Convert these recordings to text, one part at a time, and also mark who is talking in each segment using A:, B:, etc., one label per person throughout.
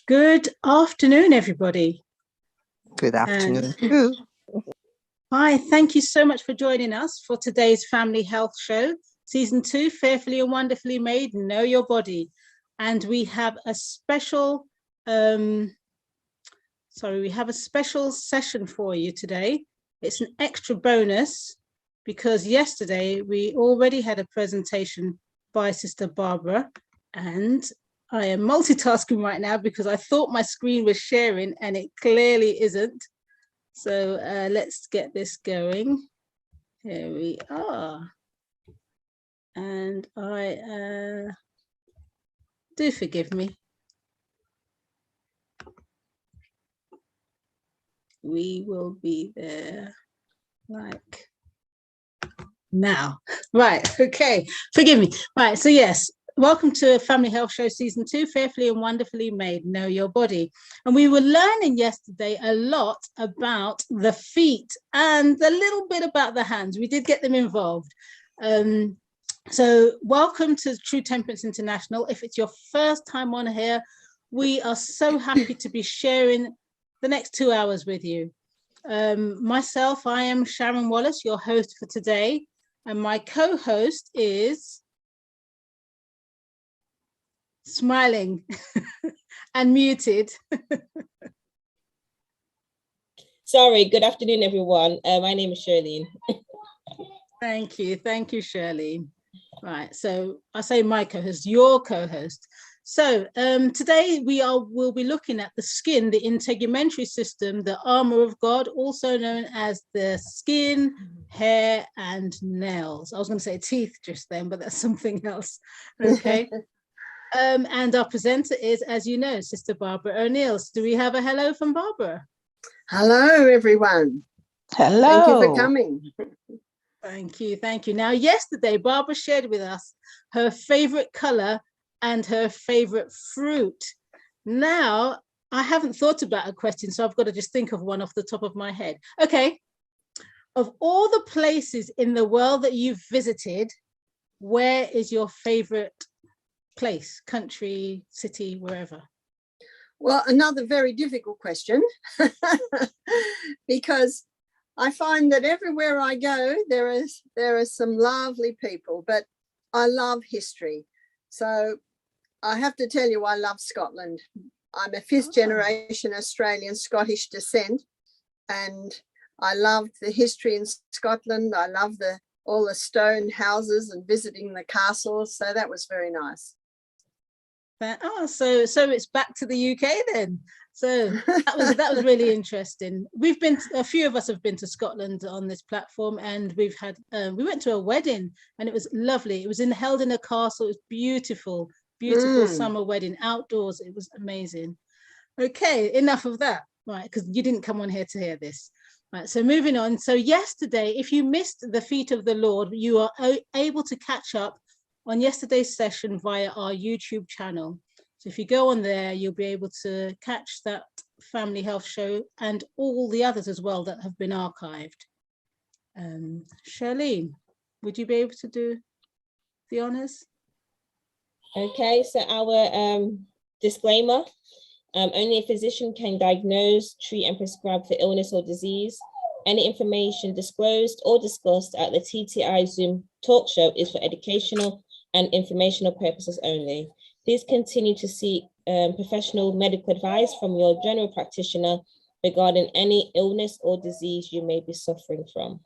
A: Good afternoon, everybody.
B: Good afternoon too.
A: Hi, thank you so much for joining us for today's Family Health Show, Season 2, Fearfully and Wonderfully Made, Know Your Body. And we have a special, session for you today. It's an extra bonus because yesterday we already had a presentation by Sister Barbara, and I am multitasking right now because I thought my screen was sharing and it clearly isn't. So let's get this going. Here we are. And do forgive me. We will be there like now. Right, okay, forgive me. Right, so yes, welcome to Family Health Show Season 2, Fearfully and Wonderfully Made, Know Your Body. And we were learning yesterday a lot about the feet and a little bit about the hands. We did get them involved. So welcome to True Temperance International. If it's your first time on here, we are so happy to be sharing the next 2 hours with you. Myself, I am Sharon Wallace, your host for today. And my co-host is smiling and muted.
C: Sorry, good afternoon, everyone. My name is Shirlene.
A: Thank you, Shirlene. Right, so I say my co-host, your co-host. So today we'll be looking at the skin, the integumentary system, the armor of God, also known as the skin, hair, and nails. I was going to say teeth just then, but that's something else. Okay. And our presenter is, as you know, Sister Barbara Oneil. Do we have a hello from Barbara?
D: Hello, everyone.
B: Hello.
D: Thank you for coming.
A: Thank you. Now, yesterday, Barbara shared with us her favorite color and her favorite fruit. Now, I haven't thought about a question, so I've got to just think of one off the top of my head. Okay. Of all the places in the world that you've visited, where is your favorite place, country, city, wherever?
D: Well, another very difficult question because I find that everywhere I go, there are some lovely people, but I love history. So I have to tell you, I love Scotland. I'm a fifth generation Australian Scottish descent, and I loved the history in Scotland. I love all the stone houses and visiting the castles. So that was very nice.
A: So it's back to the UK then. So that was really interesting. A few of us have been to Scotland on this platform, and we went to a wedding, and it was lovely. It was held in a castle. It was beautiful summer wedding outdoors. It was amazing. Okay, enough of that, right? Because you didn't come on here to hear this. Right, so moving on. So yesterday, if you missed the feet of the Lord, you are able to catch up on yesterday's session via our YouTube channel. So if you go on there, you'll be able to catch that Family Health Show and all the others as well that have been archived. Charlene, would you be able to do the honors?
C: Okay, so our disclaimer, only a physician can diagnose, treat, and prescribe for illness or disease. Any information disclosed or discussed at the TTI Zoom talk show is for educational and informational purposes only. Please continue to seek professional medical advice from your general practitioner regarding any illness or disease you may be suffering from.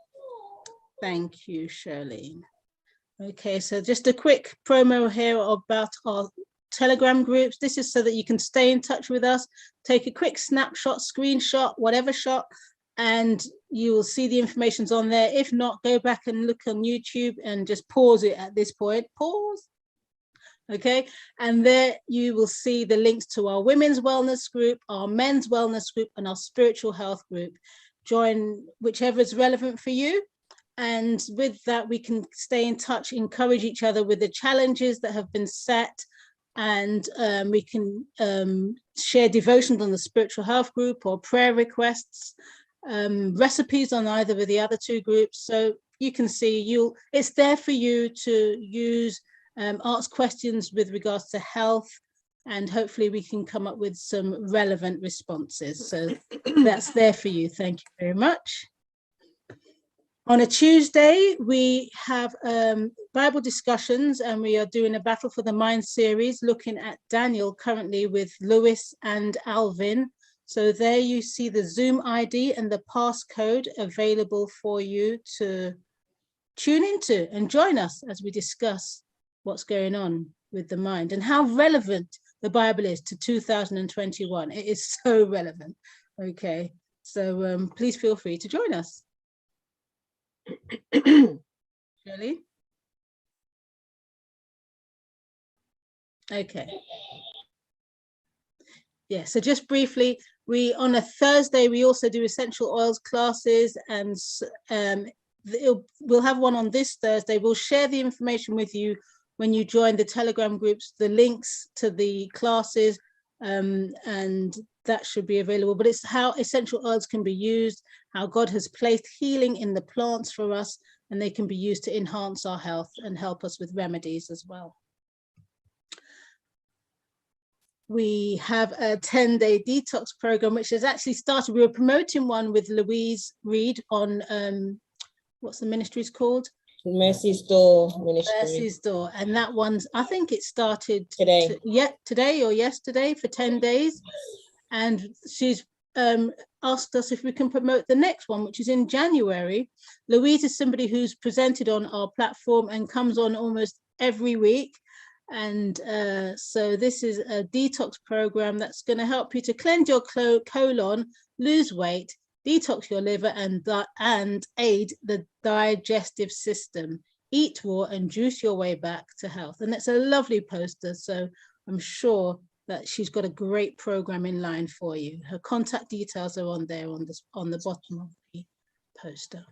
A: Thank you, Shirley. Okay, so just a quick promo here about our Telegram groups. This is so that you can stay in touch with us, take a quick snapshot, screenshot, whatever shot, and you will see the information's on there. If not, go back and look on YouTube and just pause it at this point. Pause. Okay, and there you will see the links to our women's wellness group, our men's wellness group, and our spiritual health group. Join whichever is relevant for you. And with that, we can stay in touch, encourage each other with the challenges that have been set, and we can share devotions on the spiritual health group or prayer requests, recipes on either of the other two groups. So you can see it's there for you to use, ask questions with regards to health, and hopefully we can come up with some relevant responses. So that's there for you. Thank you very much. On a Tuesday, we have Bible discussions, and we are doing a Battle for the Mind series, looking at Daniel currently with Lewis and Alvin. So there you see the Zoom ID and the passcode available for you to tune into and join us as we discuss what's going on with the mind and how relevant the Bible is to 2021. It is so relevant. Okay, so please feel free to join us. Shirley? Okay. Yeah, so just briefly, on a Thursday, we also do essential oils classes, and we'll have one on this Thursday. We'll share the information with you when you join the Telegram groups, the links to the classes, and that should be available. But it's how essential oils can be used, how God has placed healing in the plants for us, and they can be used to enhance our health and help us with remedies as well. We have a 10-day detox program, which has actually started. We were promoting one with Louise Reed on, what's the ministry's called?
C: Mercy's Door Ministry.
A: Mercy's Door. And that one's, I think it started
C: Today.
A: Today or yesterday for 10 days. And she's asked us if we can promote the next one, which is in January. Louise is somebody who's presented on our platform and comes on almost every week. And so this is a detox program that's going to help you to cleanse your colon, lose weight, detox your liver, and aid the digestive system. Eat raw and juice your way back to health. And it's a lovely poster, so I'm sure that she's got a great program in line for you. Her contact details are on there on the bottom of the poster.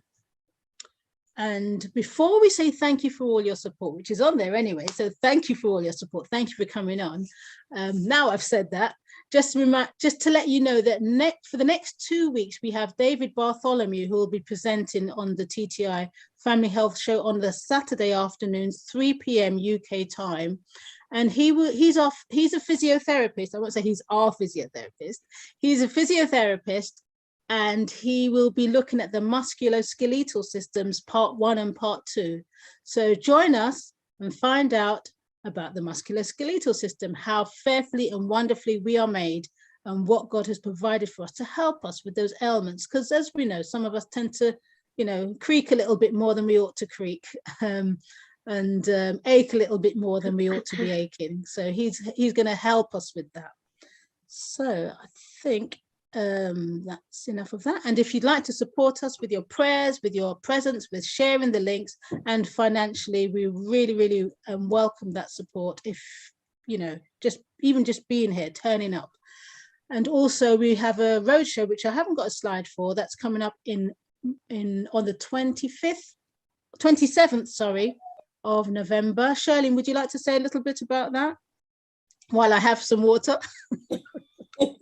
A: And before we say thank you for all your support, which is on there anyway, so thank you for all your support. Thank you for coming on. Now I've said that, just to let you know that for the next 2 weeks, we have David Bartholomew, who will be presenting on the TTI Family Health Show on the Saturday afternoons, 3 p.m. UK time. And he's a physiotherapist. I won't say he's our physiotherapist. He's a physiotherapist, and he will be looking at the musculoskeletal systems, part 1 and part 2. So join us and find out about the musculoskeletal system, how fearfully and wonderfully we are made, and what God has provided for us to help us with those ailments. Because as we know, some of us tend to, creak a little bit more than we ought to creak, and ache a little bit more than we ought to be aching. So he's going to help us with that. So I think that's enough of that. And if you'd like to support us with your prayers, with your presence, with sharing the links, and financially, we really, really welcome that support. If just being here, turning up. And also we have a roadshow, which I haven't got a slide for, that's coming up on the 27th of November. Shirley, would you like to say a little bit about that while I have some water?
C: So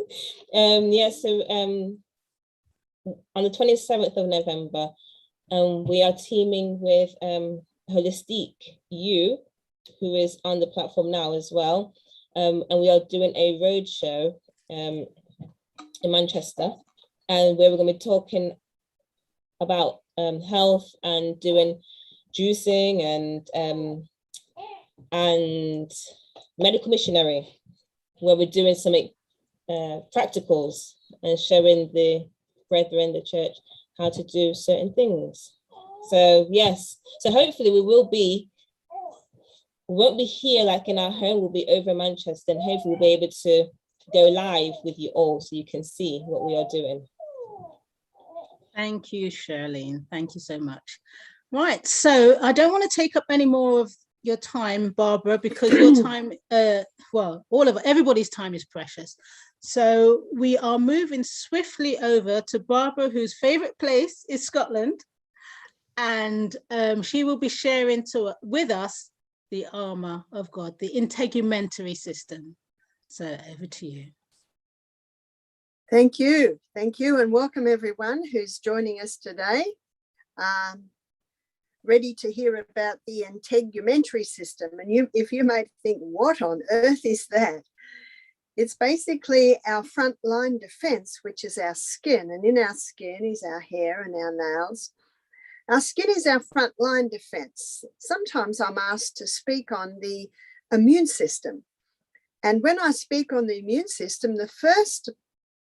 C: on the 27th of November, we are teaming with Holistic You, who is on the platform now as well, and we are doing a road show in Manchester, and where we're going to be talking about health and doing juicing and medical missionary, where we're doing some practicals and showing the brethren, the church, how to do certain things. So yes, so hopefully we won't be here like in our home, we'll be over in Manchester, and hopefully we'll be able to go live with you all so you can see what we are doing.
A: Thank you, Shirlene. Thank you so much. Right, so I don't want to take up any more of your time, Barbara, because your time, everybody's time is precious. So we are moving swiftly over to Barbara, whose favorite place is Scotland, and she will be sharing with us the armor of God, the integumentary system. So over to you.
D: Thank you, and welcome everyone who's joining us today. Ready to hear about the integumentary system. And if you may think, what on earth is that? It's basically our front line defense, which is our skin. And in our skin is our hair and our nails. Our skin is our front line defense. Sometimes I'm asked to speak on the immune system. And when I speak on the immune system, the first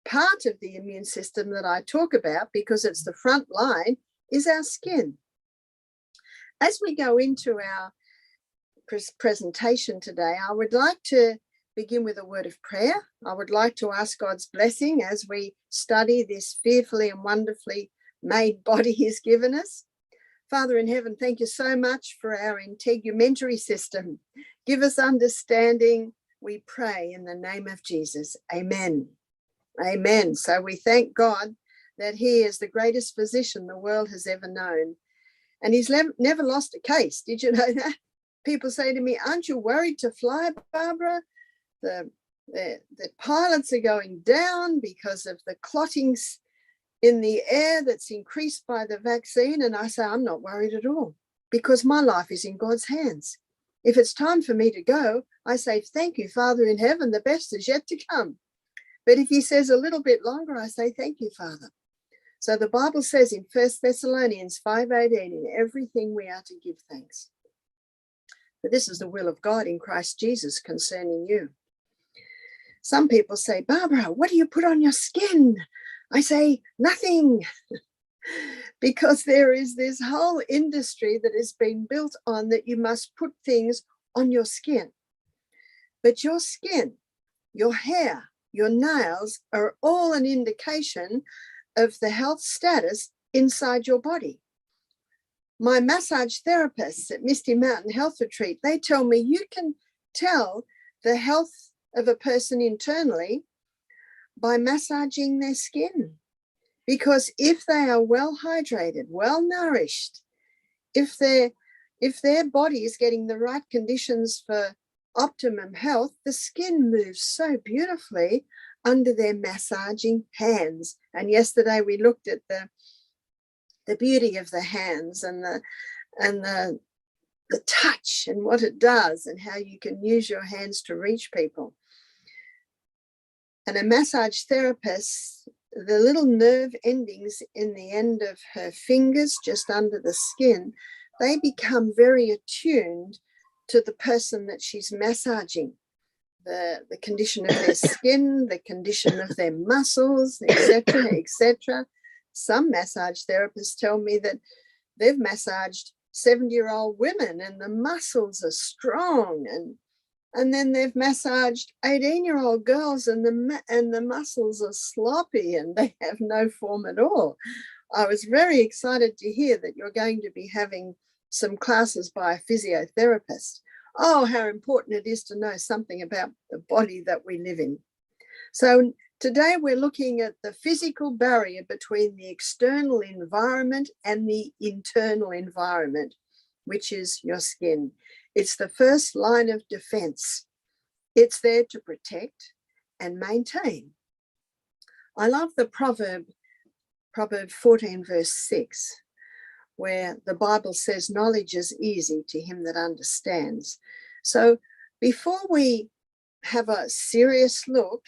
D: part of the immune system that I talk about, because it's the front line, is our skin. As we go into our presentation today, I would like to begin with a word of prayer. I would like to ask God's blessing as we study this fearfully and wonderfully made body He's given us. Father in heaven, thank you so much for our integumentary system. Give us understanding, we pray in the name of Jesus. Amen. Amen. So we thank God that He is the greatest physician the world has ever known. And He's never lost a case. Did you know that? People say to me, aren't you worried to fly, Barbara? The pilots are going down because of the clottings in the air that's increased by the vaccine. And I say, I'm not worried at all, because my life is in God's hands. If it's time for me to go, I say, thank you, Father in heaven, the best is yet to come. But if He says a little bit longer, I say, thank you, Father. So the Bible says in 1 Thessalonians 5:18, in everything we are to give thanks. For this is the will of God in Christ Jesus concerning you. Some people say, Barbara, what do you put on your skin? I say, nothing. Because there is this whole industry that has been built on that you must put things on your skin. But your skin, your hair, your nails are all an indication of the health status inside your body. My massage therapists at Misty Mountain Health Retreat, they tell me you can tell the health of a person internally by massaging their skin. Because if they are well hydrated, well nourished, if their body is getting the right conditions for optimum health, the skin moves so beautifully under their massaging hands. And yesterday we looked at the beauty of the hands and the touch and what it does and how you can use your hands to reach people. And a massage therapist, the little nerve endings in the end of her fingers, just under the skin, they become very attuned to the person that she's massaging. The condition of their skin, the condition of their muscles, etc., etc. Some massage therapists tell me that they've massaged 70-year-old women and the muscles are strong, and then they've massaged 18-year-old girls and the muscles are sloppy and they have no form at all. I was very excited to hear that you're going to be having some classes by a physiotherapist. Oh, how important it is to know something about the body that we live in. So today we're looking at the physical barrier between the external environment and the internal environment, which is your skin. It's the first line of defense. It's there to protect and maintain. I love the Proverb 14, verse 6, where the Bible says, knowledge is easy to him that understands. So before we have a serious look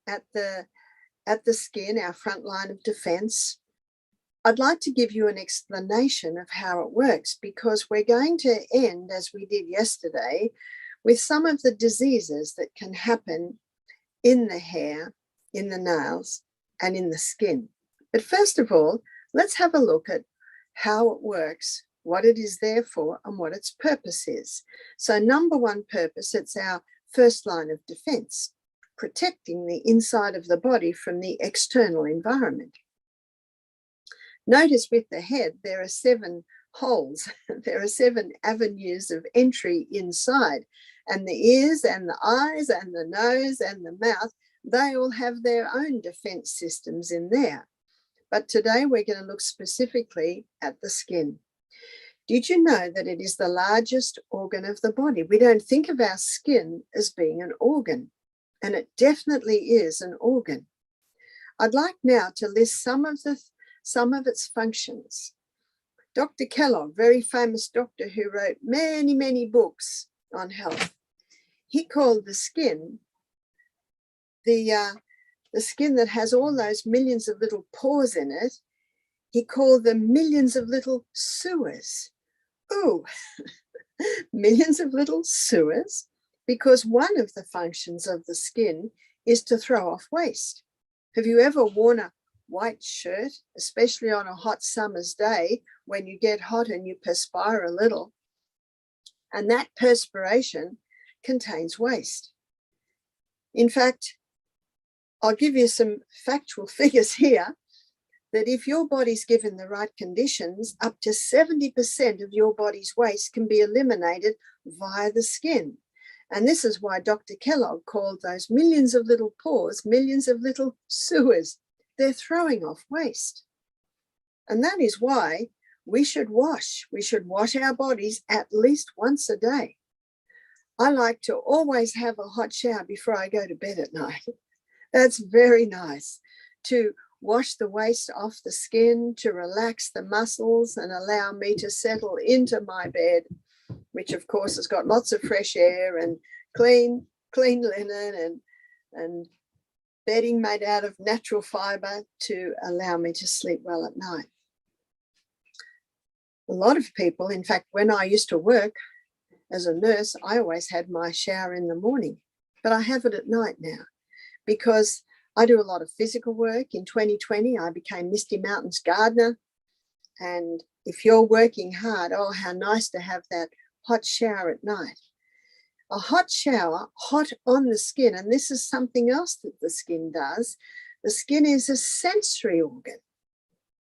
D: at the skin, our front line of defense, I'd like to give you an explanation of how it works, because we're going to end, as we did yesterday, with some of the diseases that can happen in the hair, in the nails, and in the skin. But first of all, let's have a look at how it works, what it is there for, and what its purpose is. So number one purpose, it's our first line of defense, protecting the inside of the body from the external environment. Notice with the head, there are 7 holes. There are 7 avenues of entry inside. And the ears and the eyes and the nose and the mouth, they all have their own defense systems in there. But today we're going to look specifically at the skin. Did you know that it is the largest organ of the body? We don't think of our skin as being an organ, and it definitely is an organ. I'd like now to list some of its functions. Dr. Kellogg, very famous doctor who wrote many, many books on health, he called the skin the skin that has all those millions of little pores in it, he called them millions of little sewers. Ooh, millions of little sewers, because one of the functions of the skin is to throw off waste. Have you ever worn a white shirt, especially on a hot summer's day when you get hot and you perspire a little? And that perspiration contains waste. In fact, I'll give you some factual figures here, that if your body's given the right conditions, up to 70% of your body's waste can be eliminated via the skin. And this is why Dr. Kellogg called those millions of little pores, millions of little sewers. They're throwing off waste. And that is why we should wash. We should wash our bodies at least once a day. I like to always have a hot shower before I go to bed at night. That's very nice, to wash the waste off the skin, to relax the muscles and allow me to settle into my bed, which of course has got lots of fresh air and clean linen and bedding made out of natural fiber to allow me to sleep well at night. A lot of people, in fact, when I used to work as a nurse, I always had my shower in the morning, but I have it at night now because I do a lot of physical work. In 2020, I became Misty Mountain's gardener. And if you're working hard, oh, how nice to have that hot shower at night. A hot shower, hot on the skin, and this is something else that the skin does. The skin is a sensory organ.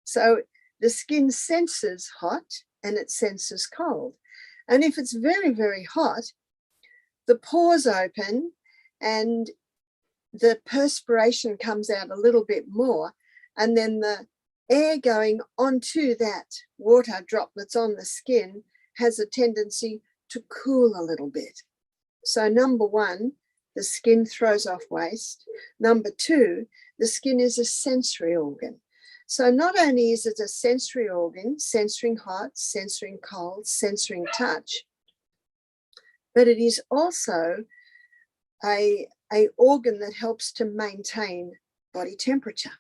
D: So the skin senses hot and it senses cold. And if it's very, very hot, the pores open and the perspiration comes out a little bit more, and then the air going onto that water droplets on the skin has a tendency to cool a little bit. So number one, the skin throws off waste. Number two, the skin is a sensory organ. So not only is it a sensory organ, censoring hot, censoring cold, censoring touch, but it is also a organ that helps to maintain body temperature.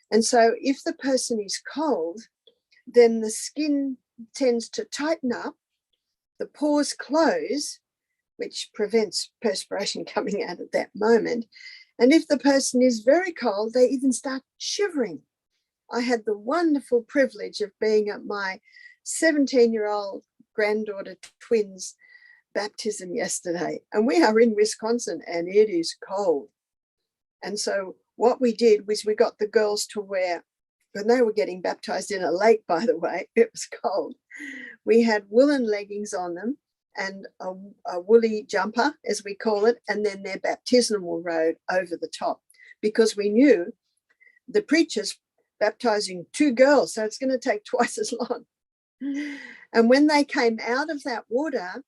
D: And so if the person is cold, then the skin tends to tighten up, the pores close, which prevents perspiration coming out at that moment. And if the person is very cold, they even start shivering. I had the wonderful privilege of being at my 17-year-old granddaughter twins' baptism yesterday, and we are in Wisconsin and it is cold. And so what we did was we got the girls to wear, when they were getting baptized in a lake, by the way, it was cold, we had woolen leggings on them and a woolly jumper, as we call it, and then their baptismal robe over the top, because we knew the preacher's baptizing 2 girls, so it's going to take twice as long. And when they came out of that water,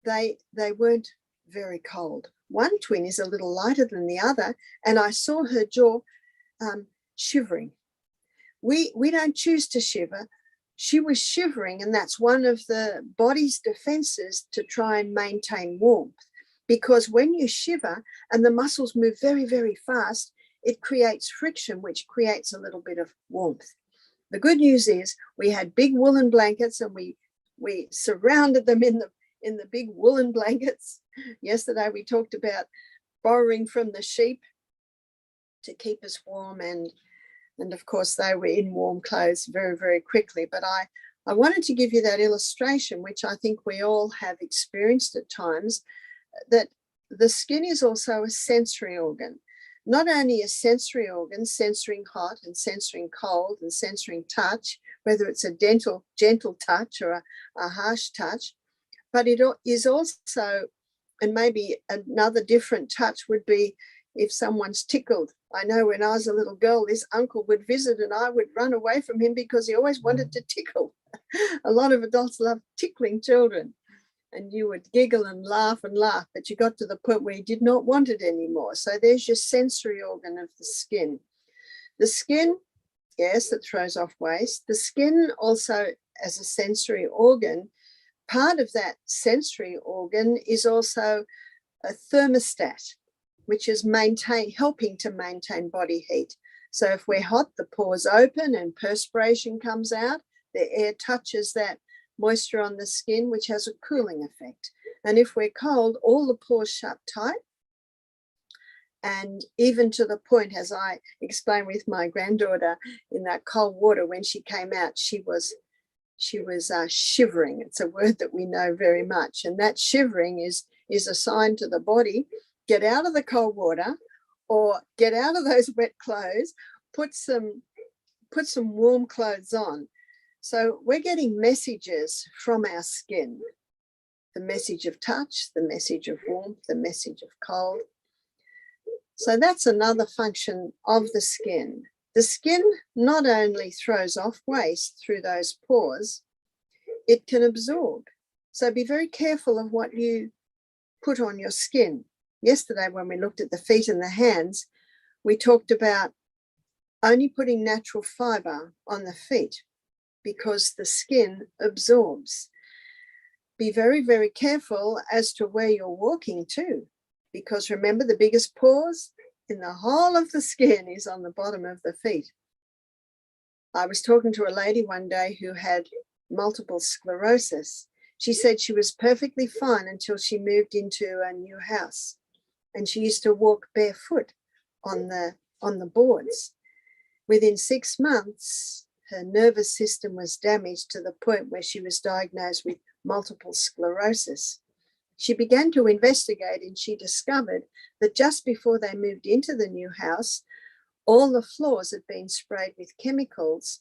D: they weren't very cold. One twin is a little lighter than the other, and I saw her jaw shivering. We don't choose to shiver. She was shivering, and that's one of the body's defenses to try and maintain warmth. Because when you shiver and the muscles move very, very fast, it creates friction, which creates a little bit of warmth. The good news is we had big woolen blankets, and we surrounded them in the big woolen blankets. Yesterday we talked about borrowing from the sheep to keep us warm, and of course they were in warm clothes very, very quickly. But I wanted to give you that illustration, which I think we all have experienced at times, that the skin is also a sensory organ. Not only a sensory organ, censoring hot and censoring cold and censoring touch, whether it's a gentle touch or a harsh touch, but it is also, and maybe another different touch would be if someone's tickled. I know when I was a little girl, this uncle would visit and I would run away from him because he always wanted to tickle. A lot of adults love tickling children, and you would giggle and laugh, but you got to the point where you did not want it anymore. So there's your sensory organ of the skin. The skin, yes, it throws off waste. The skin also, as a sensory organ, part of that sensory organ is also a thermostat. which is helping to maintain body heat. So if we're hot, the pores open and perspiration comes out. The air touches that moisture on the skin, which has a cooling effect. And if we're cold, all the pores shut tight. And even to the point, as I explained with my granddaughter, in that cold water, when she came out, she was shivering. It's a word that we know very much. And that shivering is a sign to the body, get out of the cold water or get out of those wet clothes, put some warm clothes on. So we're getting messages from our skin, the message of touch, the message of warmth, the message of cold. So that's another function of the skin. The skin not only throws off waste through those pores, it can absorb. So be very careful of what you put on your skin. Yesterday, when we looked at the feet and the hands, we talked about only putting natural fiber on the feet because the skin absorbs. Be very, very careful as to where you're walking too, because remember, the biggest pores in the whole of the skin is on the bottom of the feet. I was talking to a lady one day who had multiple sclerosis. She said she was perfectly fine until she moved into a new house, and she used to walk barefoot on the boards. Within 6 months, her nervous system was damaged to the point where she was diagnosed with multiple sclerosis. She began to investigate, and she discovered that just before they moved into the new house, all the floors had been sprayed with chemicals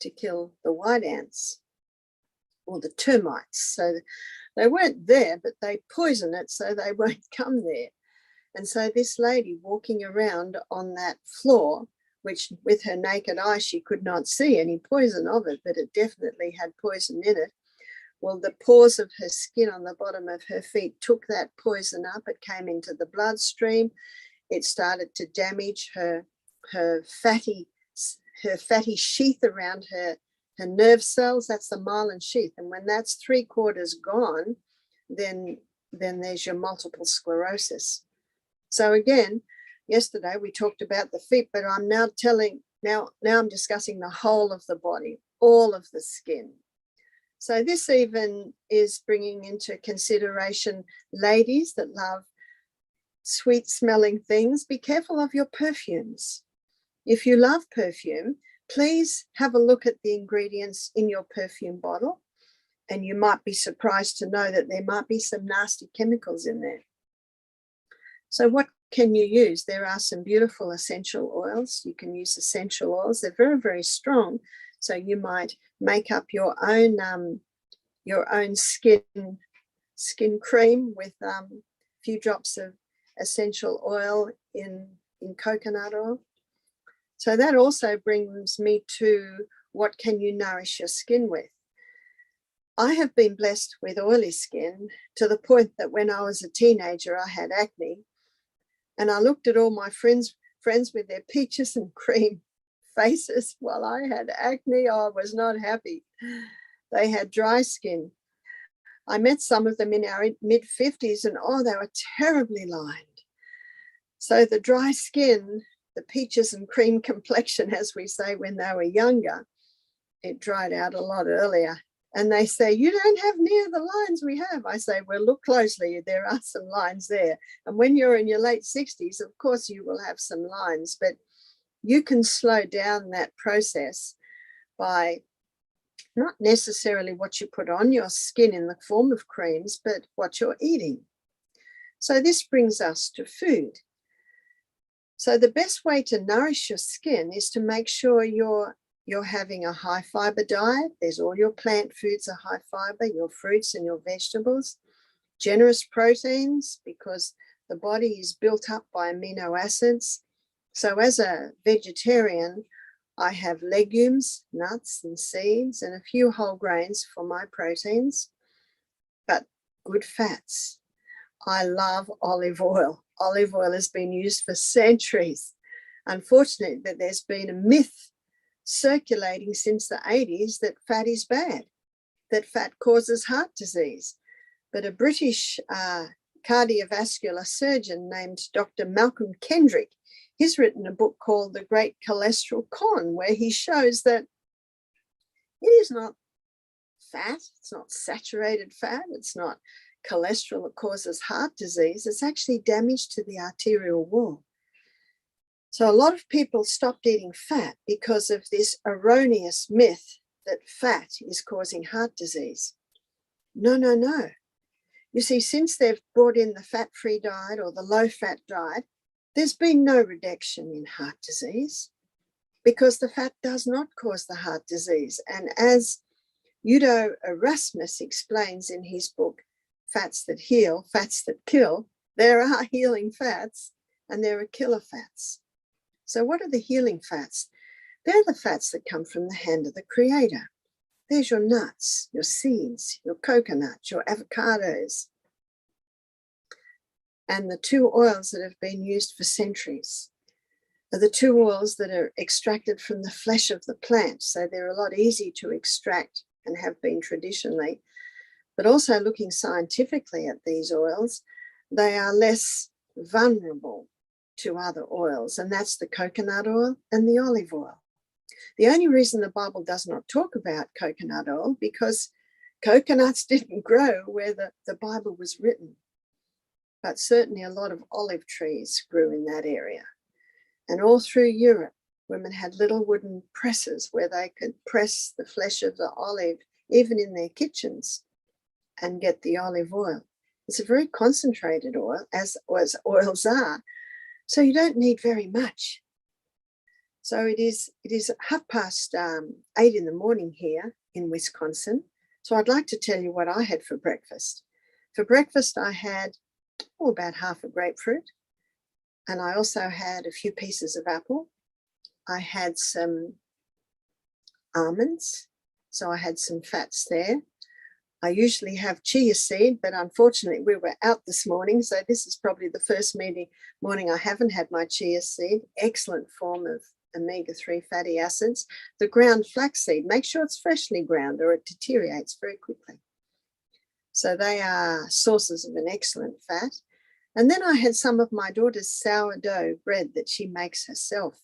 D: to kill the white ants or the termites. So they weren't there, but they poison it so they won't come there. And so this lady walking around on that floor, which with her naked eye, she could not see any poison of it, but it definitely had poison in it. Well, the pores of her skin on the bottom of her feet took that poison up. It came into the bloodstream. It started to damage her fatty sheath around her nerve cells. That's the myelin sheath. And when that's 3/4 gone, then there's your multiple sclerosis. So again, yesterday we talked about the feet, but I'm now I'm discussing the whole of the body, all of the skin. So this even is bringing into consideration ladies that love sweet smelling things. Be careful of your perfumes. If you love perfume, please have a look at the ingredients in your perfume bottle, and you might be surprised to know that there might be some nasty chemicals in there. So what can you use? There are some beautiful essential oils. You can use essential oils. They're very, very strong. So you might make up your own skin cream with a few drops of essential oil in coconut oil. So that also brings me to what can you nourish your skin with? I have been blessed with oily skin to the point that when I was a teenager, I had acne. And I looked at all my friends with their peaches and cream faces while I had acne. I was not happy. They had dry skin. I met some of them in our mid-50s, and they were terribly lined. So the dry skin, the peaches and cream complexion, as we say, when they were younger, it dried out a lot earlier. And they say, you don't have near the lines we have. I say, well, look closely. There are some lines there. And when you're in your late 60s, of course, you will have some lines, but you can slow down that process by not necessarily what you put on your skin in the form of creams, but what you're eating. So this brings us to food. So the best way to nourish your skin is to make sure you're having a high fiber diet. There's all your plant foods are high fiber, your fruits and your vegetables, generous proteins, because the body is built up by amino acids. So as a vegetarian, I have legumes, nuts and seeds, and a few whole grains for my proteins, but good fats. I love olive oil. Olive oil has been used for centuries. Unfortunately, that there's been a myth circulating since the 80s that fat is bad, that fat causes heart disease. But a British cardiovascular surgeon named Dr. Malcolm Kendrick. He's written a book called The Great Cholesterol Con, where he shows that it is not fat, it's not saturated fat, it's not cholesterol that causes heart disease, it's actually damage to the arterial wall. So a lot of people stopped eating fat because of this erroneous myth that fat is causing heart disease. No, no, no. You see, since they've brought in the fat-free diet or the low-fat diet, there's been no reduction in heart disease because the fat does not cause the heart disease. And as Udo Erasmus explains in his book, Fats That Heal, Fats That Kill, there are healing fats and there are killer fats. So what are the healing fats? They're the fats that come from the hand of the Creator. There's your nuts, your seeds, your coconuts, your avocados, and the two oils that have been used for centuries are the two oils that are extracted from the flesh of the plant. So they're a lot easier to extract and have been traditionally. But also looking scientifically at these oils, they are less vulnerable to other oils, and that's the coconut oil and the olive oil. The only reason the Bible does not talk about coconut oil because coconuts didn't grow where the Bible was written. But certainly a lot of olive trees grew in that area. And all through Europe, women had little wooden presses where they could press the flesh of the olive, even in their kitchens, and get the olive oil. It's a very concentrated oil, as oils are, so you don't need very much. So it is 8:30 in the morning here in Wisconsin. So I'd like to tell you what I had for breakfast. For breakfast, I had about half a grapefruit, and I also had a few pieces of apple. I had some almonds, so I had some fats there. I usually have chia seed, but unfortunately we were out this morning, so this is probably the first morning I haven't had my chia seed. Excellent form of omega-3 fatty acids. The ground flaxseed, make sure it's freshly ground or it deteriorates very quickly. So they are sources of an excellent fat. And then I had some of my daughter's sourdough bread that she makes herself.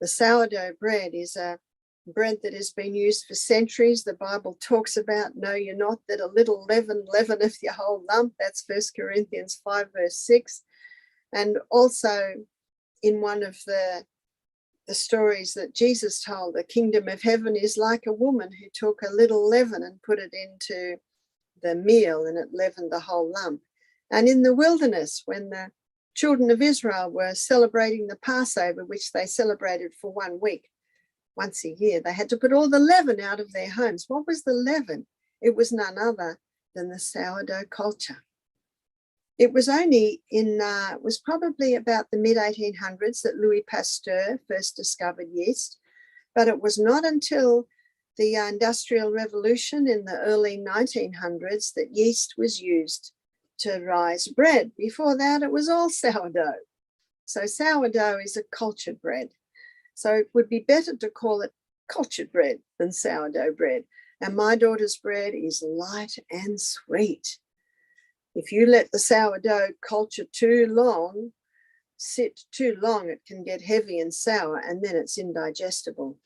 D: The sourdough bread is a bread that has been used for centuries. The Bible talks about, know you not that a little leaven leaveneth your whole lump. That's 1 Corinthians 5 verse 6. And also in one of the stories that Jesus told, the kingdom of heaven is like a woman who took a little leaven and put it into the meal and it leavened the whole lump. And in the wilderness, when the children of Israel were celebrating the Passover, which they celebrated for 1 week, once a year, they had to put all the leaven out of their homes. What was the leaven? It was none other than the sourdough culture. It was only it was probably about the mid-1800s that Louis Pasteur first discovered yeast, but it was not until the Industrial Revolution in the early 1900s that yeast was used to rise bread. Before that, it was all sourdough. So sourdough is a cultured bread. So it would be better to call it cultured bread than sourdough bread. And my daughter's bread is light and sweet. If you let the sourdough culture too long, sit too long, it can get heavy and sour, and then it's indigestible.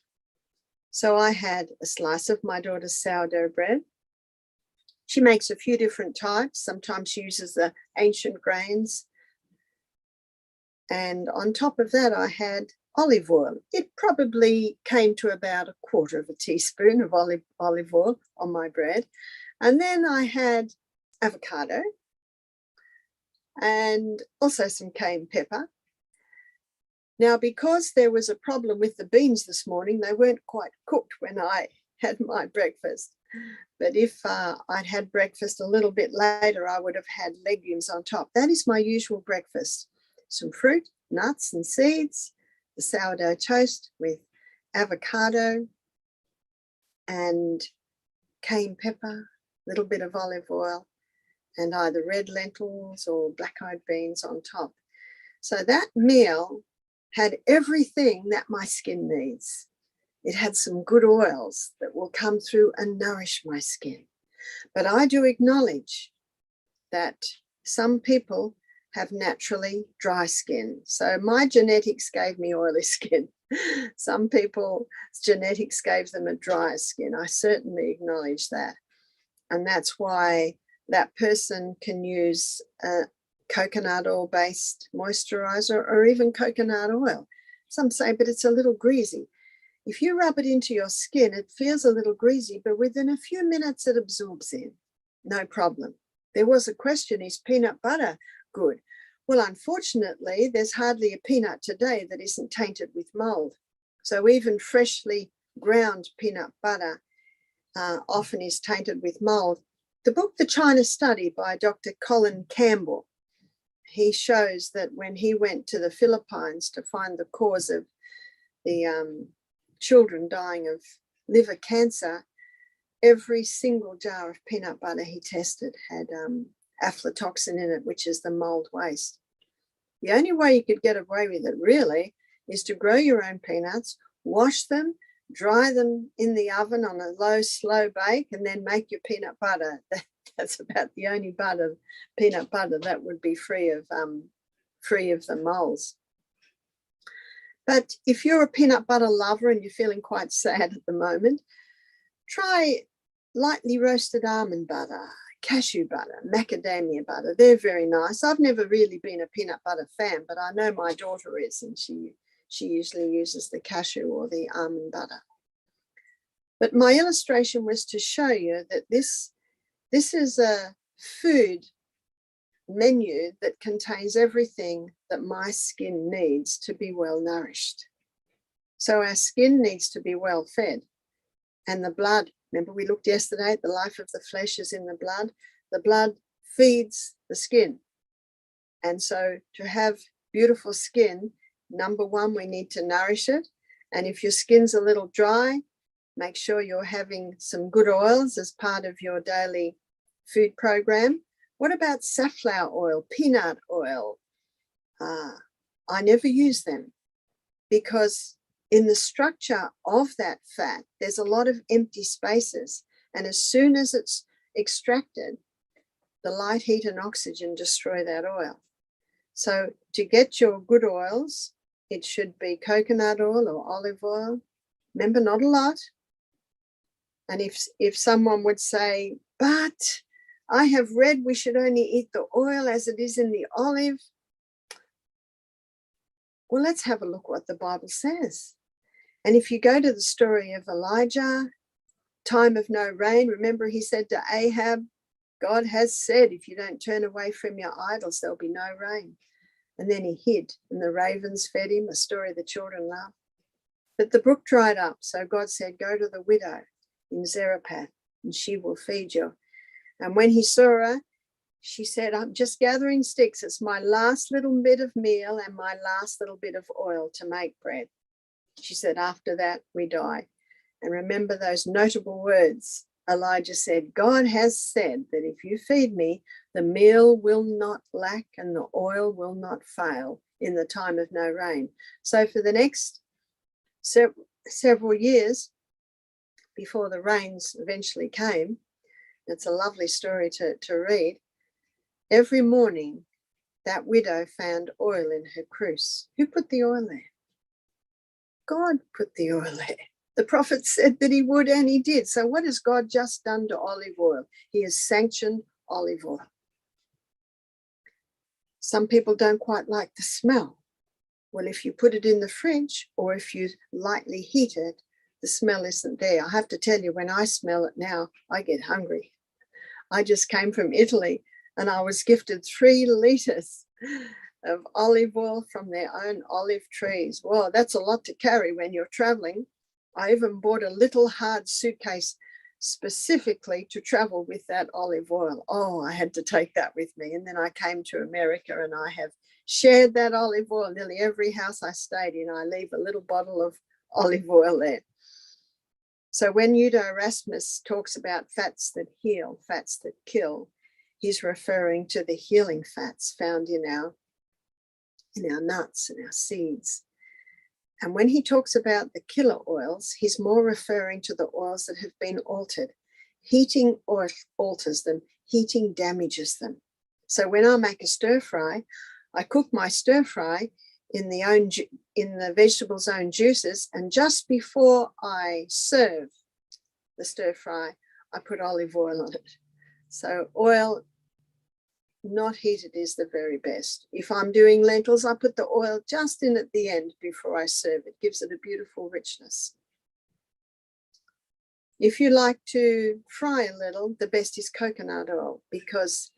D: So I had a slice of my daughter's sourdough bread. She makes a few different types. Sometimes she uses the ancient grains. And on top of that, I had olive oil. It probably came to about 1/4 teaspoon of olive oil on my bread. And then I had avocado and also some cayenne pepper. Now, because there was a problem with the beans this morning, they weren't quite cooked when I had my breakfast. But if I'd had breakfast a little bit later, I would have had legumes on top. That is my usual breakfast. Some fruit, nuts and seeds, the sourdough toast with avocado and cayenne pepper, a little bit of olive oil, and either red lentils or black-eyed beans on top. So that meal had everything that my skin needs. It had some good oils that will come through and nourish my skin. But I do acknowledge that some people have naturally dry skin. So my genetics gave me oily skin. Some people's genetics gave them a drier skin. I certainly acknowledge that. And that's why that person can use a coconut oil based moisturizer or even coconut oil. Some say, but it's a little greasy. If you rub it into your skin, it feels a little greasy, but within a few minutes it absorbs in. No problem. There was a question, is peanut butter good? Well, unfortunately, there's hardly a peanut today that isn't tainted with mold. So even freshly ground peanut butter often is tainted with mold. The book, The China Study by Dr. Colin Campbell, he shows that when he went to the Philippines to find the cause of the children dying of liver cancer, every single jar of peanut butter he tested had aflatoxin in it, which is the mold waste. The only way you could get away with it really is to grow your own peanuts, wash them, dry them in the oven on a low, slow bake, and then make your peanut butter. That's about the only peanut butter that would be free of the molds. But if you're a peanut butter lover and you're feeling quite sad at the moment, try lightly roasted almond butter, cashew butter, macadamia butter. They're very nice. I've never really been a peanut butter fan, but I know my daughter is, and she usually uses the cashew or the almond butter. But my illustration was to show you that this is a food menu that contains everything that my skin needs to be well nourished. So our skin needs to be well fed. And the blood, remember we looked yesterday at the life of the flesh is in the blood. The blood feeds the skin. And so to have beautiful skin, number one, we need to nourish it. And if your skin's a little dry, make sure you're having some good oils as part of your daily food program. What about safflower oil, peanut oil? I never use them because in the structure of that fat, there's a lot of empty spaces. And as soon as it's extracted, the light, heat, and oxygen destroy that oil. So to get your good oils, it should be coconut oil or olive oil. Remember, not a lot. And if someone would say, but I have read we should only eat the oil as it is in the olive. Well, let's have a look what the Bible says. And if you go to the story of Elijah, time of no rain, remember he said to Ahab, God has said, if you don't turn away from your idols, there'll be no rain. And then he hid and the ravens fed him, a story the children love. But the brook dried up. So God said, go to the widow in Zarephath and she will feed you. And when he saw her, she said, I'm just gathering sticks. It's my last little bit of meal and my last little bit of oil to make bread. She said, after that, we die. And remember those notable words. Elijah said, God has said that if you feed me, the meal will not lack and the oil will not fail in the time of no rain. So for the next several years, before the rains eventually came, it's a lovely story to read. Every morning, that widow found oil in her cruse. Who put the oil there? God put the oil there. The prophet said that he would, and he did. So what has God just done to olive oil? He has sanctioned olive oil. Some people don't quite like the smell. Well, if you put it in the fridge or if you lightly heat it, the smell isn't there. I have to tell you, when I smell it now, I get hungry. I just came from Italy and I was gifted 3 liters of olive oil from their own olive trees. Well, that's a lot to carry when you're traveling. I even bought a little hard suitcase specifically to travel with that olive oil. Oh, I had to take that with me. And then I came to America and I have shared that olive oil. Nearly every house I stayed in, I leave a little bottle of olive oil there. So when Udo Erasmus talks about fats that heal, fats that kill, he's referring to the healing fats found in our nuts and our seeds. And when he talks about the killer oils, he's more referring to the oils that have been altered. Heating alters them, heating damages them. So when I make a stir fry, I cook my stir fry in the vegetable's own juices, and just before I serve the stir fry, I put olive oil on it. So oil not heated is the very best. If I'm doing lentils, I put the oil just in at the end before I serve it. Gives it a beautiful richness. If you like to fry a little, the best is coconut oil, because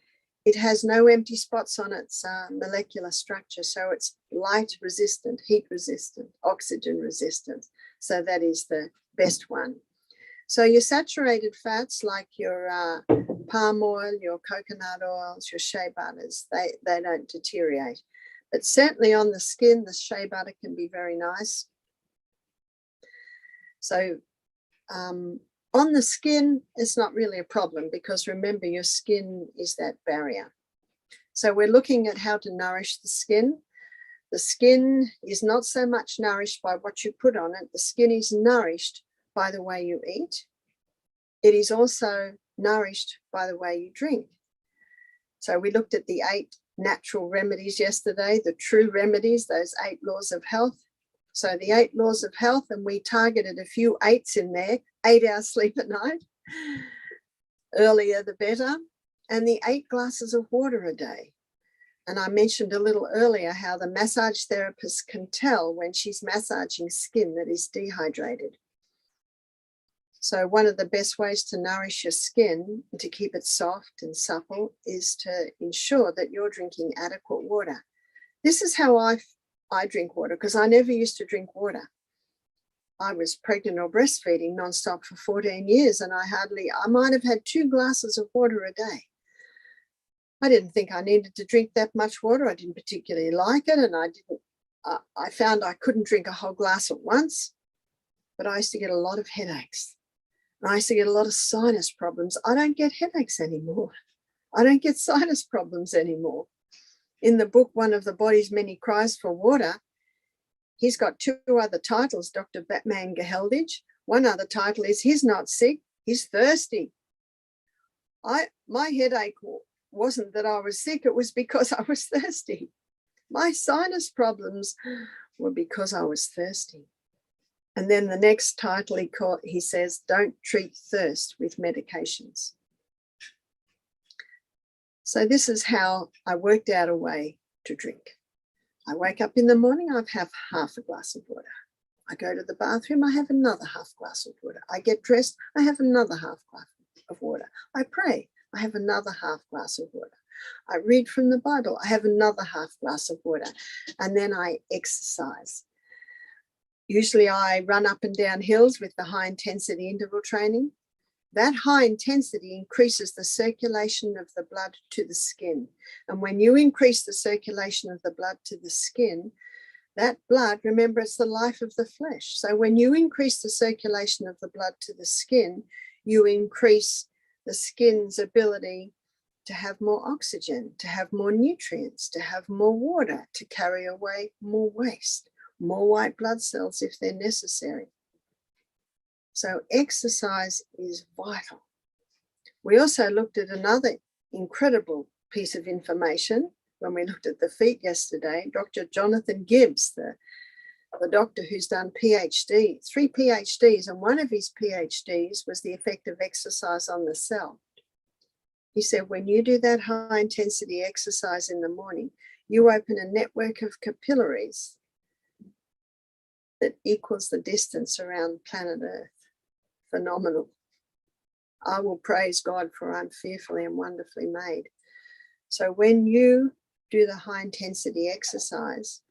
D: it has no empty spots on its molecular structure. So it's light resistant, heat resistant, oxygen resistant. So that is the best one. So your saturated fats like your palm oil, your coconut oils, your shea butters, they don't deteriorate. But certainly on the skin, the shea butter can be very nice. So on the skin, it's not really a problem, because remember, your skin is that barrier. So we're looking at how to nourish the skin. The skin is not so much nourished by what you put on it. The skin is nourished by the way you eat. It is also nourished by the way you drink. So we looked at the 8 natural remedies yesterday, the true remedies, those 8 laws of health. So the 8 laws of health, and we targeted a few 8s in there: 8 hours sleep at night, earlier the better, and the 8 glasses of water a day. And I mentioned a little earlier how the massage therapist can tell when she's massaging skin that is dehydrated. So one of the best ways to nourish your skin and to keep it soft and supple is to ensure that you're drinking adequate water. This is how I drink water, because I never used to drink water. I was pregnant or breastfeeding nonstop for 14 years, and I might have had 2 glasses of water a day. I didn't think I needed to drink that much water. I didn't particularly like it, and I found I couldn't drink a whole glass at once, but I used to get a lot of headaches. And I used to get a lot of sinus problems. I don't get headaches anymore. I don't get sinus problems anymore. In the book, One of the Body's Many Cries for Water, he's got 2 other titles, Dr. Batman Geheldage. One other title is He's Not Sick, He's Thirsty. My headache wasn't that I was sick, it was because I was thirsty. My sinus problems were because I was thirsty. And then the next title he says, don't treat thirst with medications. So this is how I worked out a way to drink. I wake up in the morning, I have half a glass of water. I go to the bathroom, I have another half glass of water. I get dressed, I have another half glass of water. I pray, I have another half glass of water. I read from the Bible, I have another half glass of water. And then I exercise. Usually I run up and down hills with the high intensity interval training. That high intensity increases the circulation of the blood to the skin. And when you increase the circulation of the blood to the skin, that blood, remember, it's the life of the flesh. So when you increase the circulation of the blood to the skin, you increase the skin's ability to have more oxygen, to have more nutrients, to have more water, to carry away more waste, more white blood cells if they're necessary. So exercise is vital. We also looked at another incredible piece of information when we looked at the feet yesterday. Dr. Jonathan Gibbs, the doctor who's done PhD, 3 PhDs, and one of his PhDs was the effect of exercise on the cell. He said, when you do that high intensity exercise in the morning, you open a network of capillaries that equals the distance around planet Earth. Phenomenal. I will praise God, for I'm fearfully and wonderfully made. So when you do the high intensity exercise,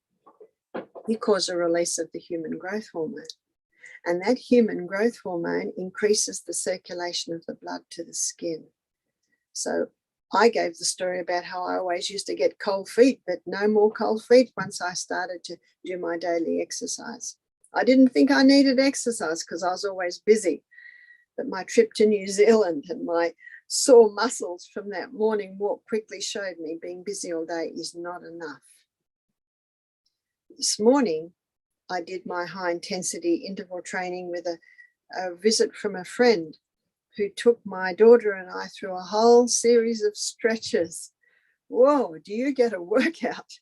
D: you cause a release of the human growth hormone. And that human growth hormone increases the circulation of the blood to the skin. So I gave the story about how I always used to get cold feet, but no more cold feet once I started to do my daily exercise. I didn't think I needed exercise because I was always busy. But my trip to New Zealand and my sore muscles from that morning walk quickly showed me being busy all day is not enough. This morning, I did my high intensity interval training with a visit from a friend who took my daughter and I through a whole series of stretches whoa, do you get a workout?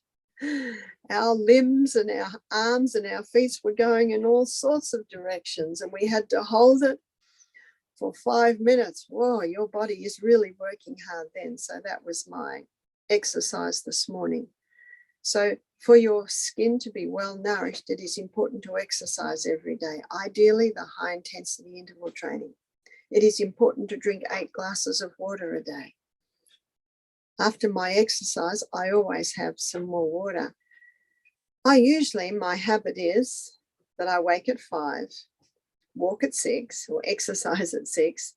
D: Our limbs and our arms and our feet were going in all sorts of directions, and we had to hold it for 5 minutes. Whoa, your body is really working hard then. So that was my exercise this morning. So for your skin to be well nourished, it is important to exercise every day, ideally the high intensity interval training. It is important to drink 8 glasses of water a day. After my exercise, I always have some more water. My habit is that I wake at 5, walk at 6 or exercise at 6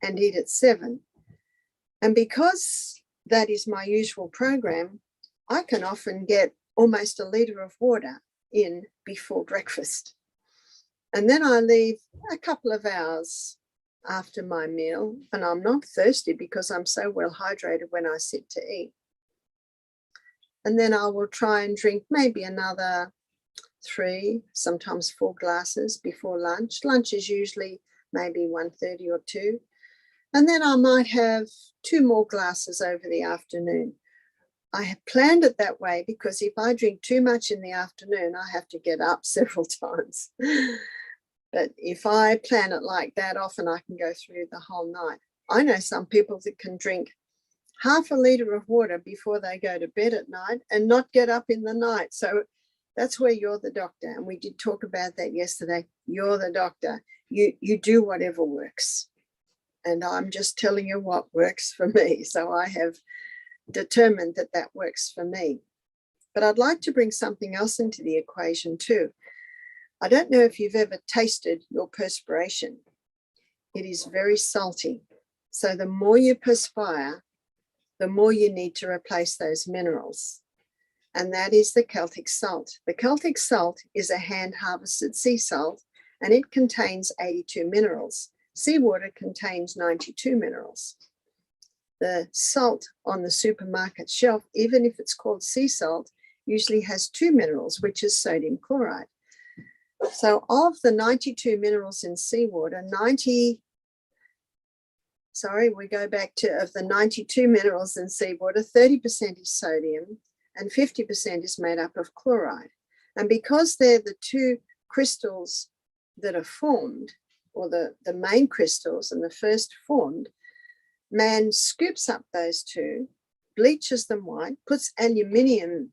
D: and eat at 7. And because that is my usual program, I can often get almost a litre of water in before breakfast. And then I leave a couple of hours after my meal, and I'm not thirsty because I'm so well hydrated when I sit to eat. And then I will try and drink maybe another 3, sometimes 4 glasses before lunch. Lunch is usually maybe 1:30 or 2. And then I might have 2 more glasses over the afternoon. I have planned it that way because if I drink too much in the afternoon, I have to get up several times. But if I plan it like that, often I can go through the whole night. I know some people that can drink half a litre of water before they go to bed at night and not get up in the night. So that's where you're the doctor. And we did talk about that yesterday. You're the doctor. You do whatever works. And I'm just telling you what works for me. So I have determined that that works for me. But I'd like to bring something else into the equation too. I don't know if you've ever tasted your perspiration. It is very salty. So the more you perspire, the more you need to replace those minerals. And that is the Celtic salt. The Celtic salt is a hand-harvested sea salt, and it contains 82 minerals. Seawater contains 92 minerals. The salt on the supermarket shelf, even if it's called sea salt, usually has 2 minerals, which is sodium chloride. So of the 92 minerals in seawater, of the 92 minerals in seawater, 30% is sodium and 50% is made up of chloride. And because they're the 2 crystals that are formed, or the main crystals and the first formed, man scoops up those 2, bleaches them white, puts aluminium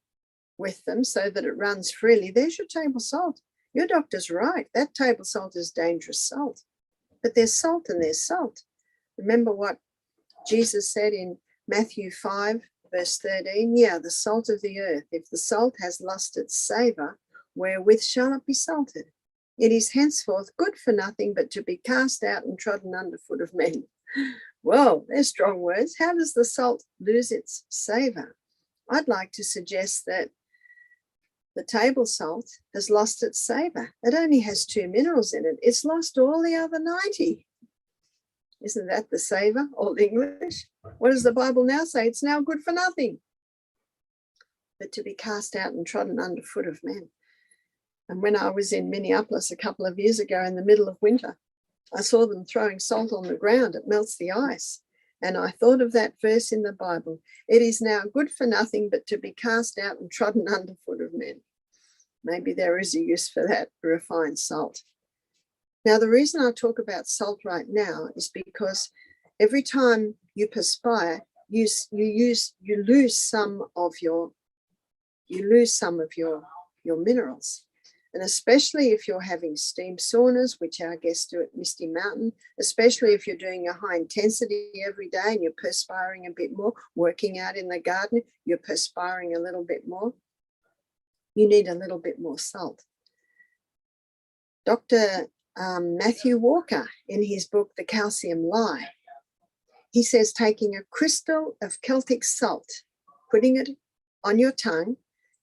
D: with them so that it runs freely. There's your table salt. Your doctor's right. That table salt is dangerous salt. But there's salt and there's salt. Remember what Jesus said in Matthew 5, verse 13? Yeah, the salt of the earth. If the salt has lost its savour, wherewith shall it be salted? It is henceforth good for nothing but to be cast out and trodden under foot of men. Well, they're strong words. How does the salt lose its savour? I'd like to suggest that the table salt has lost its savour. It only has 2 minerals in it. It's lost all the other 90. Isn't that the savour, Old English? What does the Bible now say? It's now good for nothing but to be cast out and trodden under foot of men. And when I was in Minneapolis a couple of years ago in the middle of winter, I saw them throwing salt on the ground. It melts the ice. And I thought of that verse in the Bible. It is now good for nothing but to be cast out and trodden under foot of men. Maybe there is a use for that refined salt. Now, the reason I talk about salt right now is because every time you perspire, you lose some of your minerals. And especially if you're having steam saunas, which our guests do at Misty Mountain, especially if you're doing a high intensity every day and you're perspiring a bit more, working out in the garden, you're perspiring a little bit more, you need a little bit more salt. Dr. Matthew Walker, in his book, The Calcium Lie, he says taking a crystal of Celtic salt, putting it on your tongue,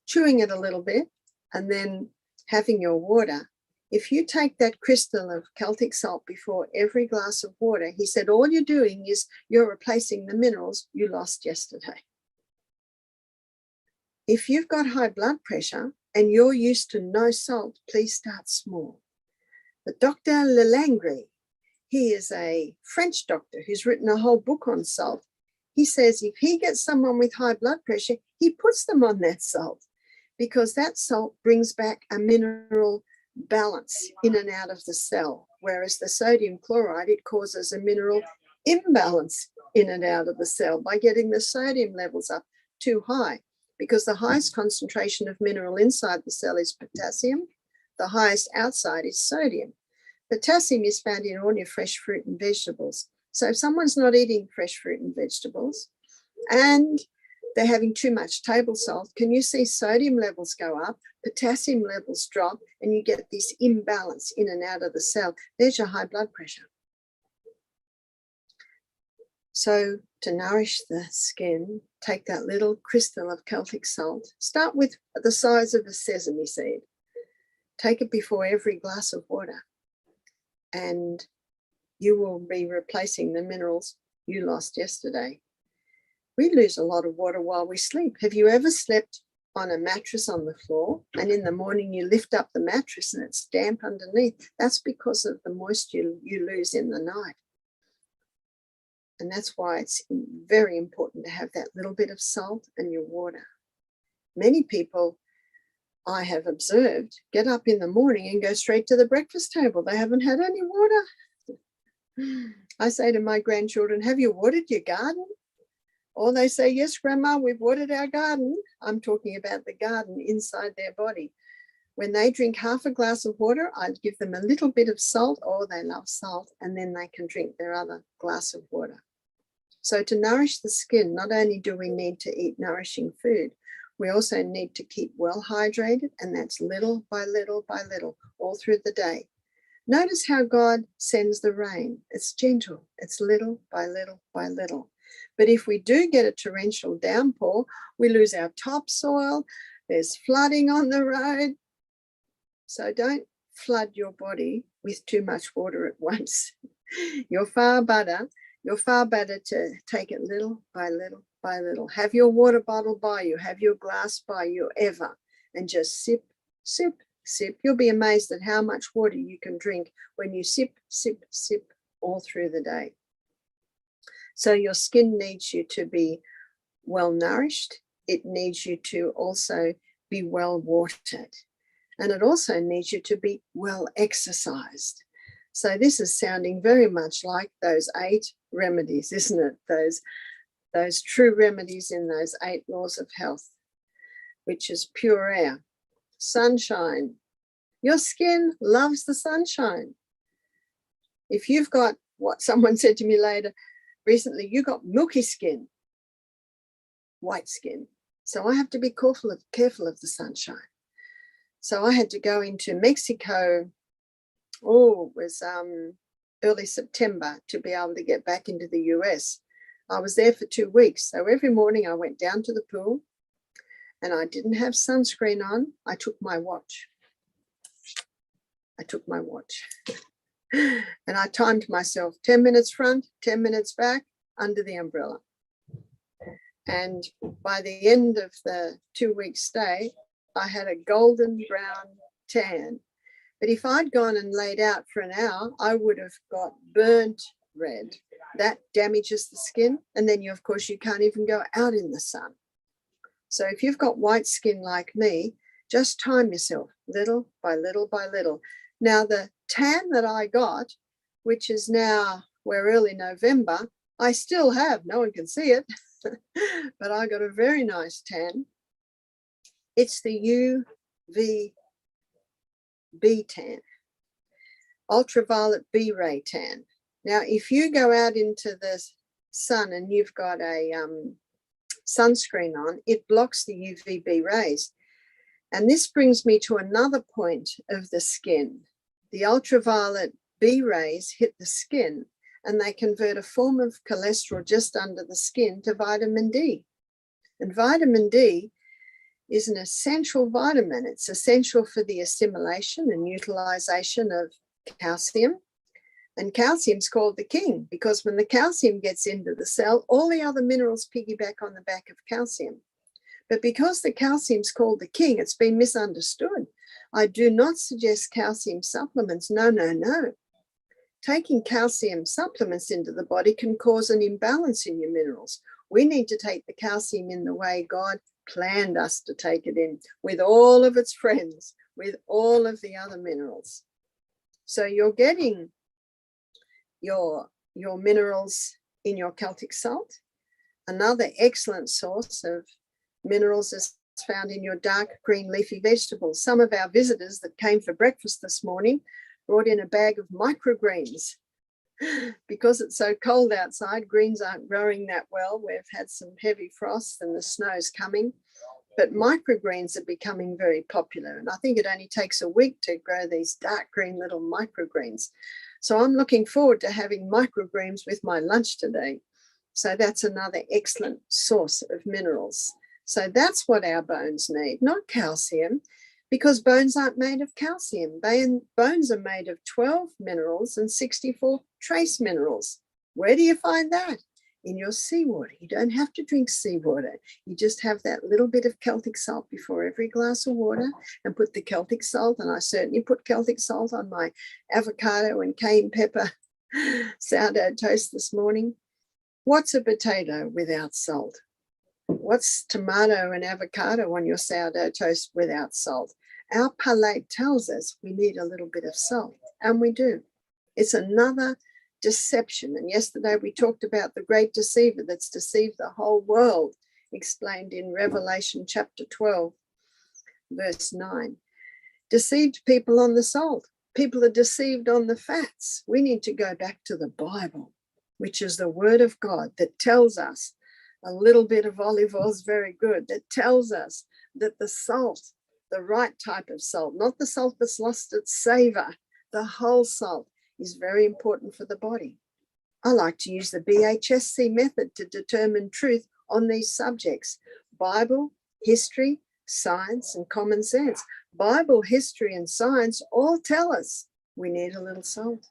D: chewing it a little bit, and then having your water. If you take that crystal of Celtic salt before every glass of water, he said, all you're doing is you're replacing the minerals you lost yesterday. If you've got high blood pressure and you're used to no salt, please start small. But Dr. Lelangre, he is a French doctor who's written a whole book on salt. he says if he gets someone with high blood pressure, he puts them on that salt because that salt brings back a mineral balance in and out of the cell, whereas the sodium chloride, it causes a mineral imbalance in and out of the cell by getting the sodium levels up too high, because the highest concentration of mineral inside the cell is potassium, the highest outside is sodium. Potassium is found in all your fresh fruit and vegetables. So if someone's not eating fresh fruit and vegetables and they're having too much table salt, can you see sodium levels go up, potassium levels drop, and you get this imbalance in and out of the cell? There's your high blood pressure. So to nourish the skin, take that little crystal of Celtic salt. Start with the size of a sesame seed. Take it before every glass of water, and you will be replacing the minerals you lost yesterday. We lose a lot of water while we sleep. Have you ever slept on a mattress on the floor and in the morning you lift up the mattress and it's damp underneath? That's because of the moisture you lose in the night. And that's why it's very important to have that little bit of salt in your water. Many people I have observed get up in the morning and go straight to the breakfast table. They haven't had any water. I say to my grandchildren, have you watered your garden? Or they say, yes, Grandma, we've watered our garden. I'm talking about the garden inside their body. When they drink half a glass of water, I'd give them a little bit of salt. Oh, they love salt. And then they can drink their other glass of water. So to nourish the skin, not only do we need to eat nourishing food, we also need to keep well hydrated. And that's little by little by little, all through the day. Notice how God sends the rain. It's gentle. It's little by little by little. But if we do get a torrential downpour, we lose our topsoil. There's flooding on the road. So don't flood your body with too much water at once. You're far better to take it little by little by little. Have your water bottle by you. Have your glass by you ever. And just sip, sip, sip. You'll be amazed at how much water you can drink when you sip, sip, sip all through the day. So your skin needs you to be well nourished. It needs you to also be well watered. And it also needs you to be well exercised. So this is sounding very much like those 8 remedies, isn't it? Those true remedies in those 8 laws of health, which is pure air, sunshine. Your skin loves the sunshine. If you've got, what someone said to me later, recently, you got milky skin, white skin. So I have to be careful of the sunshine. So I had to go into Mexico, it was early September, to be able to get back into the US. I was there for 2 weeks. So every morning I went down to the pool and I didn't have sunscreen on. I took my watch. And I timed myself 10 minutes front, 10 minutes back under the umbrella. And by the end of the 2-week stay, I had a golden brown tan. But if I'd gone and laid out for an hour, I would have got burnt red. That damages the skin. And then of course, you can't even go out in the sun. So if you've got white skin like me, just time yourself little by little by little. Now, the tan that I got, which is now, we're early November, I still have, no one can see it, but I got a very nice tan. It's the UVB tan, ultraviolet B-ray tan. Now, if you go out into the sun and you've got a sunscreen on, it blocks the UVB rays. And this brings me to another point of the skin. The ultraviolet B rays hit the skin and they convert a form of cholesterol just under the skin to vitamin D. And vitamin D is an essential vitamin. It's essential for the assimilation and utilization of calcium. And calcium's called the king because when the calcium gets into the cell, all the other minerals piggyback on the back of calcium. But because the calcium's called the king, it's been misunderstood. I do not suggest calcium supplements. No, no, no. Taking calcium supplements into the body can cause an imbalance in your minerals. We need to take the calcium in the way God planned us to take it in, with all of its friends, with all of the other minerals. So you're getting your minerals in your Celtic salt. Another excellent source of minerals is found in your dark green leafy vegetables. Some of our visitors that came for breakfast this morning brought in a bag of microgreens. Because it's so cold outside, greens aren't growing that well. We've had some heavy frost and the snow's coming, but microgreens are becoming very popular. And I think it only takes a week to grow these dark green little microgreens. So I'm looking forward to having microgreens with my lunch today. So that's another excellent source of minerals. So that's what our bones need, not calcium, because bones aren't made of calcium. Bones are made of 12 minerals and 64 trace minerals. Where do you find that? In your seawater. You don't have to drink seawater. You just have that little bit of Celtic salt before every glass of water, and put the Celtic salt, and I certainly put Celtic salt on my avocado and cayenne pepper sourdough toast this morning. What's a potato without salt? What's tomato and avocado on your sourdough toast without salt? Our palate tells us we need a little bit of salt, and we do. It's another deception. And yesterday we talked about the great deceiver that's deceived the whole world, explained in Revelation chapter 12, verse 9. Deceived people on the salt. People are deceived on the fats. We need to go back to the Bible, which is the word of God that tells us a little bit of olive oil is very good. That tells us that the salt, the right type of salt, not the salt that's lost its savor, the whole salt is very important for the body. I like to use the BHSC method to determine truth on these subjects: Bible, history, science, and common sense. Bible, history, and science all tell us we need a little salt.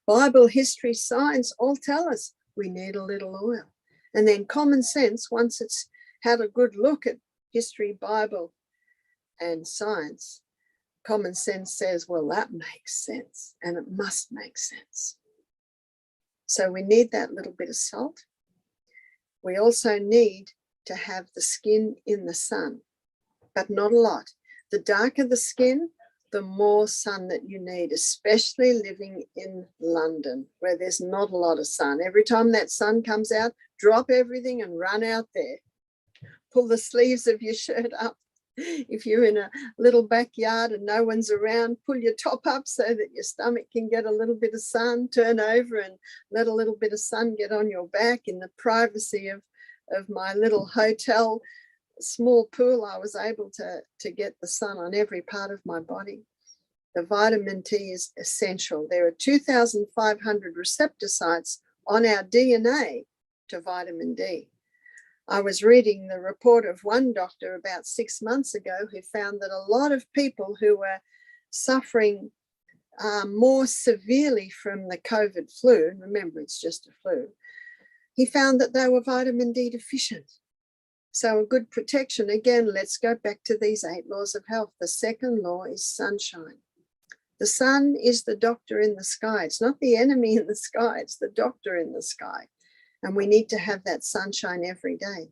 D: Bible, history, science all tell us we need a little oil. And then common sense, once it's had a good look at history, Bible, and science, common sense says, well, that makes sense, and it must make sense. So we need that little bit of salt. We also need to have the skin in the sun, but not a lot. The darker the skin, the more sun that you need, especially living in London, where there's not a lot of sun. Every time that sun comes out, drop everything and run out there. Pull the sleeves of your shirt up. If you're in a little backyard and no one's around, pull your top up so that your stomach can get a little bit of sun. Turn over and let a little bit of sun get on your back. In the privacy of my little hotel small pool, I was able to get the sun on every part of my body. The vitamin T is essential. There are 2,500 receptor sites on our DNA to vitamin D. I was reading the report of one doctor about 6 months ago who found that a lot of people who were suffering more severely from the COVID flu, remember it's just a flu, he found that they were vitamin D deficient. So a good protection, again, let's go back to these 8 laws of health. The second law is sunshine. The sun is the doctor in the sky. It's not the enemy in the sky, it's the doctor in the sky. And we need to have that sunshine every day.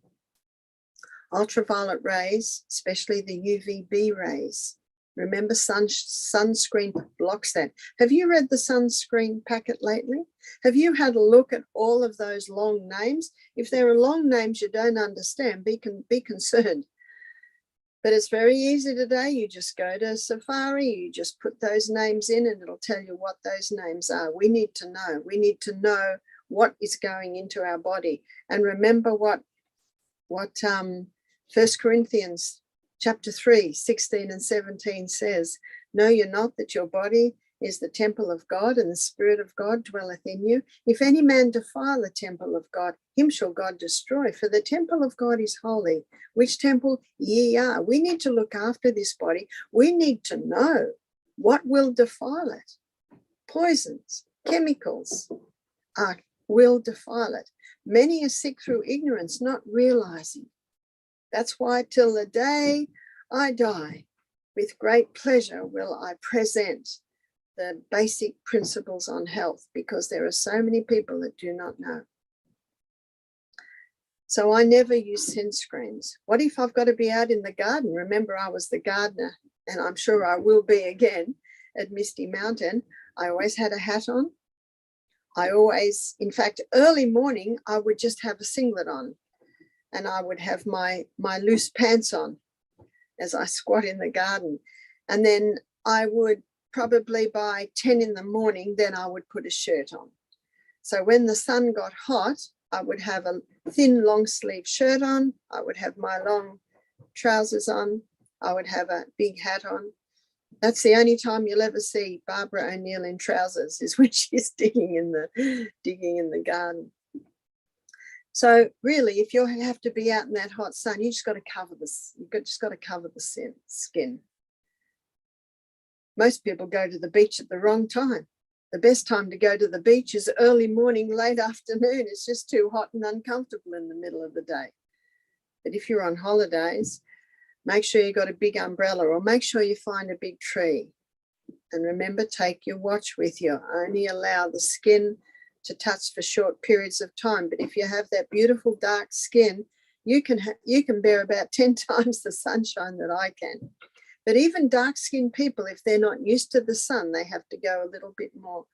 D: Ultraviolet rays, especially the UVB rays. Remember, sunscreen blocks that. Have you read the sunscreen packet lately? Have you had a look at all of those long names? If there are long names you don't understand, be concerned. But it's very easy today. You just go to Safari, you just put those names in and it'll tell you what those names are. We need to know. We need to know what is going into our body. And remember what 1 Corinthians chapter 3, 16 and 17 says, know ye not that your body is the temple of God, and the Spirit of God dwelleth in you? If any man defile the temple of God, him shall God destroy, for the temple of God is holy, which temple ye are. We need to look after this body. We need to know what will defile it. Poisons, chemicals will defile it. Many are sick through ignorance, not realizing. That's why till the day I die, with great pleasure will I present the basic principles on health, because there are so many people that do not know. So I never use sunscreens. What if I've got to be out in the garden? Remember, I was the gardener, and I'm sure I will be again at Misty Mountain. I always had a hat on. I always, in fact, early morning, I would just have a singlet on, and I would have my loose pants on as I squat in the garden. And then I would probably by 10 in the morning, then I would put a shirt on. So when the sun got hot, I would have a thin long sleeve shirt on. I would have my long trousers on. I would have a big hat on. That's the only time you'll ever see Barbara Oneil in trousers, is when she's digging in the garden. So really, if you have to be out in that hot sun, you just got to cover this. You've just got to cover the skin. Most people go to the beach at the wrong time. The best time to go to the beach is early morning, late afternoon. It's just too hot and uncomfortable in the middle of the day. But if you're on holidays, make sure you got a big umbrella, or make sure you find a big tree. And remember, take your watch with you. Only allow the skin to touch for short periods of time. But if you have that beautiful dark skin, you can bear about 10 times the sunshine that I can. But even dark-skinned people, if they're not used to the sun, they have to go a little bit more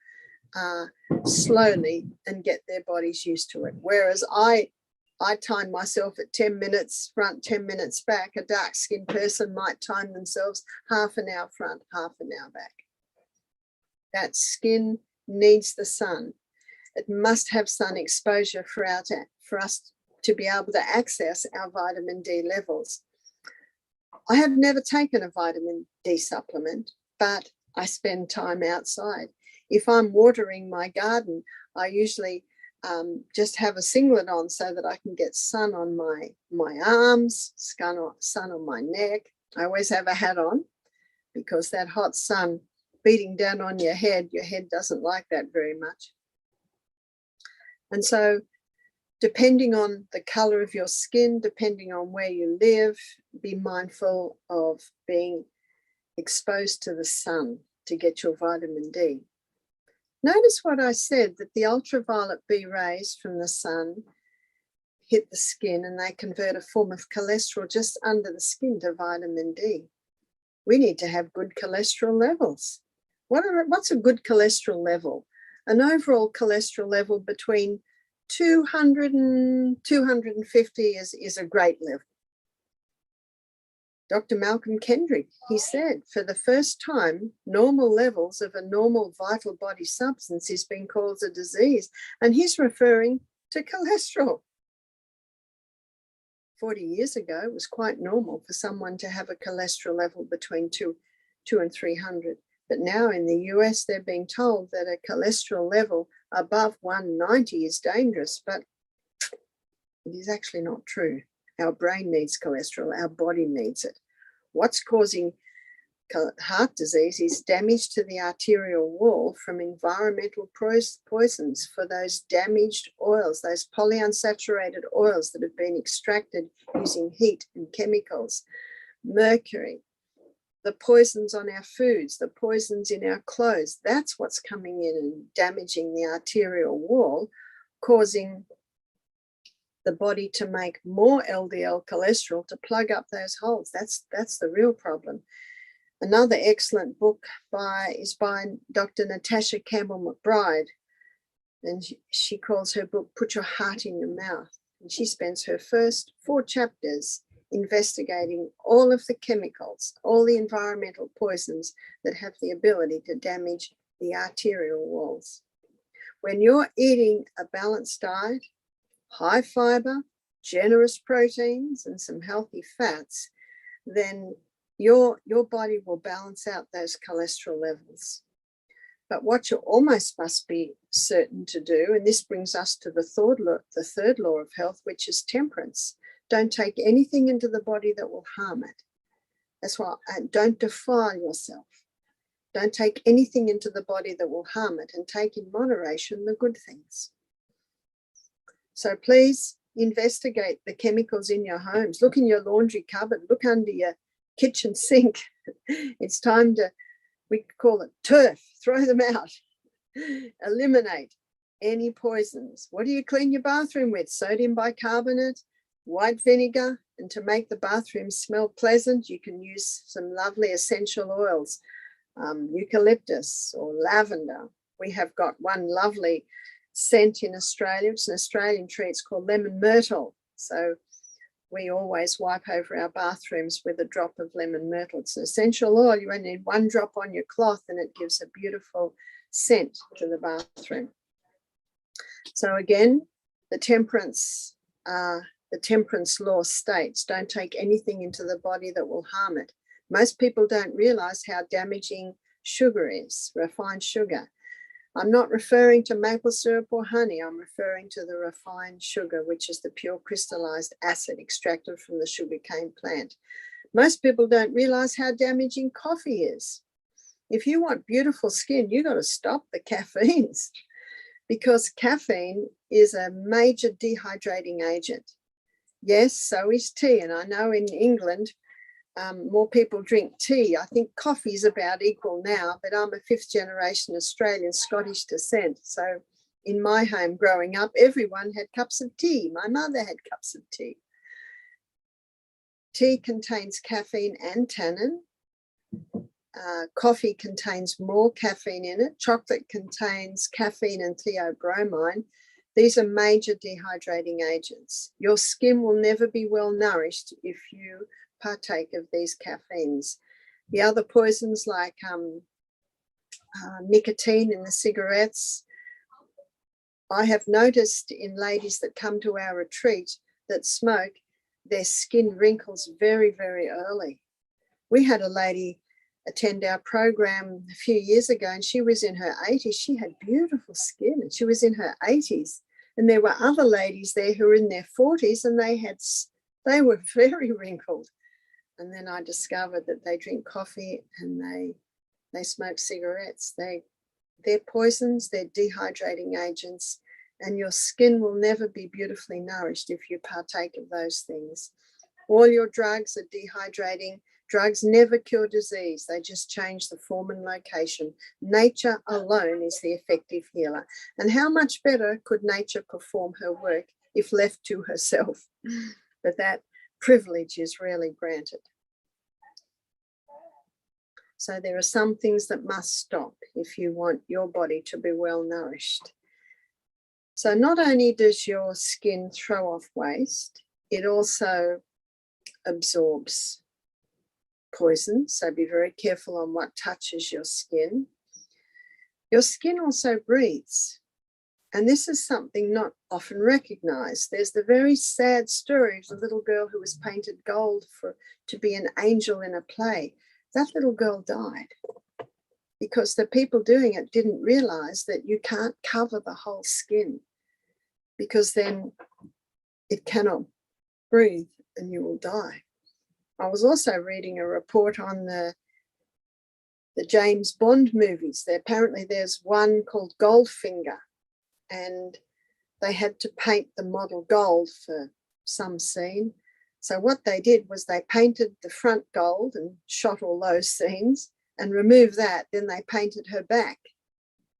D: slowly and get their bodies used to it. Whereas I time myself at 10 minutes front, 10 minutes back. A dark-skinned person might time themselves half an hour front, half an hour back. That skin needs the sun. It must have sun exposure for us to be able to access our vitamin D levels. I have never taken a vitamin D supplement, but I spend time outside. If I'm watering my garden, I usually just have a singlet on so that I can get sun on my arms, sun on my neck. I always have a hat on because that hot sun beating down on your head doesn't like that very much. And so depending on the color of your skin, depending on where you live, be mindful of being exposed to the sun to get your vitamin D. Notice what I said, that the ultraviolet B rays from the sun hit the skin and they convert a form of cholesterol just under the skin to vitamin D. We need to have good cholesterol levels. What's a good cholesterol level? An overall cholesterol level between 200 and 250 is a great level. Dr. Malcolm Kendrick, he said, for the first time, normal levels of a normal vital body substance is being called a disease, and he's referring to cholesterol. 40 years ago, it was quite normal for someone to have a cholesterol level between 2 and 300. But now in the US, they're being told that a cholesterol level above 190 is dangerous, but it is actually not true. Our brain needs cholesterol, our body needs it. What's causing heart disease is damage to the arterial wall from environmental poisons, for those damaged oils, those polyunsaturated oils that have been extracted using heat and chemicals, mercury, the poisons on our foods, the poisons in our clothes. That's what's coming in and damaging the arterial wall, causing the body to make more LDL cholesterol to plug up those holes. That's the real problem. Another excellent book is by Dr. Natasha Campbell McBride, and she calls her book Put Your Heart in Your Mouth. And she spends her first 4 chapters investigating all of the chemicals, all the environmental poisons that have the ability to damage the arterial walls. When you're eating a balanced diet, high fiber, generous proteins, and some healthy fats, then your body will balance out those cholesterol levels. But what you almost must be certain to do, and this brings us to the third law of health, which is temperance. Don't take anything into the body that will harm it. That's why don't defile yourself. Don't take anything into the body that will harm it, and take in moderation the good things. So please investigate the chemicals in your homes. Look in your laundry cupboard. Look under your kitchen sink. It's time to, we call it turf, throw them out, eliminate. any poisons. What do you clean your bathroom with? Sodium bicarbonate, white vinegar, and to make the bathroom smell pleasant, you can use some lovely essential oils, eucalyptus or lavender. We have got one lovely scent in Australia. It's an Australian tree. It's called lemon myrtle. So we always wipe over our bathrooms with a drop of lemon myrtle. It's an essential oil. You only need one drop on your cloth and it gives a beautiful scent to the bathroom. So again, the temperance law states, don't take anything into the body that will harm it. Most people don't realize how damaging sugar is, refined sugar. I'm not referring to maple syrup or honey. I'm referring to the refined sugar, which is the pure crystallized acid extracted from the sugarcane plant. Most people don't realize how damaging coffee is. If you want beautiful skin, you've got to stop the caffeines, because caffeine is a major dehydrating agent. Yes, so is tea. And I know in England, more people drink tea. I think coffee is about equal now, but I'm a fifth generation Australian Scottish descent. So in my home growing up, everyone had cups of tea. My mother had cups of tea. Tea contains caffeine and tannin. Coffee contains more caffeine in it. Chocolate contains caffeine and theobromine. These are major dehydrating agents. Your skin will never be well nourished if you partake of these caffeines. The other poisons like nicotine in the cigarettes. I have noticed in ladies that come to our retreat that smoke, their skin wrinkles very, very early. We had a lady attend our program a few years ago and she was in her 80s. She had beautiful skin and she was in her 80s. And there were other ladies there who were in their 40s and they were very wrinkled. And then I discovered that they drink coffee and they smoke cigarettes. They're poisons, they're dehydrating agents, and your skin will never be beautifully nourished if you partake of those things. All your drugs are dehydrating. Drugs never cure disease. They just change the form and location. Nature alone is the effective healer. And how much better could nature perform her work if left to herself? But that privilege is rarely granted. So there are some things that must stop if you want your body to be well nourished. So not only does your skin throw off waste, it also absorbs poison. So be very careful on what touches your skin. Your skin also breathes. And this is something not often recognized. There's the very sad story of the little girl who was painted gold to be an angel in a play. That little girl died because the people doing it didn't realize that you can't cover the whole skin, because then it cannot breathe and you will die. I was also reading a report on the James Bond movies. Apparently there's one called Goldfinger, and they had to paint the model gold for some scene. So what they did was they painted the front gold and shot all those scenes and removed that. Then they painted her back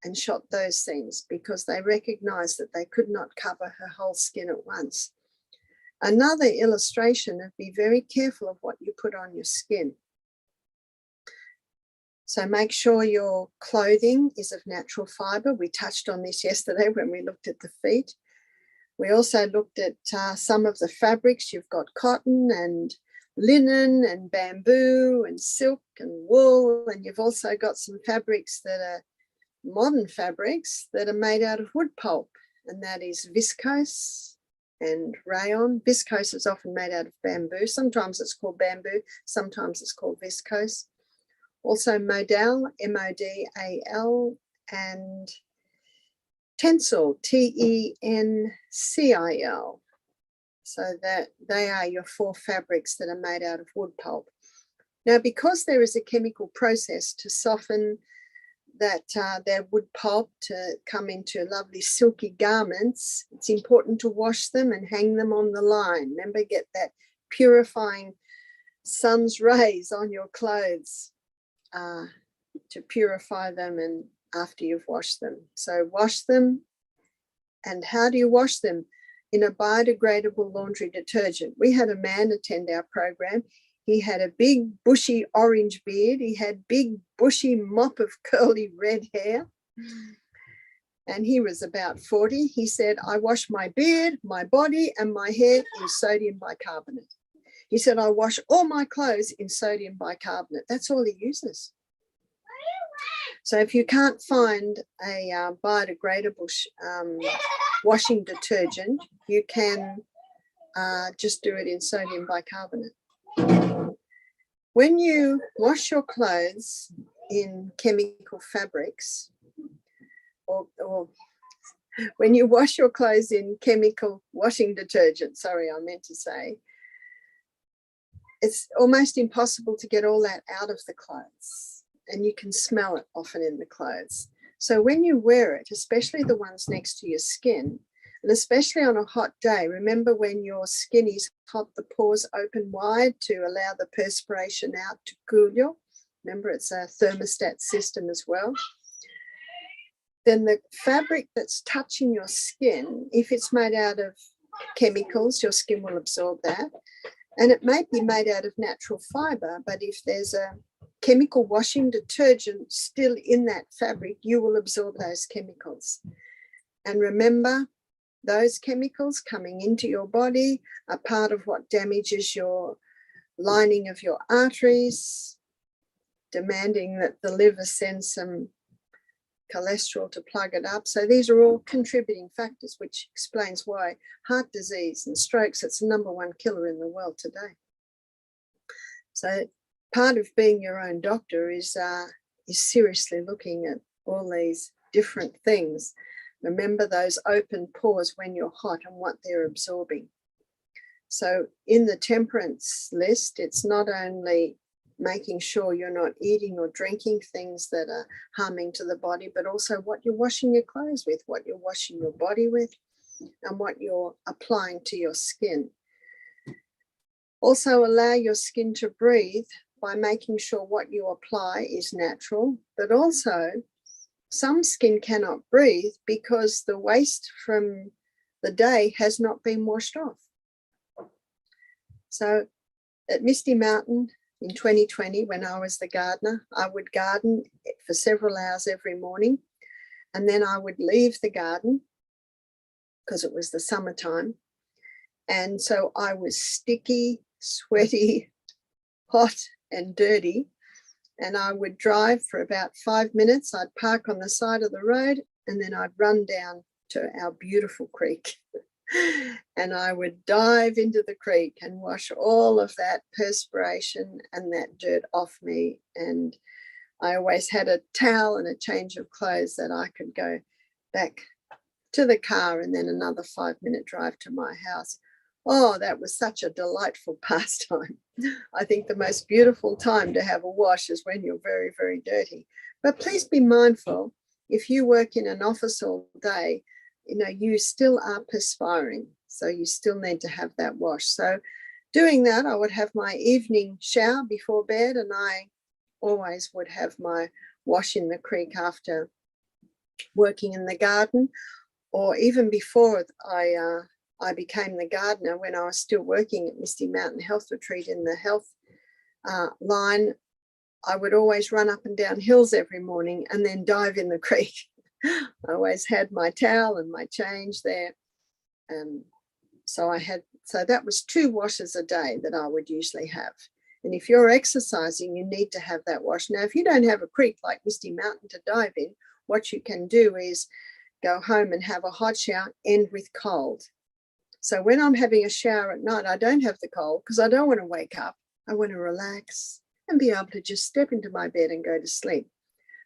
D: and shot those scenes because they recognized that they could not cover her whole skin at once. Another illustration of be very careful of what you put on your skin. So make sure your clothing is of natural fiber. We touched on this yesterday when we looked at the feet. We also looked at some of the fabrics. You've got cotton and linen and bamboo and silk and wool, and you've also got some fabrics that are modern fabrics that are made out of wood pulp, and that is viscose and rayon. Viscose is often made out of bamboo. Sometimes it's called bamboo, sometimes it's called viscose. Also modal, M-O-D-A-L, and tencel, T-E-N-C-I-L. So that they are your four fabrics that are made out of wood pulp. Now, because there is a chemical process to soften their wood pulp to come into lovely silky garments, it's important to wash them and hang them on the line. Remember, get that purifying sun's rays on your clothes to purify them and after you've washed them. So wash them And how do you wash them? In a biodegradable laundry detergent. We had a man attend our program. He had a big bushy orange beard. He had big bushy mop of curly red hair. And he was about 40. He said, I wash my beard, my body, and my hair in sodium bicarbonate. He said, I wash all my clothes in sodium bicarbonate. That's all he uses. So if you can't find a biodegradable washing detergent, you can just do it in sodium bicarbonate. When you wash your clothes in chemical fabrics, or when you wash your clothes in chemical washing detergent, sorry, I meant to say, it's almost impossible to get all that out of the clothes. And you can smell it often in the clothes. So when you wear it, especially the ones next to your skin, and especially on a hot day, remember when your skin is hot, the pores open wide to allow the perspiration out to cool you. Remember, it's a thermostat system as well. Then the fabric that's touching your skin, if it's made out of chemicals, your skin will absorb that. And it may be made out of natural fiber, but if there's a chemical washing detergent still in that fabric, you will absorb those chemicals. And remember, those chemicals coming into your body are part of what damages your lining of your arteries, demanding that the liver sends some cholesterol to plug it up. So these are all contributing factors, which explains why heart disease and strokes, it's the #1 killer in the world today. So part of being your own doctor is seriously looking at all these different things. Remember those open pores when you're hot and what they're absorbing. So in the temperance list, it's not only making sure you're not eating or drinking things that are harming to the body, but also what you're washing your clothes with, what you're washing your body with, and what you're applying to your skin. Also allow your skin to breathe by making sure what you apply is natural, but also some skin cannot breathe because the waste from the day has not been washed off. So at Misty Mountain in 2020, when I was the gardener, I would garden for several hours every morning, and then I would leave the garden because it was the summertime. And so I was sticky, sweaty, hot and dirty, and I would drive for about 5 minutes. I'd park on the side of the road, and then I'd run down to our beautiful creek. And I would dive into the creek and wash all of that perspiration and that dirt off me. And I always had a towel and a change of clothes that I could go back to the car and then another 5-minute drive to my house. Oh, that was such a delightful pastime. I think the most beautiful time to have a wash is when you're very, very dirty. But please be mindful, if you work in an office all day, you still are perspiring. So you still need to have that wash. So doing that, I would have my evening shower before bed, and I always would have my wash in the creek after working in the garden, or even before I became the gardener, when I was still working at Misty Mountain Health Retreat in the health line. I would always run up and down hills every morning and then dive in the creek. I always had my towel and my change there. So that was 2 washes a day that I would usually have. And if you're exercising, you need to have that wash. Now, if you don't have a creek like Misty Mountain to dive in, what you can do is go home and have a hot shower, end with cold. So when I'm having a shower at night, I don't have the cold because I don't want to wake up. I want to relax and be able to just step into my bed and go to sleep.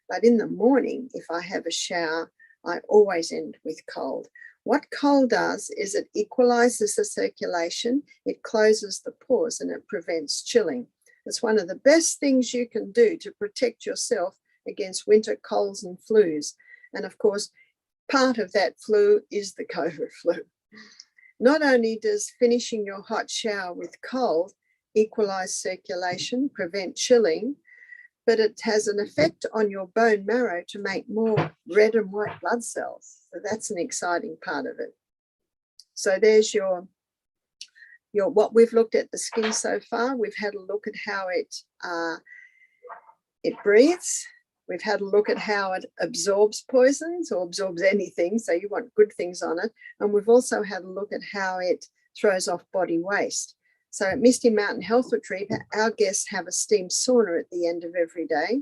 D: But in the morning, if I have a shower, I always end with cold. What cold does is it equalizes the circulation, it closes the pores, and it prevents chilling. It's one of the best things you can do to protect yourself against winter colds and flus. And of course, part of that flu is the COVID flu. Not only does finishing your hot shower with cold equalize circulation, prevent chilling, but it has an effect on your bone marrow to make more red and white blood cells. So that's an exciting part of it. So there's your what we've looked at the skin so far. We've had a look at how it breathes. We've had a look at how it absorbs poisons or absorbs anything, so you want good things on it. And we've also had a look at how it throws off body waste. So at Misty Mountain Health Retreat, our guests have a steam sauna at the end of every day,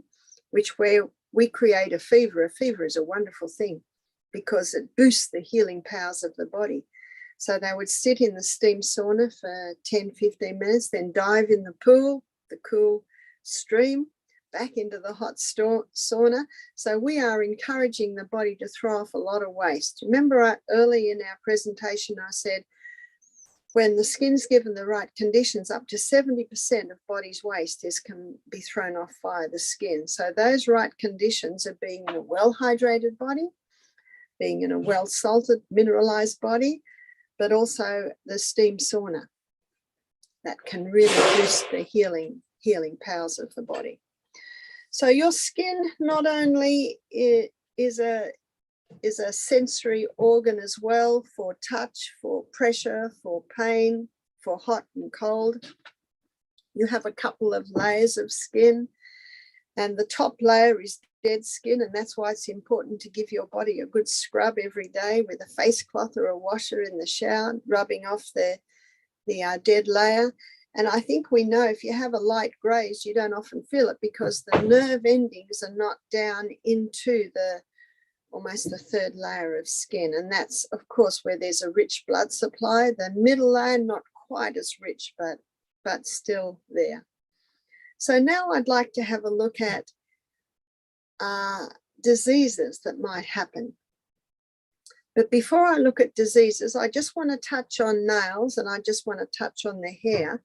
D: where we create a fever. A fever is a wonderful thing because it boosts the healing powers of the body. So they would sit in the steam sauna for 10, 15 minutes, then dive in the pool, the cool stream, back into the hot sauna. So we are encouraging the body to throw off a lot of waste. Remember early in our presentation, I said, when the skin's given the right conditions, up to 70% of body's waste can be thrown off via the skin. So those right conditions are being in a well-hydrated body, being in a well-salted, mineralized body, but also the steam sauna that can really boost the healing powers of the body. So your skin not only is a sensory organ as well, for touch, for pressure, for pain, for hot and cold. You have a couple of layers of skin, and the top layer is dead skin, and that's why it's important to give your body a good scrub every day with a face cloth or a washer in the shower, rubbing off the dead layer. And I think we know if you have a light graze, you don't often feel it because the nerve endings are not down into almost the third layer of skin. And that's, of course, where there's a rich blood supply. The middle layer, not quite as rich, but still there. So now I'd like to have a look at diseases that might happen. But before I look at diseases, I just want to touch on nails, and I just want to touch on the hair.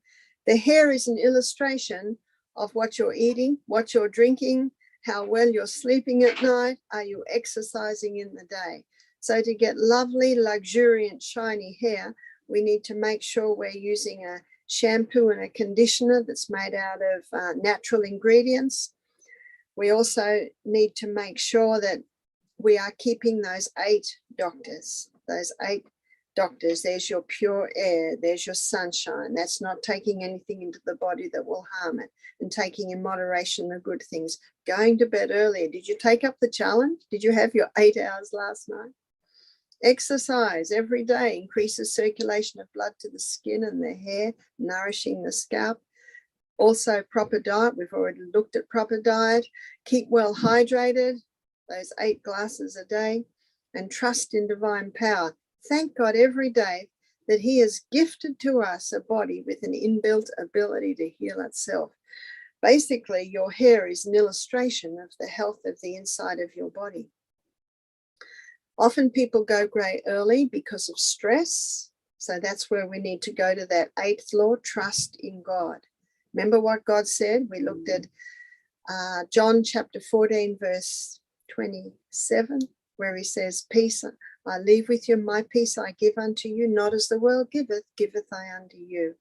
D: The hair is an illustration of what you're eating, what you're drinking, how well you're sleeping at night, are you exercising in the day. So to get lovely, luxuriant, shiny hair, we need to make sure we're using a shampoo and a conditioner that's made out of natural ingredients. We also need to make sure that we are keeping those 8 doctors, There's your pure air, there's your sunshine. That's not taking anything into the body that will harm it, and taking in moderation the good things. Going to bed earlier. Did you take up the challenge? Did you have your 8 hours last night? Exercise every day increases circulation of blood to the skin and the hair, nourishing the scalp. Also proper diet. We've already looked at proper diet. Keep well hydrated, those 8 glasses a day, and trust in divine power. Thank God every day that he has gifted to us a body with an inbuilt ability to heal itself. Basically, your hair is an illustration of the health of the inside of your body. Often people go grey early because of stress. So that's where we need to go to that 8th law, trust in God. Remember what God said? We looked at John chapter 14, verse 27, where he says, peace I leave with you, my peace I give unto you, not as the world giveth, giveth I unto you.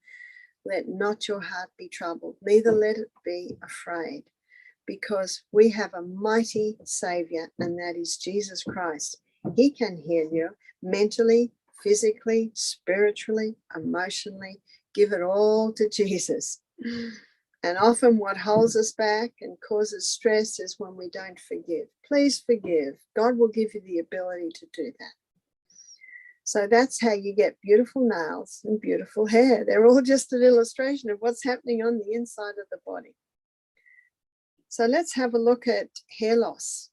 D: Let not your heart be troubled, neither let it be afraid, because we have a mighty Savior, and that is Jesus Christ. He can heal you mentally, physically, spiritually, emotionally. Give it all to Jesus. And often what holds us back and causes stress is when we don't forgive. Please forgive. God will give you the ability to do that. So that's how you get beautiful nails and beautiful hair. They're all just an illustration of what's happening on the inside of the body. So let's have a look at hair loss.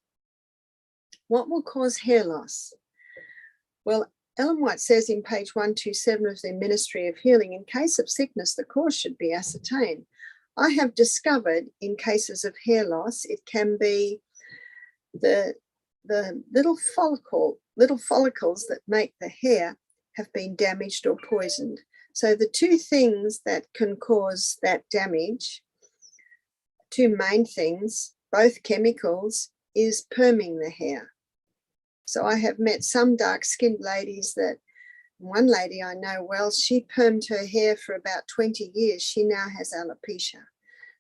D: What will cause hair loss? Well, Ellen White says in page 127 of their Ministry of Healing, in case of sickness, the cause should be ascertained. I have discovered in cases of hair loss, it can be the little follicles that make the hair have been damaged or poisoned. So the 2 things that can cause that damage, 2 main things, both chemicals, is perming the hair. So I have met some dark-skinned ladies that, one lady I know well, she permed her hair for about 20 years. She now has alopecia.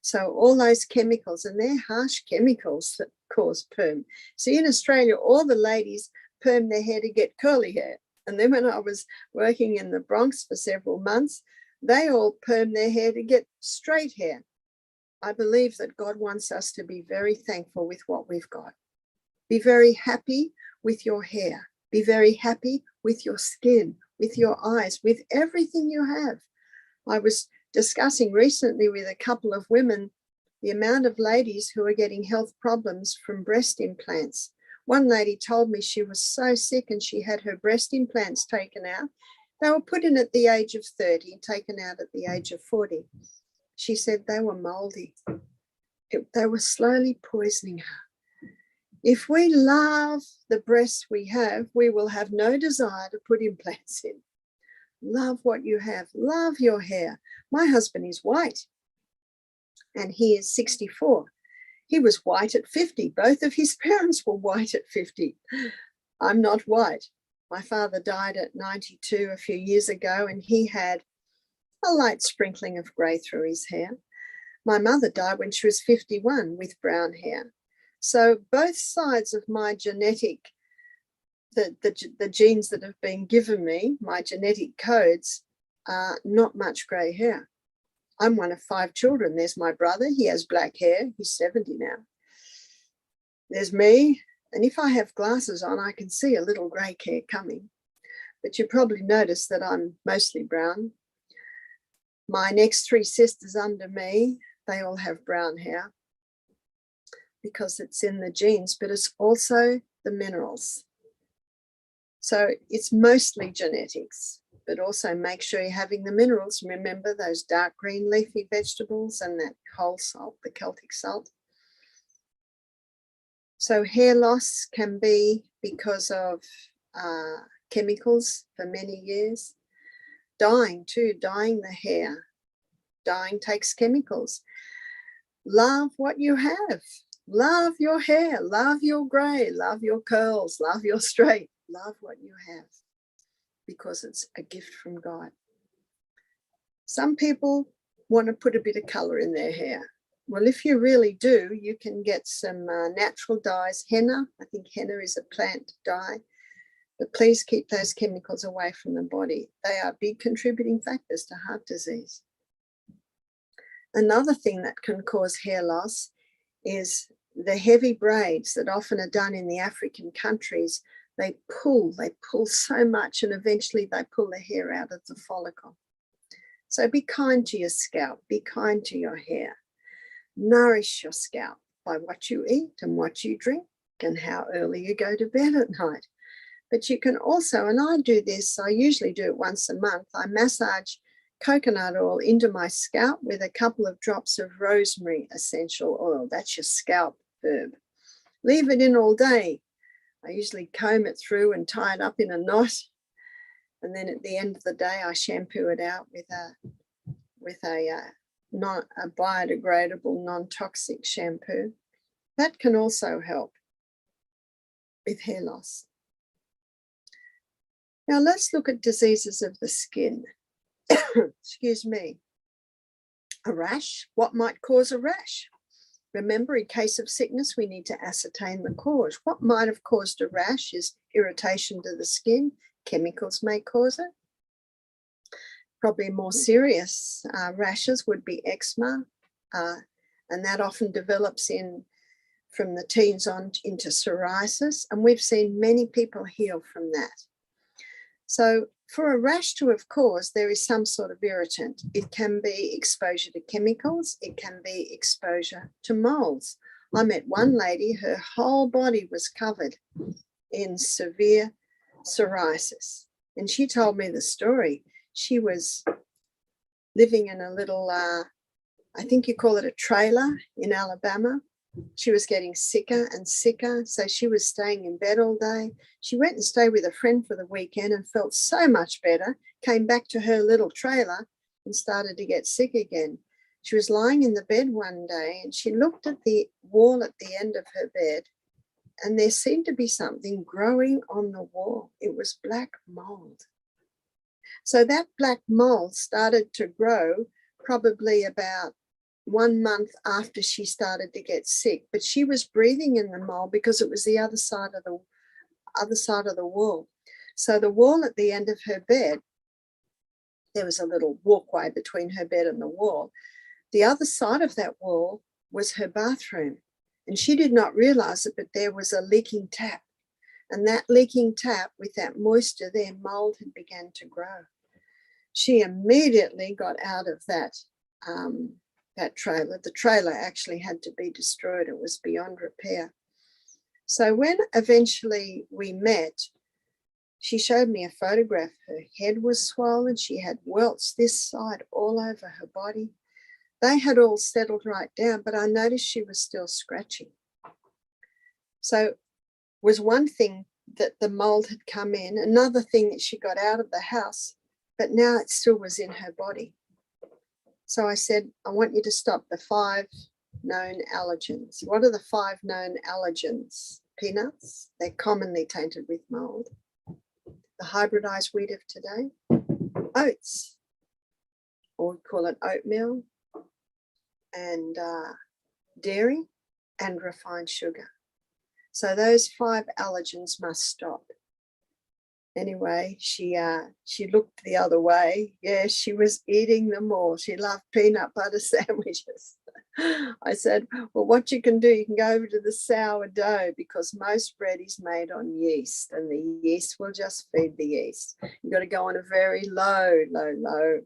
D: So all those chemicals, and they're harsh chemicals that cause perm. See, in Australia, all the ladies perm their hair to get curly hair. And then when I was working in the Bronx for several months, they all perm their hair to get straight hair. I believe that God wants us to be very thankful with what we've got. Be very happy with your hair. Be very happy with your skin, with your eyes, with everything you have. I was discussing recently with a couple of women the amount of ladies who are getting health problems from breast implants. One lady told me she was so sick and she had her breast implants taken out. They were put in at the age of 30 and taken out at the age of 40. She said they were moldy. They were slowly poisoning her. If we love the breasts we have, we will have no desire to put implants in. Love what you have. Love your hair. My husband is white and he is 64. He was white at 50. Both of his parents were white at 50. I'm not white. My father died at 92 a few years ago and he had a light sprinkling of grey through his hair. My mother died when she was 51 with brown hair. So both sides of my genetic, the genes that have been given me, my genetic codes, are not much grey hair. I'm one of 5 children. There's my brother. He has black hair. He's 70 now. There's me. And if I have glasses on, I can see a little grey hair coming. But you probably notice that I'm mostly brown. My next 3 sisters under me, they all have brown hair because it's in the genes, but it's also the minerals. So it's mostly genetics, but also make sure you're having the minerals. Remember those dark green leafy vegetables and that whole salt, the Celtic salt. So hair loss can be because of chemicals for many years. Dyeing too, dyeing the hair. Dyeing takes chemicals. Love what you have. Love your hair. Love your grey. Love your curls. Love your straight. Love what you have because it's a gift from God. Some people want to put a bit of colour in their hair. Well, if you really do, you can get some natural dyes. Henna, I think henna is a plant dye. But please keep those chemicals away from the body. They are big contributing factors to heart disease. Another thing that can cause hair loss is the heavy braids that often are done in the African countries. They pull so much and eventually they pull the hair out of the follicle. So be kind to your scalp, be kind to your hair. Nourish your scalp by what you eat and what you drink and how early you go to bed at night. But you can also, and I do this, I usually do it once a month, I massage coconut oil into my scalp with a couple of drops of rosemary essential oil. That's your scalp herb. Leave it in all day. I usually comb it through and tie it up in a knot. And then at the end of the day, I shampoo it out with a biodegradable, non-toxic shampoo. That can also help with hair loss. Now let's look at diseases of the skin. Excuse me. A rash. What might cause a rash? Remember, in case of sickness, we need to ascertain the cause. What might have caused a rash is irritation to the skin. Chemicals may cause it. Probably more serious rashes would be eczema, and that often develops from the teens on into psoriasis, and we've seen many people heal from that. So for a rash to have caused, there is some sort of irritant. It can be exposure to chemicals. It can be exposure to molds. I met one lady, her whole body was covered in severe psoriasis. And she told me the story. She was living in a little, I think you call it a trailer in Alabama. She was getting sicker and sicker, so she was staying in bed all day. She went and stayed with a friend for the weekend and felt so much better, came back to her little trailer and started to get sick again. She was lying in the bed one day and she looked at the wall at the end of her bed and there seemed to be something growing on the wall. It was black mold. So that black mold started to grow probably about 1 month after she started to get sick, but she was breathing in the mold because it was the other side of other side of the wall. So the wall at the end of her bed, there was a little walkway between her bed and the wall. The other side of that wall was her bathroom. And she did not realize it, but there was a leaking tap. And that leaking tap, with that moisture there, mold had begun to grow. She immediately got out of that trailer. The trailer actually had to be destroyed. It was beyond repair. So when eventually we met, she showed me a photograph. Her head was swollen. She had welts this side all over her body. They had all settled right down, but I noticed she was still scratching. So was one thing that the mold had come in, another thing that she got out of the house, but now it still was in her body. So I said, I want you to stop the 5 known allergens. What are the 5 known allergens? Peanuts, they're commonly tainted with mold. The hybridized wheat of today, oats, or we call it oatmeal, and dairy and refined sugar. So those 5 allergens must stop. Anyway, she looked the other way. Yeah, she was eating them all. She loved peanut butter sandwiches. I said, well, what you can do, you can go over to the sourdough, because most bread is made on yeast, and the yeast will just feed the yeast. You've got to go on a very low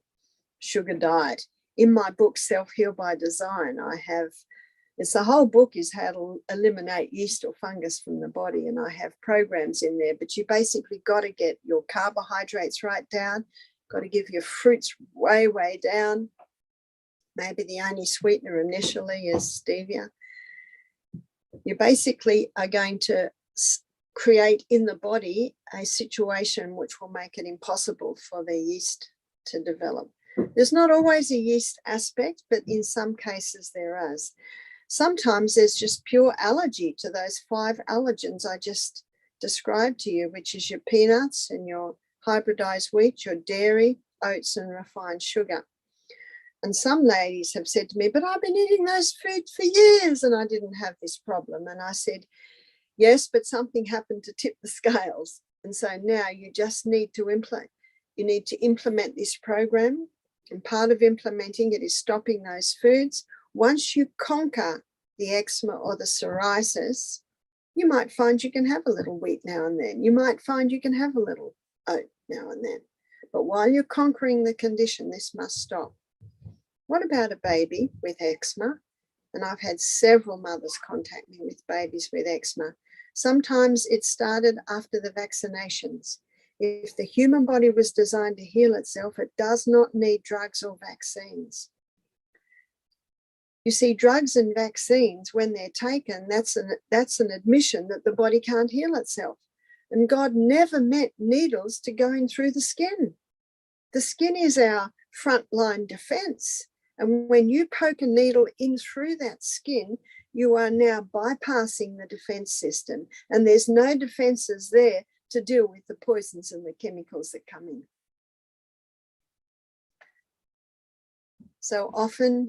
D: sugar diet. In my book, Self-Heal by Design, the whole book is how to eliminate yeast or fungus from the body, and I have programs in there, but you basically got to get your carbohydrates right down, got to give your fruits way, way down. Maybe the only sweetener initially is stevia. You basically are going to create in the body a situation which will make it impossible for the yeast to develop. There's not always a yeast aspect, but in some cases there is. Sometimes there's just pure allergy to those 5 allergens I just described to you, which is your peanuts and your hybridized wheat, your dairy, oats, and refined sugar. And some ladies have said to me, but I've been eating those foods for years and I didn't have this problem. And I said, yes, but something happened to tip the scales. And so now you just need to implement this program. And part of implementing it is stopping those foods. Once you conquer the eczema or the psoriasis, you might find you can have a little wheat now and then. You might find you can have a little oat now and then. But while you're conquering the condition, this must stop. What about a baby with eczema? And I've had several mothers contact me with babies with eczema. Sometimes it started after the vaccinations. If the human body was designed to heal itself, it does not need drugs or vaccines. You see, drugs and vaccines, when they're taken, that's an admission that the body can't heal itself. And God never meant needles to go in through the skin. The skin is our frontline defense. And when you poke a needle in through that skin, you are now bypassing the defense system. And there's no defenses there to deal with the poisons and the chemicals that come in. So often,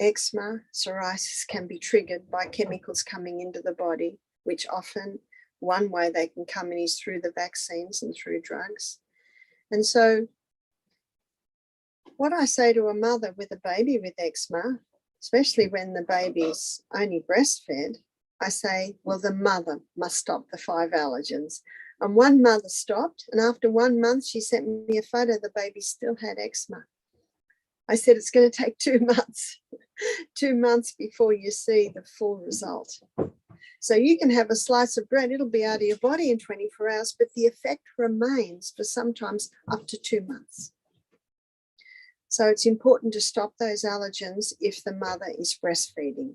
D: eczema, psoriasis can be triggered by chemicals coming into the body, which often one way they can come in is through the vaccines and through drugs. And so what I say to a mother with a baby with eczema, especially when the baby's only breastfed, I say, well, the mother must stop the 5 allergens. And one mother stopped, and after 1 month, she sent me a photo. The baby still had eczema. I said, it's going to take 2 months, 2 months before you see the full result. So you can have a slice of bread, it'll be out of your body in 24 hours, but the effect remains for sometimes up to 2 months. So it's important to stop those allergens if the mother is breastfeeding.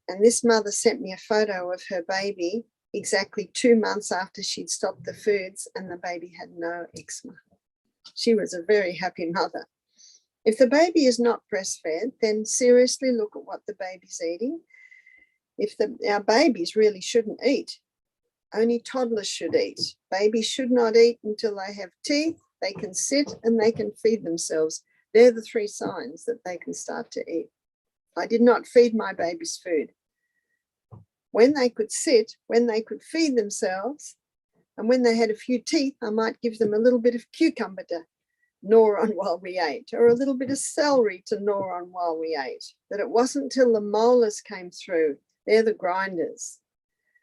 D: And this mother sent me a photo of her baby exactly 2 months after she'd stopped the foods, and the baby had no eczema. She was a very happy mother. If the baby is not breastfed, then seriously look at what the baby's eating. Our babies really shouldn't eat. Only toddlers should eat. Babies should not eat until they have teeth, they can sit, and they can feed themselves. They're the 3 signs that they can start to eat. I did not feed my babies food. when they could sit, when they could feed themselves, and when they had a few teeth, I might give them a little bit of cucumber to gnaw on while we ate, or a little bit of celery to gnaw on while we ate. But it wasn't till the molars came through. They're the grinders.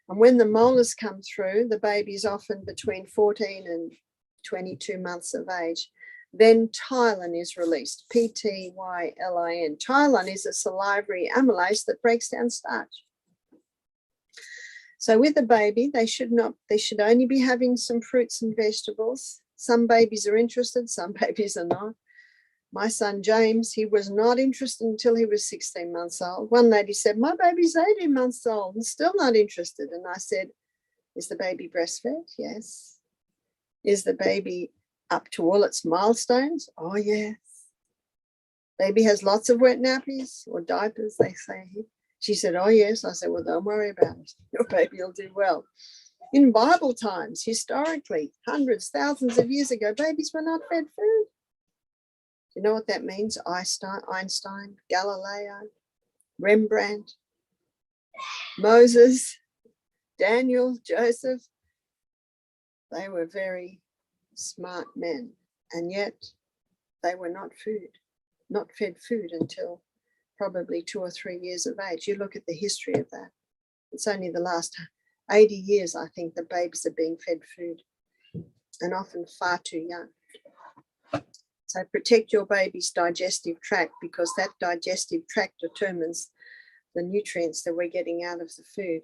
D: And when the molars come through, the baby's often between 14 and 22 months of age. Then ptyalin is released, P-T-Y-L-I-N. Ptyalin is a salivary amylase that breaks down starch. So with the baby, they should only be having some fruits and vegetables. Some babies are interested, some babies are not. My son James, he was not interested until he was 16 months old. One lady said, my baby's 18 months old and still not interested. And I said, is the baby breastfed? Yes. Is the baby up to all its milestones? Oh, yes. Baby has lots of wet nappies or diapers, they say. She said, oh, yes. I said, well, don't worry about it. Your baby will do well. In Bible times, historically, hundreds, thousands of years ago, babies were not fed food. Do you know what that means? Einstein, Galileo, Rembrandt, Moses, Daniel, Joseph. They were very smart men, and yet they were not fed food until probably 2 or 3 years of age. You look at the history of that. It's only the last 80 years, I think, the babies are being fed food, and often far too young. So protect your baby's digestive tract, because that digestive tract determines the nutrients that we're getting out of the food.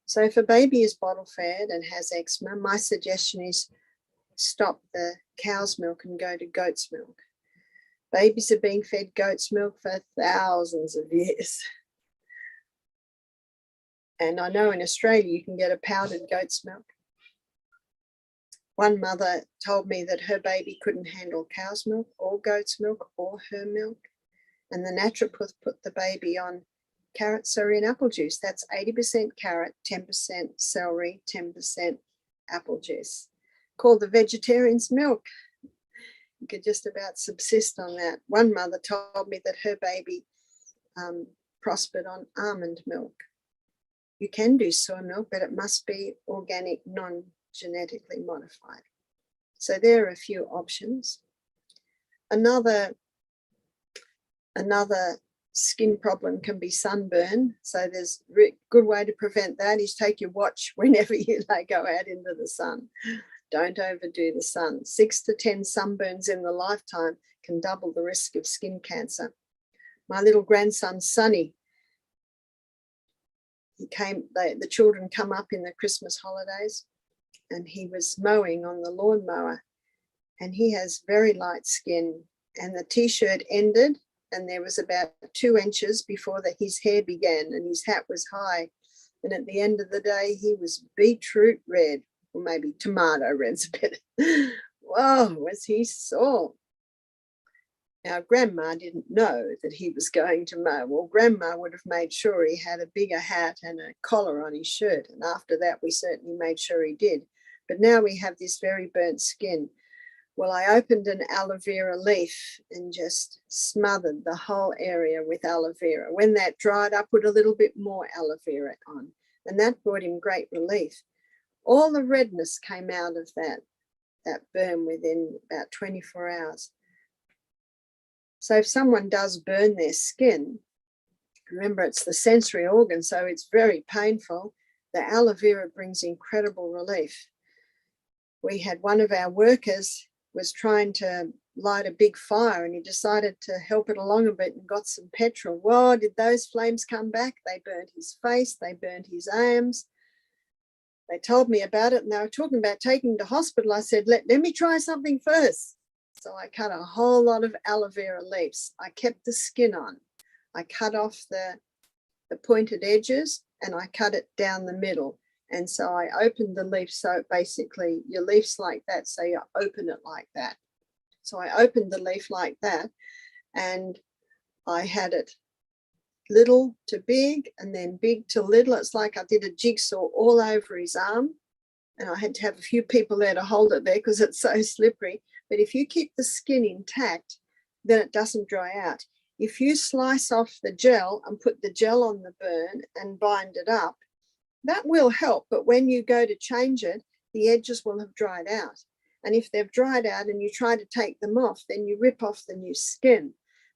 D: So if a baby is bottle fed and has eczema, my suggestion is stop the cow's milk and go to goat's milk. Babies are being fed goat's milk for thousands of years. And I know in Australia you can get a powdered goat's milk. One mother told me that her baby couldn't handle cow's milk or goat's milk or her milk. And the naturopath put the baby on carrot, celery, and apple juice. That's 80% carrot, 10% celery, 10% apple juice. Called the vegetarian's milk. You could just about subsist on that. One mother told me that her baby prospered on almond milk. You can do soy milk, but it must be organic, non-genetically modified. So there are a few options. Another skin problem can be sunburn. So there's a good way to prevent that is take your watch whenever you go out into the sun. Don't overdo the sun. 6 to 10 sunburns in the lifetime can double the risk of skin cancer. My little grandson, Sonny, the children come up in the Christmas holidays, and he was mowing on the lawnmower, and he has very light skin, and the t-shirt ended, and there was about 2 inches before his hair began, and his hat was high. And at the end of the day, he was beetroot red, or maybe tomato red's a bit. Whoa, was he sore? Now, Grandma didn't know that he was going to mow. Well, Grandma would have made sure he had a bigger hat and a collar on his shirt. And after that, we certainly made sure he did. But now we have this very burnt skin. Well, I opened an aloe vera leaf and just smothered the whole area with aloe vera. When that dried, I put a little bit more aloe vera on, and that brought him great relief. All the redness came out of that burn within about 24 hours. So if someone does burn their skin, remember it's the sensory organ, so it's very painful. The aloe vera brings incredible relief. We had one of our workers was trying to light a big fire, and he decided to help it along a bit and got some petrol. Well, did those flames come back? They burnt his face, they burnt his arms. They told me about it, and they were talking about taking him to hospital. I said, let me try something first. So I cut a whole lot of aloe vera leaves. I kept the skin on. I cut off the pointed edges, and I cut it down the middle. And so I opened the leaf. So basically your leaf's like that. So you open it like that. So I opened the leaf like that, and I had it little to big and then big to little. It's like I did a jigsaw all over his arm, and I had to have a few people there to hold it there because it's so slippery. But if you keep the skin intact, then it doesn't dry out. If you slice off the gel and put the gel on the burn and bind it up, that will help. But when you go to change it, the edges will have dried out. And if they've dried out and you try to take them off, then you rip off the new skin.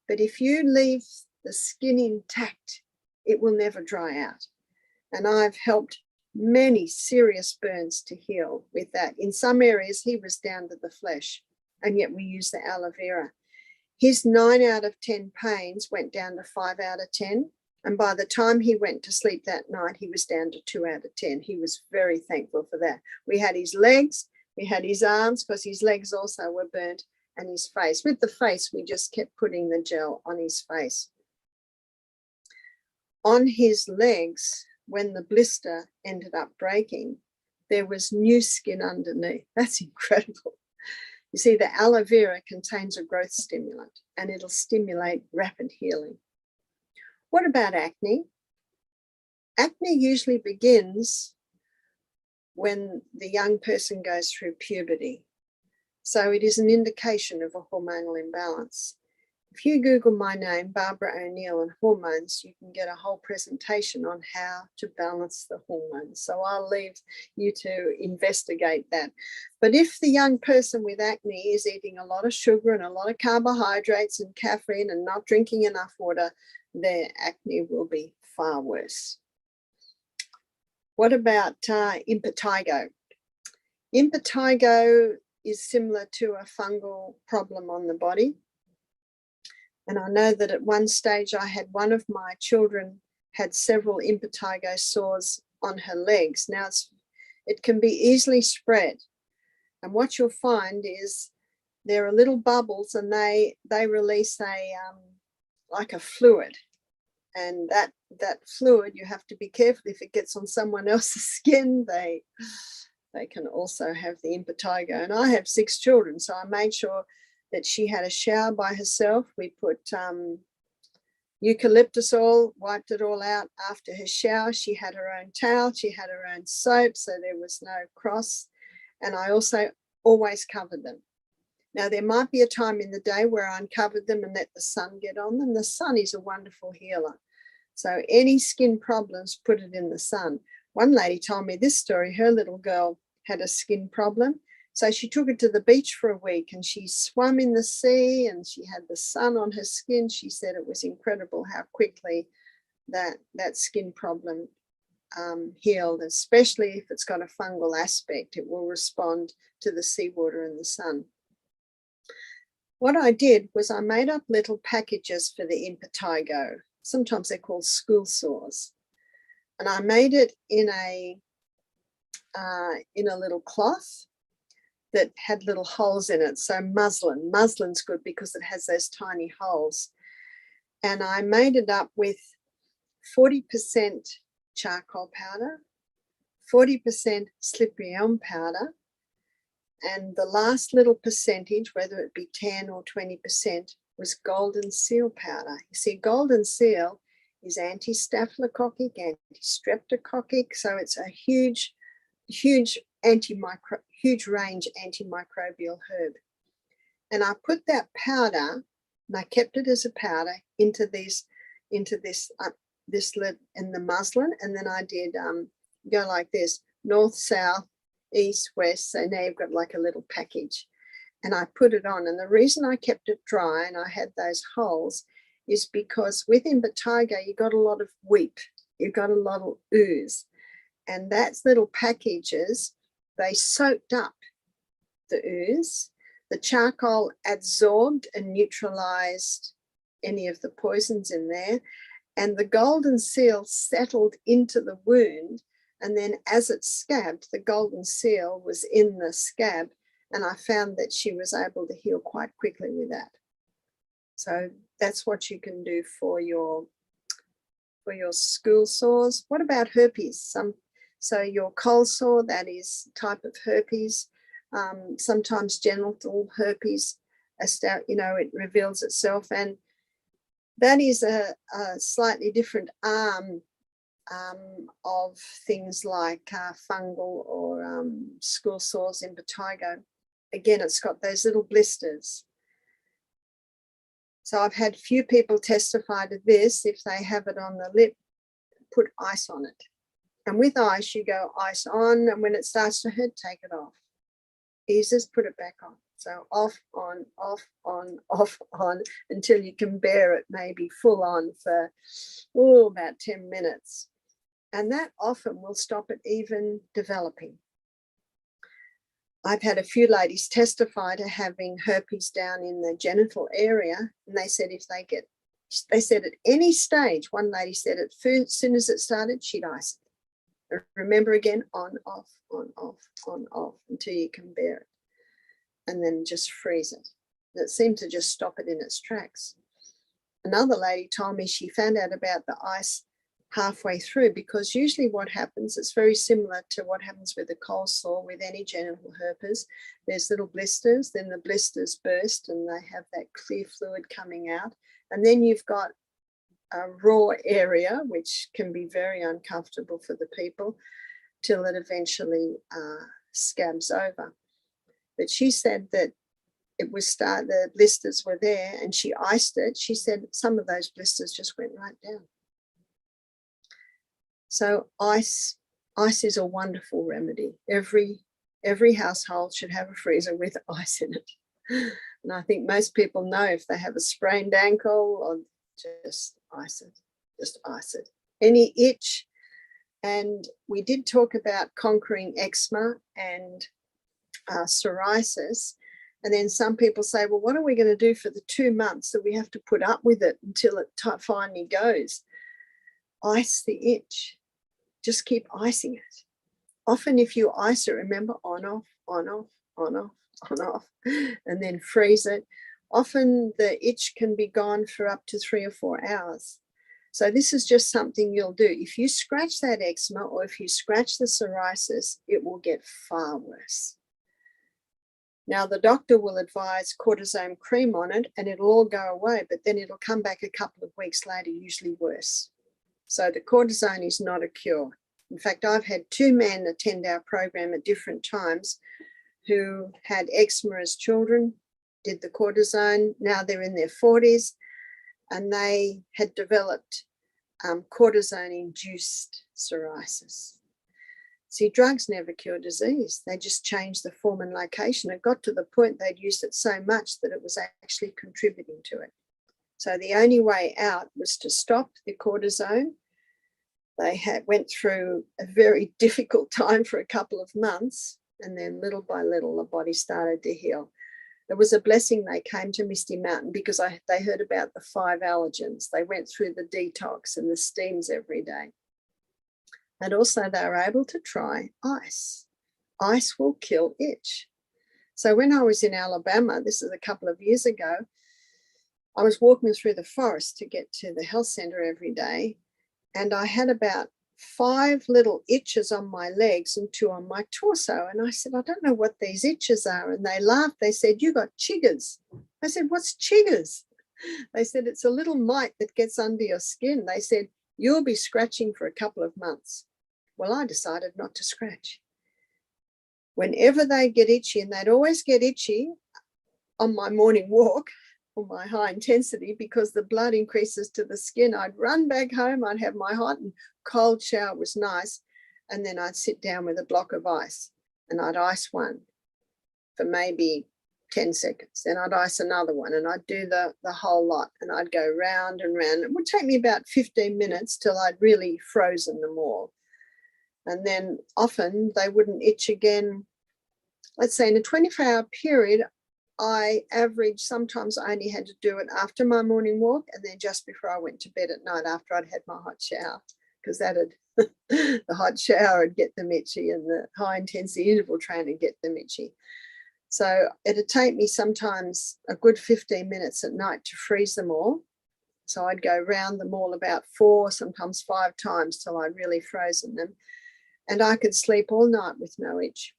D: But if you leave the skin intact, it will never dry out. And I've helped many serious burns to heal with that. In some areas, he was down to the flesh, and yet we use the aloe vera. His 9 out of 10 pains went down to 5 out of 10. And by the time he went to sleep that night, he was down to 2 out of 10. He was very thankful for that. We had his legs, we had his arms, because his legs also were burnt, and his face. With the face, we just kept putting the gel on his face. On his legs, when the blister ended up breaking, there was new skin underneath. That's incredible. You see, the aloe vera contains a growth stimulant, and it'll stimulate rapid healing. What about acne? Acne usually begins when the young person goes through puberty. So it is an indication of a hormonal imbalance. If you Google my name, Barbara Oneil, and hormones, you can get a whole presentation on how to balance the hormones. So I'll leave you to investigate that. But if the young person with acne is eating a lot of sugar and a lot of carbohydrates and caffeine and not drinking enough water, their acne will be far worse. What about impetigo? Impetigo is similar to a fungal problem on the body. And I know that at one stage I had one of my children had several impetigo sores on her legs. Now it can be easily spread. And what you'll find is there are little bubbles, and they release like a fluid. And that fluid, you have to be careful. If it gets on someone else's skin, they can also have the impetigo. And I have 6 children, so I made sure that she had a shower by herself. We put eucalyptus oil, wiped it all out after her shower. She had her own towel, she had her own soap, so there was no cross. And I also always covered them. Now, there might be a time in the day where I uncovered them and let the sun get on them. The sun is a wonderful healer. So any skin problems, put it in the sun. One lady told me this story. Her little girl had a skin problem. So she took it to the beach for a week, and she swam in the sea, and she had the sun on her skin. She said it was incredible how quickly that skin problem healed, especially if it's got a fungal aspect. It will respond to the seawater and the sun. What I did was I made up little packages for the impetigo. Sometimes they're called school sores. And I made it in a little cloth that had little holes in it. So muslin's good because it has those tiny holes. And I made it up with 40% charcoal powder, 40% slippery elm powder, and the last little percentage, whether it be 10 or 20%, was Goldenseal powder. You see, Goldenseal is anti-staphylococcic, anti-streptococcic, so it's a huge range antimicrobial herb. And I put that powder, and I kept it as a powder into this lid in the muslin, and then I did go like this: north, south, east, west. So now you've got like a little package, and I put it on. And the reason I kept it dry and I had those holes is because with impetigo you got a lot of weep, you got a lot of ooze, and that's little packages. They soaked up the ooze. The charcoal absorbed and neutralized any of the poisons in there, and the Goldenseal settled into the wound. And then as it scabbed, the Goldenseal was in the scab, and I found that she was able to heal quite quickly with that. So that's what you can do for your school sores. What about herpes? So your cold sore, that is type of herpes. Sometimes genital herpes, it reveals itself, and that is a slightly different arm of things like fungal or school sores, impetigo. Again, it's got those little blisters. So I've had few people testify to this. If they have it on the lip, put ice on it. And with ice, you go ice on, and when it starts to hurt, take it off. Eases, put it back on. So off, on, until you can bear it, maybe full on for about 10 minutes. And that often will stop it even developing. I've had a few ladies testify to having herpes down in the genital area, and they said they said at any stage, one lady said as soon as it started, she'd ice it. Remember again, on, off, until you can bear it. And then just freeze it. It seemed to just stop it in its tracks. Another lady told me she found out about the ice halfway through, because usually what happens, it's very similar to what happens with a cold sore with any genital herpes. There's little blisters, then the blisters burst and they have that clear fluid coming out. And then you've got a raw area, which can be very uncomfortable for the people, till it eventually scabs over. But she said that the blisters were there and she iced it. She said some of those blisters just went right down. So ice is a wonderful remedy. Every household should have a freezer with ice in it. And I think most people know if they have a sprained ankle, or just ice it. Any itch. And we did talk about conquering eczema and psoriasis. And then some people say, well, what are we going to do for the 2 months that we have to put up with it until it finally goes? Ice the itch. Just keep icing it. Often if you ice it, remember, on, off, on, off, on, off, on, off, and then freeze it. Often the itch can be gone for up to 3 or 4 hours. So this is just something you'll do. If you scratch that eczema or if you scratch the psoriasis, it will get far worse. Now, the doctor will advise cortisone cream on it and it'll all go away, but then it'll come back a couple of weeks later, usually worse. So the cortisone is not a cure. In fact, I've had 2 men attend our program at different times who had eczema as children, did the cortisone. Now they're in their 40s and they had developed cortisone-induced psoriasis. See, drugs never cure disease. They just change the form and location. It got to the point they'd used it so much that it was actually contributing to it. So the only way out was to stop the cortisone. They went through a very difficult time for a couple of months, and then little by little, the body started to heal. It was a blessing they came to Misty Mountain because they heard about the 5 allergens. They went through the detox and the steams every day. And also they were able to try ice. Ice will kill itch. So when I was in Alabama, this is a couple of years ago, I was walking through the forest to get to the health center every day. And I had about 5 little itches on my legs and 2 on my torso. And I said, I don't know what these itches are. And they laughed. They said, you got chiggers. I said, what's chiggers? They said, it's a little mite that gets under your skin. They said, you'll be scratching for a couple of months. Well, I decided not to scratch. Whenever they get itchy, and they'd always get itchy on my morning walk, or my high intensity, because the blood increases to the skin, I'd run back home. I'd have my hot and cold shower, was nice. And then I'd sit down with a block of ice and I'd ice one for maybe 10 seconds. Then I'd ice another one and I'd do the whole lot, and I'd go round and round. It would take me about 15 minutes till I'd really frozen them all. And then often they wouldn't itch again. Let's say in a 24-hour period, I averaged, sometimes I only had to do it after my morning walk and then just before I went to bed at night after I'd had my hot shower, because the hot shower would get them itchy and the high intensity interval training get them itchy. So it'd take me sometimes a good 15 minutes at night to freeze them all. So I'd go round them all about 4, sometimes 5 times till I'd really frozen them. And I could sleep all night with no itch.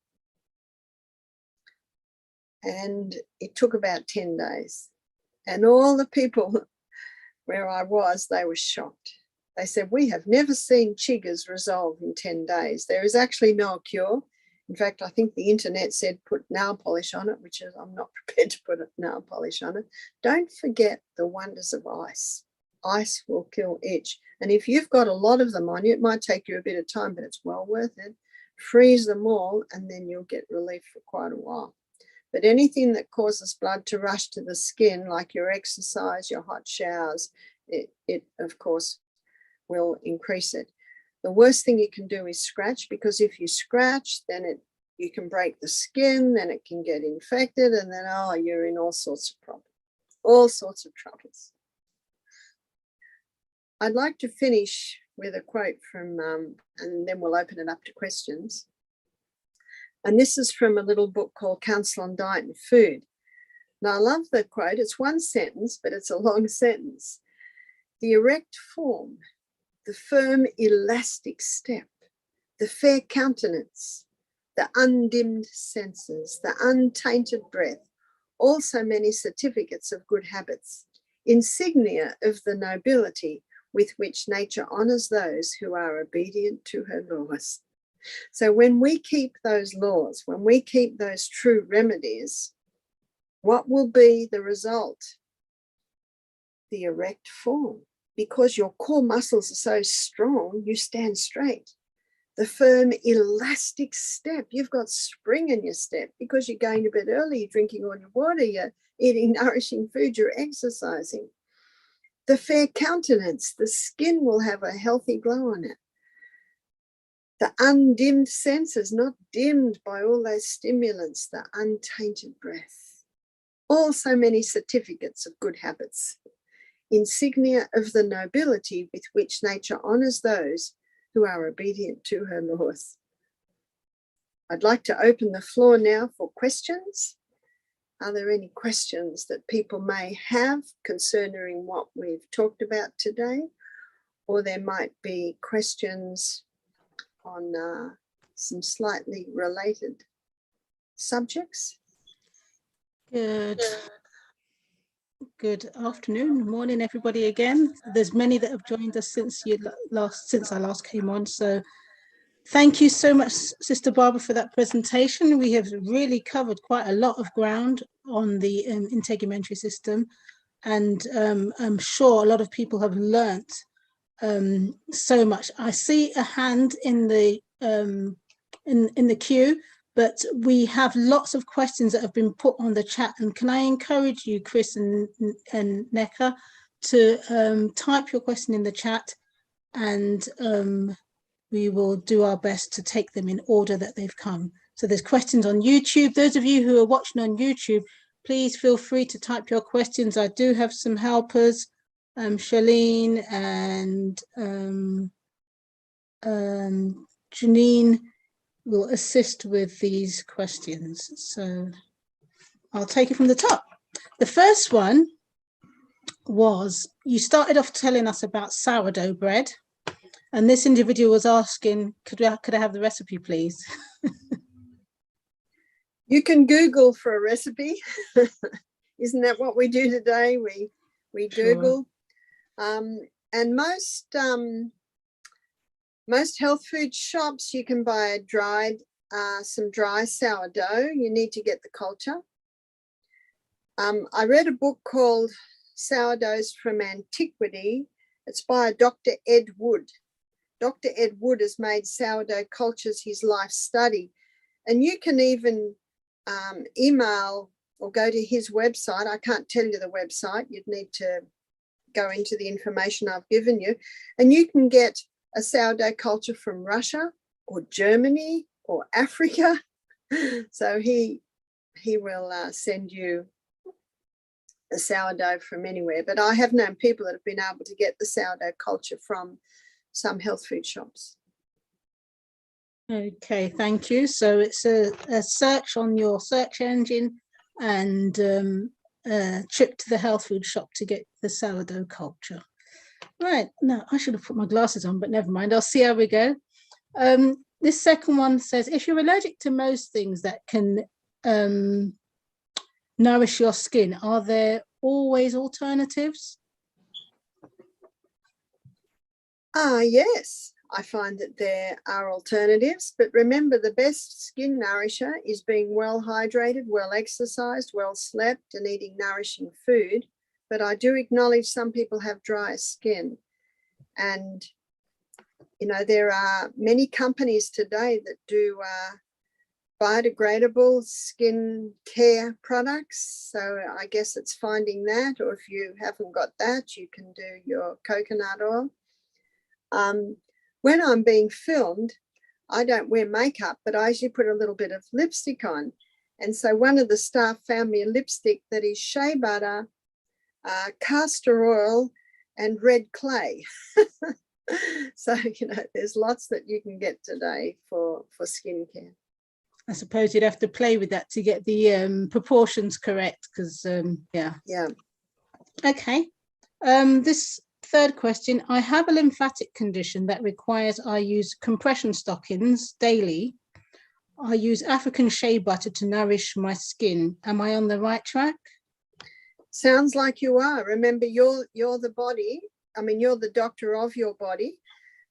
D: And it took about 10 days. And all the people where I was, they were shocked. They said, we have never seen chiggers resolve in 10 days. There is actually no cure. In fact, I think the internet said put nail polish on it, which is, I'm not prepared to put nail polish on it. Don't forget the wonders of ice. Ice will kill itch. And if you've got a lot of them on you, it might take you a bit of time, but it's well worth it. Freeze them all, and then you'll get relief for quite a while. But anything that causes blood to rush to the skin, like your exercise, your hot showers, it of course will increase it. The worst thing you can do is scratch, because if you scratch, then you can break the skin, then it can get infected, and then you're in all sorts of problems, all sorts of troubles. I'd like to finish with a quote from, and then we'll open it up to questions. And this is from a little book called Counsel on Diet and Food. Now, I love the quote. It's one sentence, but it's a long sentence. The erect form, the firm elastic step, the fair countenance, the undimmed senses, the untainted breath, also many certificates of good habits, insignia of the nobility with which nature honours those who are obedient to her laws. So when we keep those laws, when we keep those true remedies, what will be the result? The erect form. Because your core muscles are so strong, you stand straight. The firm elastic step, you've got spring in your step because you're going to bed early, you're drinking all your water, you're eating nourishing food, you're exercising. The fair countenance, the skin will have a healthy glow on it. The undimmed senses, not dimmed by all those stimulants, the untainted breath. Also many certificates of good habits, insignia of the nobility with which nature honours those who are obedient to her laws. I'd like to open the floor now for questions. Are there any questions that people may have concerning what we've talked about today? Or there might be questions on some slightly related subjects.
A: Good afternoon, morning, everybody. Again, there's many that have joined us since I last came on. So, thank you so much, Sister Barbara, for that presentation. We have really covered quite a lot of ground on the integumentary system, and I'm sure a lot of people have learnt so much. I see a hand in the queue, but we have lots of questions that have been put on the chat. And can I encourage you, Chris and Neka, to type your question in the chat, and we will do our best to take them in order that they've come. So there's questions on YouTube. Those of you who are watching on YouTube, please feel free to type your questions. I do have some helpers, Charlene and Janine will assist with these questions. So I'll take it from the top. The first one was, you started off telling us about sourdough bread, and this individual was asking, could I have the recipe, please?
D: You can Google for a recipe. Isn't that what we do today? We Google. Sure. And most health food shops, you can buy some dry sourdough. You need to get the culture. I read a book called Sourdoughs from Antiquity. It's by Dr. Ed Wood. Dr. Ed Wood has made sourdough cultures his life study. And you can even email or go to his website. I can't tell you the website. You'd need to go into the information I've given you. And you can get a sourdough culture from Russia or Germany or Africa. So he will send you a sourdough from anywhere. But I have known people that have been able to get the sourdough culture from some health food shops.
A: Okay, thank you. So it's a search on your search engine and a trip to the health food shop to get the sourdough culture. Right, now I should have put my glasses on, but never mind. I'll see how we go. This second one says, if you're allergic to most things that can nourish your skin, are there always alternatives?
D: Yes, I find that there are alternatives, but remember, the best skin nourisher is being well hydrated, well exercised, well slept, and eating nourishing food but I do acknowledge some people have dry skin. And, you know, there are many companies today that do biodegradable skin care products. So I guess it's finding that, or if you haven't got that, you can do your coconut oil. When I'm being filmed, I don't wear makeup, but I usually put a little bit of lipstick on. And so one of the staff found me a lipstick that is shea butter, castor oil, and red clay. So, you know, there's lots that you can get today for skincare.
A: I suppose you'd have to play with that to get the proportions correct, because yeah. Okay. This third question: I have a lymphatic condition that requires I use compression stockings daily. I use African shea butter to nourish my skin. Am I on the right track?
D: Sounds like you are. Remember, you're the body. I mean, you're the doctor of your body.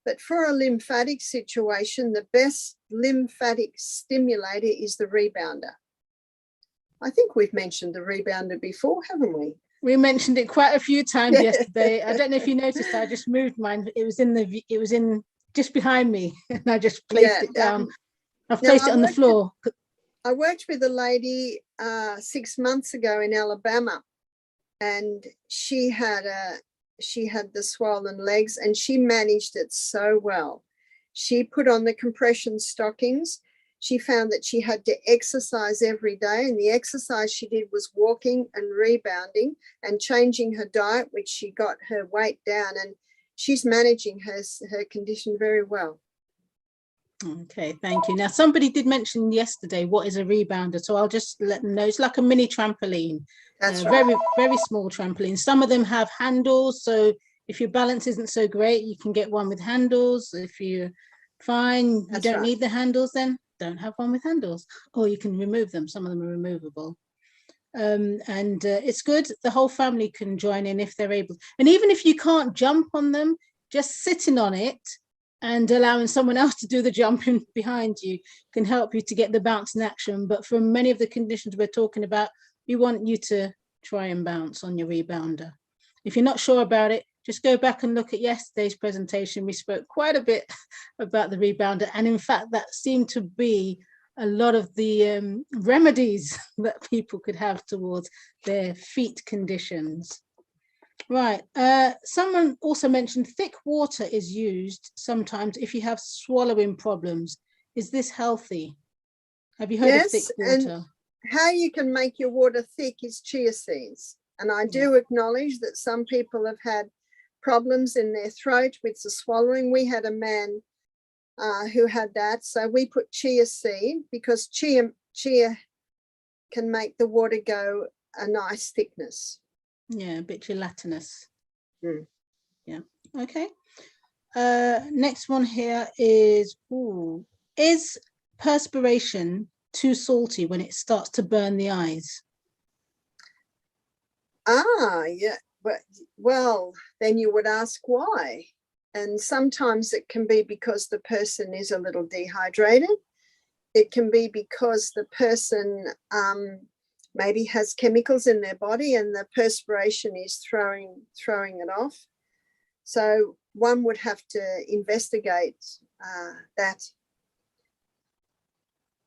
D: But for a lymphatic situation, the best lymphatic stimulator is the rebounder. I think we've mentioned the rebounder before, haven't we?
A: We mentioned it quite a few times yesterday. I don't know if you noticed, I just moved mine. It was in just behind me, and I just placed it down. I've placed it on the floor.
D: I worked with a lady 6 months ago in Alabama, and she had the swollen legs, and she managed it so well. She put on the compression stockings. She found that she had to exercise every day, and the exercise she did was walking and rebounding and changing her diet, which she got her weight down, and she's managing her condition very well.
A: Okay, thank you. Now, somebody did mention yesterday what is a rebounder, so I'll just let them know. It's like a mini trampoline.
D: That's right.
A: Very, very small trampoline. Some of them have handles, so if your balance isn't so great, you can get one with handles. If you're fine, you don't need the handles, then don't have one with handles, or you can remove them. Some of them are removable. And it's good. The whole family can join in if they're able. And even if you can't jump on them, just sitting on it and allowing someone else to do the jumping behind you can help you to get the bounce in action. But for many of the conditions we're talking about, we want you to try and bounce on your rebounder. If you're not sure about it, just go back and look at yesterday's presentation. We spoke quite a bit about the rebounder. And in fact, that seemed to be a lot of the remedies that people could have towards their feet conditions. Right. Someone also mentioned thick water is used sometimes if you have swallowing problems. Is this healthy? Have you heard of thick water?
D: And how you can make your water thick is chia seeds. And I do acknowledge that some people have had problems in their throat with the swallowing. We had a man who had that. So we put chia seed, because chia can make the water go a nice thickness.
A: Yeah, a bit gelatinous.
D: Mm.
A: Yeah. Okay. Next one here is perspiration too salty when it starts to burn the eyes?
D: Yeah. Well, then you would ask why. And sometimes it can be because the person is a little dehydrated. It can be because the person maybe has chemicals in their body and the perspiration is throwing it off. So one would have to investigate that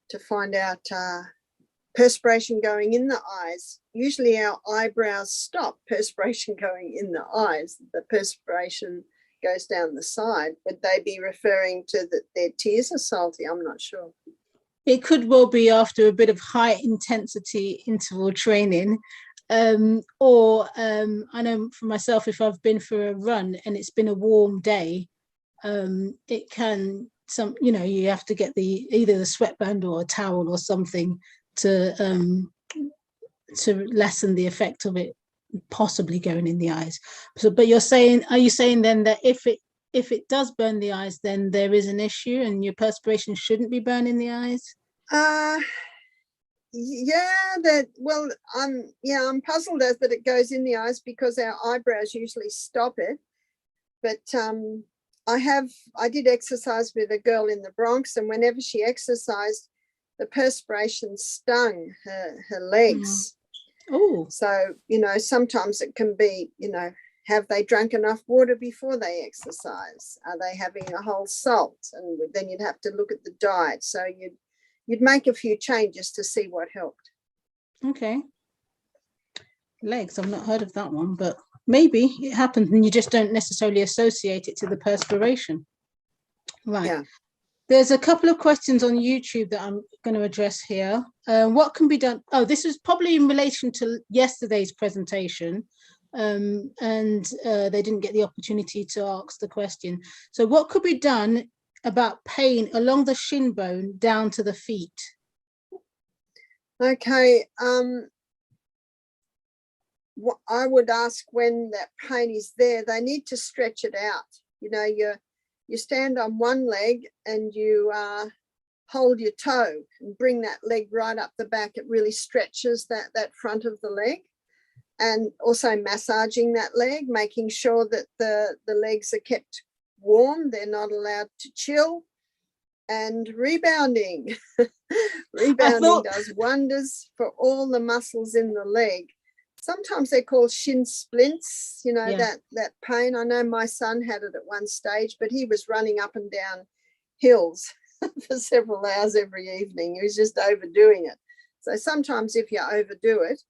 D: to find out perspiration going in the eyes. Usually our eyebrows stop perspiration going in the eyes. The perspiration goes down the side. Would they be referring to that their tears are salty? I'm not sure.
A: It could well be after a bit of high intensity interval training, or I know for myself, if I've been for a run and it's been a warm day, it can you have to get either the sweatband or a towel or something to lessen the effect of it possibly going in the eyes. So, but are you saying then that if it does burn the eyes, then there is an issue and your perspiration shouldn't be burning the eyes?
D: I'm puzzled as that it goes in the eyes, because our eyebrows usually stop it. But I did exercise with a girl in the Bronx, and whenever she exercised, the perspiration stung her legs.
A: Oh,
D: So, you know, sometimes it can be, you know, have they drunk enough water before they exercise? Are they having a whole salt? And then you'd have to look at the diet. So you'd make a few changes to see what helped.
A: okay. Legs, I've not heard of that one, but maybe it happens and you just don't necessarily associate it to the perspiration. Right.
D: Yeah.
A: There's a couple of questions on YouTube that I'm going to address here. What can be done? Oh, this is probably in relation to yesterday's presentation, and they didn't get the opportunity to ask the question. So what could be done about pain along the shin bone down to the feet?
D: Okay. What I would ask when that pain is there, they need to stretch it out. You know, you stand on one leg and you hold your toe and bring that leg right up the back. It really stretches that front of the leg. And also massaging that leg, making sure that the legs are kept warm. They're not allowed to chill. And rebounding. Rebounding does wonders for all the muscles in the leg. Sometimes they're called shin splints, you know,
A: Yeah.
D: that pain. I know my son had it at one stage, but he was running up and down hills for several hours every evening. He was just overdoing it. So sometimes if you overdo it,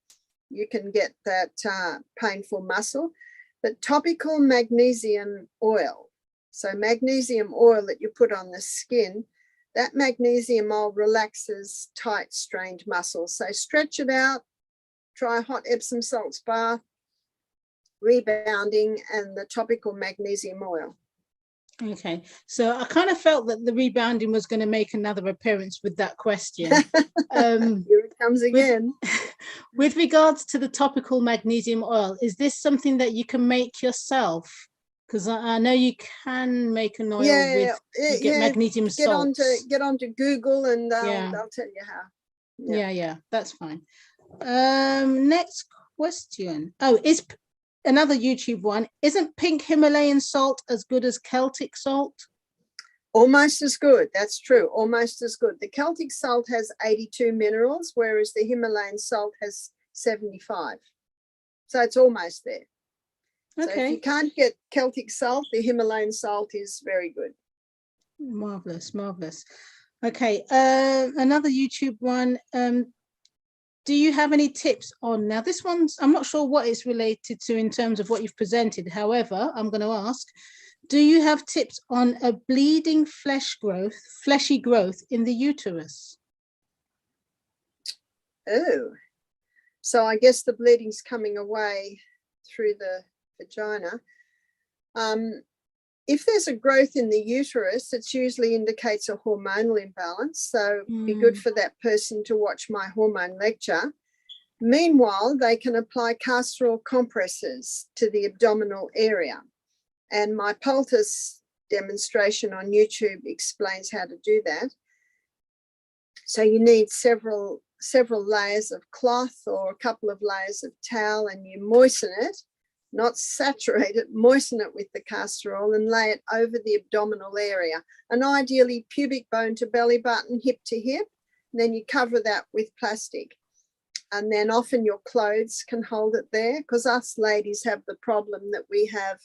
D: you can get that painful muscle. But topical magnesium oil, so magnesium oil that you put on the skin, that magnesium oil relaxes tight, strained muscles. So stretch it out. Try hot Epsom salts bath, rebounding, and the topical magnesium oil.
A: Okay, so I kind of felt that the rebounding was going to make another appearance with that question.
D: Here it comes again.
A: With regards to the topical magnesium oil, is this something that you can make yourself? Because I know you can make an oil with magnesium salts.
D: Get onto Google and
A: Yeah.
D: they'll tell you how.
A: Yeah, that's fine. Next question. Oh, is another YouTube one. Isn't pink Himalayan salt as good as Celtic salt?
D: Almost as good. That's true. Almost as good. The Celtic salt has 82 minerals, whereas the Himalayan salt has 75. So it's almost there. So if you can't get Celtic salt, the Himalayan salt is very good.
A: Marvelous. Okay, another YouTube one. Do you have any tips on, now this one's, I'm not sure what it's related to in terms of what you've presented. However, I'm going to ask, do you have tips on a bleeding fleshy growth in the uterus?
D: Oh, so I guess the bleeding's coming away through the vagina. If there's a growth in the uterus, it usually indicates a hormonal imbalance. So it'd be good for that person to watch my hormone lecture. Meanwhile, they can apply castor oil compresses to the abdominal area. And my poultice demonstration on YouTube explains how to do that. So you need several layers of cloth or a couple of layers of towel, and you moisten it. Not saturate it, moisten it with the castor oil and lay it over the abdominal area, and ideally pubic bone to belly button, hip to hip. And then you cover that with plastic. And then often your clothes can hold it there, because us ladies have the problem that we have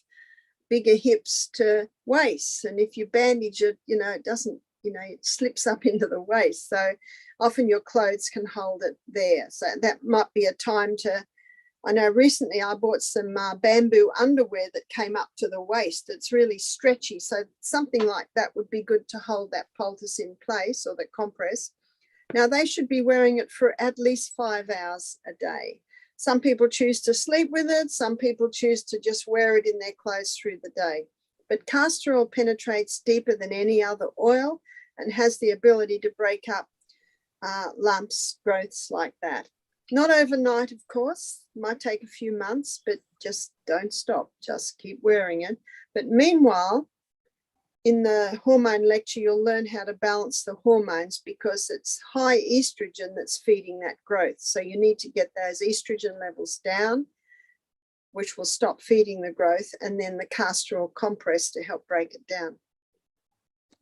D: bigger hips to waist. And if you bandage it, you know, it doesn't, you know, it slips up into the waist. So often your clothes can hold it there. So that might be a time to, I know recently I bought some bamboo underwear that came up to the waist. It's really stretchy. So something like that would be good to hold that poultice in place, or the compress. Now they should be wearing it for at least 5 hours a day. Some people choose to sleep with it. Some people choose to just wear it in their clothes through the day. But castor oil penetrates deeper than any other oil and has the ability to break up lumps, growths like that. Not overnight, of course. Might take a few months, but just don't stop. Just keep wearing it. But meanwhile, in the hormone lecture, you'll learn how to balance the hormones, because it's high estrogen that's feeding that growth. So you need to get those estrogen levels down, which will stop feeding the growth, and then the castor oil compress to help break it down.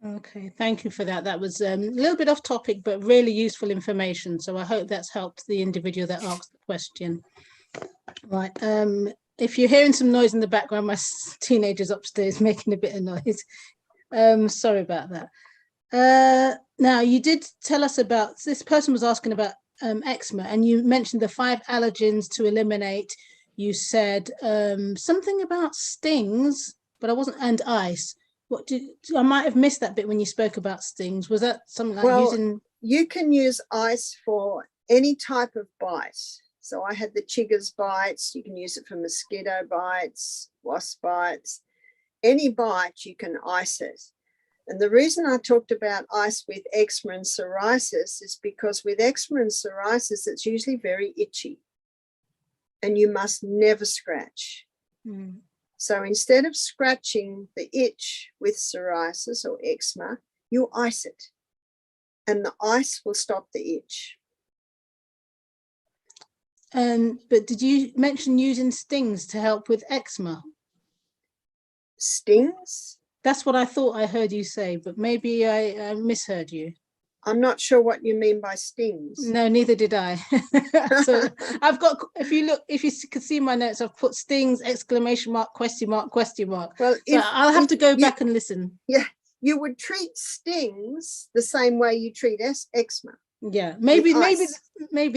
A: Okay, thank you for that. That was a little bit off topic, but really useful information. So I hope that's helped the individual that asked the question. Right. If you're hearing some noise in the background, my teenager's upstairs making a bit of noise. Sorry about that. Now, you did tell us about, this person was asking about eczema, and you mentioned the 5 allergens to eliminate. You said something about stings, but I wasn't, and ice. I might have missed that bit when you spoke about stings. Was that something like using?
D: You can use ice for any type of bite. So I had the chigger's bites. You can use it for mosquito bites, wasp bites. Any bite, you can ice it. And the reason I talked about ice with eczema and psoriasis is because with eczema and psoriasis, it's usually very itchy. And you must never scratch.
A: Mm.
D: So instead of scratching the itch with psoriasis or eczema, you ice it. And the ice will stop the itch.
A: But did you mention using stings to help with eczema?
D: Stings?
A: That's what I thought I heard you say, but maybe I misheard you.
D: I'm not sure what you mean by stings.
A: No, neither did I. So I've got, if you can see my notes, I've put stings, exclamation mark, question mark, question mark.
D: Well,
A: so I'll have to go back and listen.
D: Yeah, you would treat stings the same way you treat eczema.
A: Yeah, maybe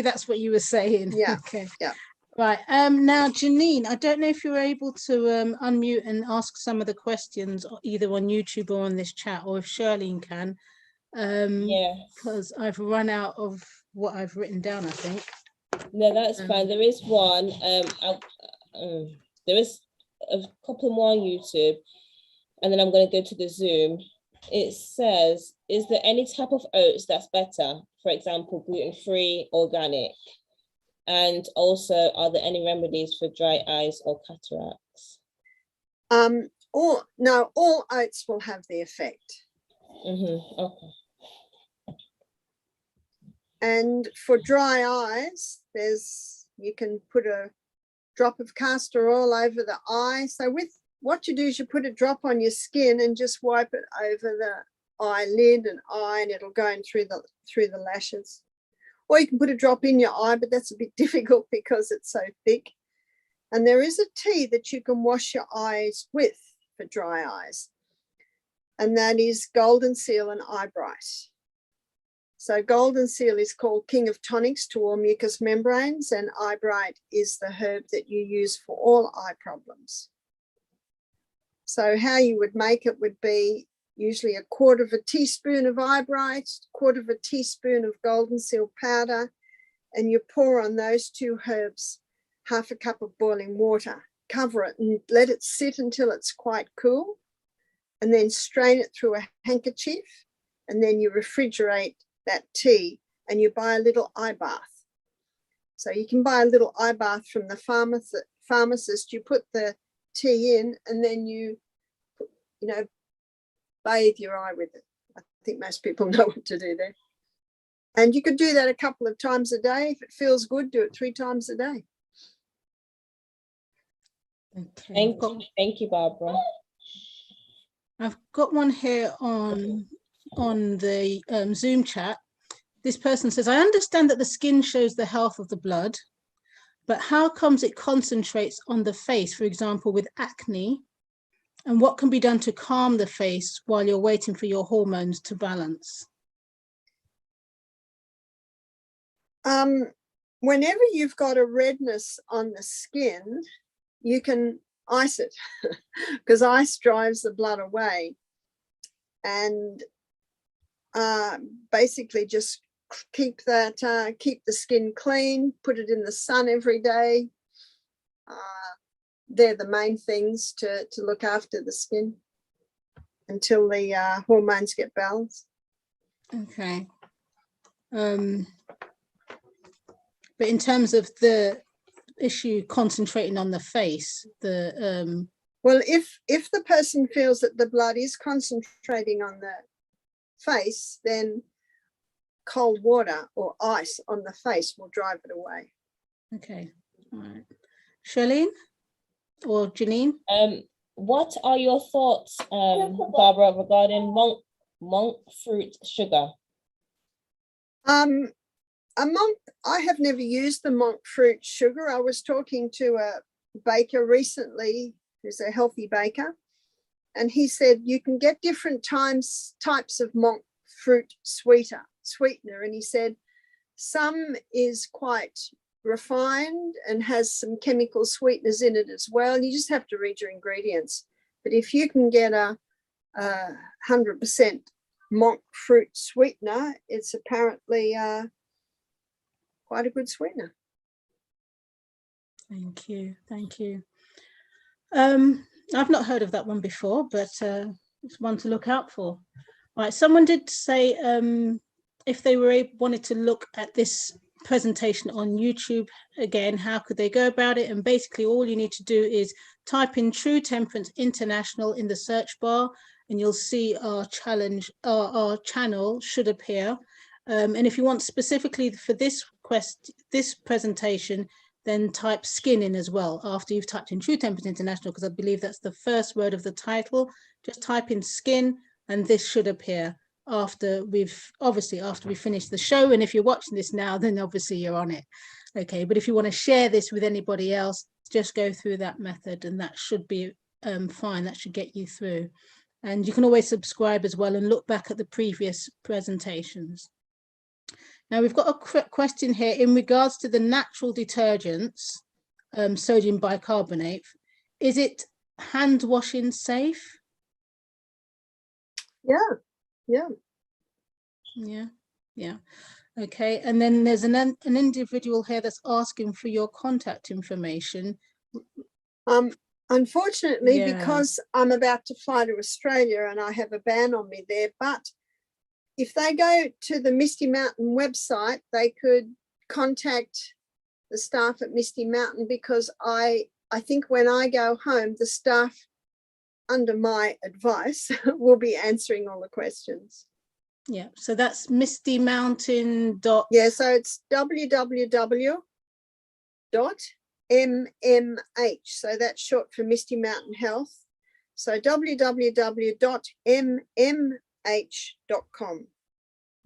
A: that's what you were saying.
D: Yeah.
A: Okay.
D: Yeah.
A: Right. Now, Janine, I don't know if you're able to unmute and ask some of the questions either on YouTube or on this chat, or if Charlene can.
C: Yeah,
A: because I've run out of what I've written down, I think.
C: No, that's fine. There is one. There is a couple more on YouTube, and then I'm going to go to the Zoom. It says, is there any type of oats that's better? For example, gluten-free, organic. And also, are there any remedies for dry eyes or cataracts?
D: All oats will have the effect.
C: Okay.
D: And for dry eyes, you can put a drop of castor oil over the eye. So what you do is you put a drop on your skin and just wipe it over the eyelid and eye, and it'll go in through the lashes. Or you can put a drop in your eye, but that's a bit difficult because it's so thick. And there is a tea that you can wash your eyes with for dry eyes, and that is Goldenseal and Eyebrite. So Goldenseal is called King of Tonics to all mucous membranes, and Eyebrite is the herb that you use for all eye problems. So how you would make it would be usually 1/4 teaspoon of Eyebrite, 1/4 teaspoon of Goldenseal powder, and you pour on those 2 herbs 1/2 cup of boiling water. Cover it and let it sit until it's quite cool, and then strain it through a handkerchief, and then you refrigerate that tea, and you buy a little eye bath. So you can buy a little eye bath from the pharmacist. You put the tea in, and then you bathe your eye with it. I think most people know what to do there. And you could do that a couple of times a day. If it feels good, do it 3 times a day.
A: Okay.
C: Thank you, Barbara.
A: I've got one here on the Zoom chat. This person says, I understand that the skin shows the health of the blood, but how comes it concentrates on the face, for example, with acne? And what can be done to calm the face while you're waiting for your hormones to balance?
D: Whenever you've got a redness on the skin, you can ice it because ice drives the blood away. And basically just keep the skin clean, put it in the sun every day. They're the main things to look after the skin until the hormones get balanced.
A: Okay. But in terms of the issue concentrating on the face,
D: well, if the person feels that the blood is concentrating on the face, then cold water or ice on the face will drive it away.
A: Okay. All right. Charlene or Janine?
C: What are your thoughts, Barbara, regarding monk fruit sugar?
D: I have never used the monk fruit sugar. I was talking to a baker recently who's a healthy baker, and he said you can get different types of monk fruit sweetener, and he said some is quite refined and has some chemical sweeteners in it as well. You just have to read your ingredients. But if you can get a 100% monk fruit sweetener, it's apparently quite a good sweetener.
A: Thank you. Thank you. I've not heard of that one before, but it's one to look out for. Right, someone did say if they wanted to look at this presentation on YouTube again, how could they go about it? And basically all you need to do is type in True Temperance International in the search bar, and you'll see our channel should appear. And if you want specifically for this presentation, then type skin in as well after you've typed in True Temperance International, because I believe that's the first word of the title. Just type in skin and this should appear after we finish the show. And if you're watching this now, then obviously you're on it. Okay, but if you want to share this with anybody else, just go through that method and that should be fine. That should get you through. And you can always subscribe as well and look back at the previous presentations. Now we've got a question here in regards to the natural detergents, sodium bicarbonate. Is it hand washing safe?
D: Yeah.
A: Okay, and then there's an individual here that's asking for your contact information.
D: Unfortunately, because I'm about to fly to Australia and I have a ban on me there, but if they go to the Misty Mountain website, they could contact the staff at Misty Mountain, because I think when I go home, the staff under my advice will be answering all the questions.
A: Yeah, so that's Misty Mountain.
D: Yeah, so it's www.mmh. So that's short for Misty Mountain Health. So www.mmh.com.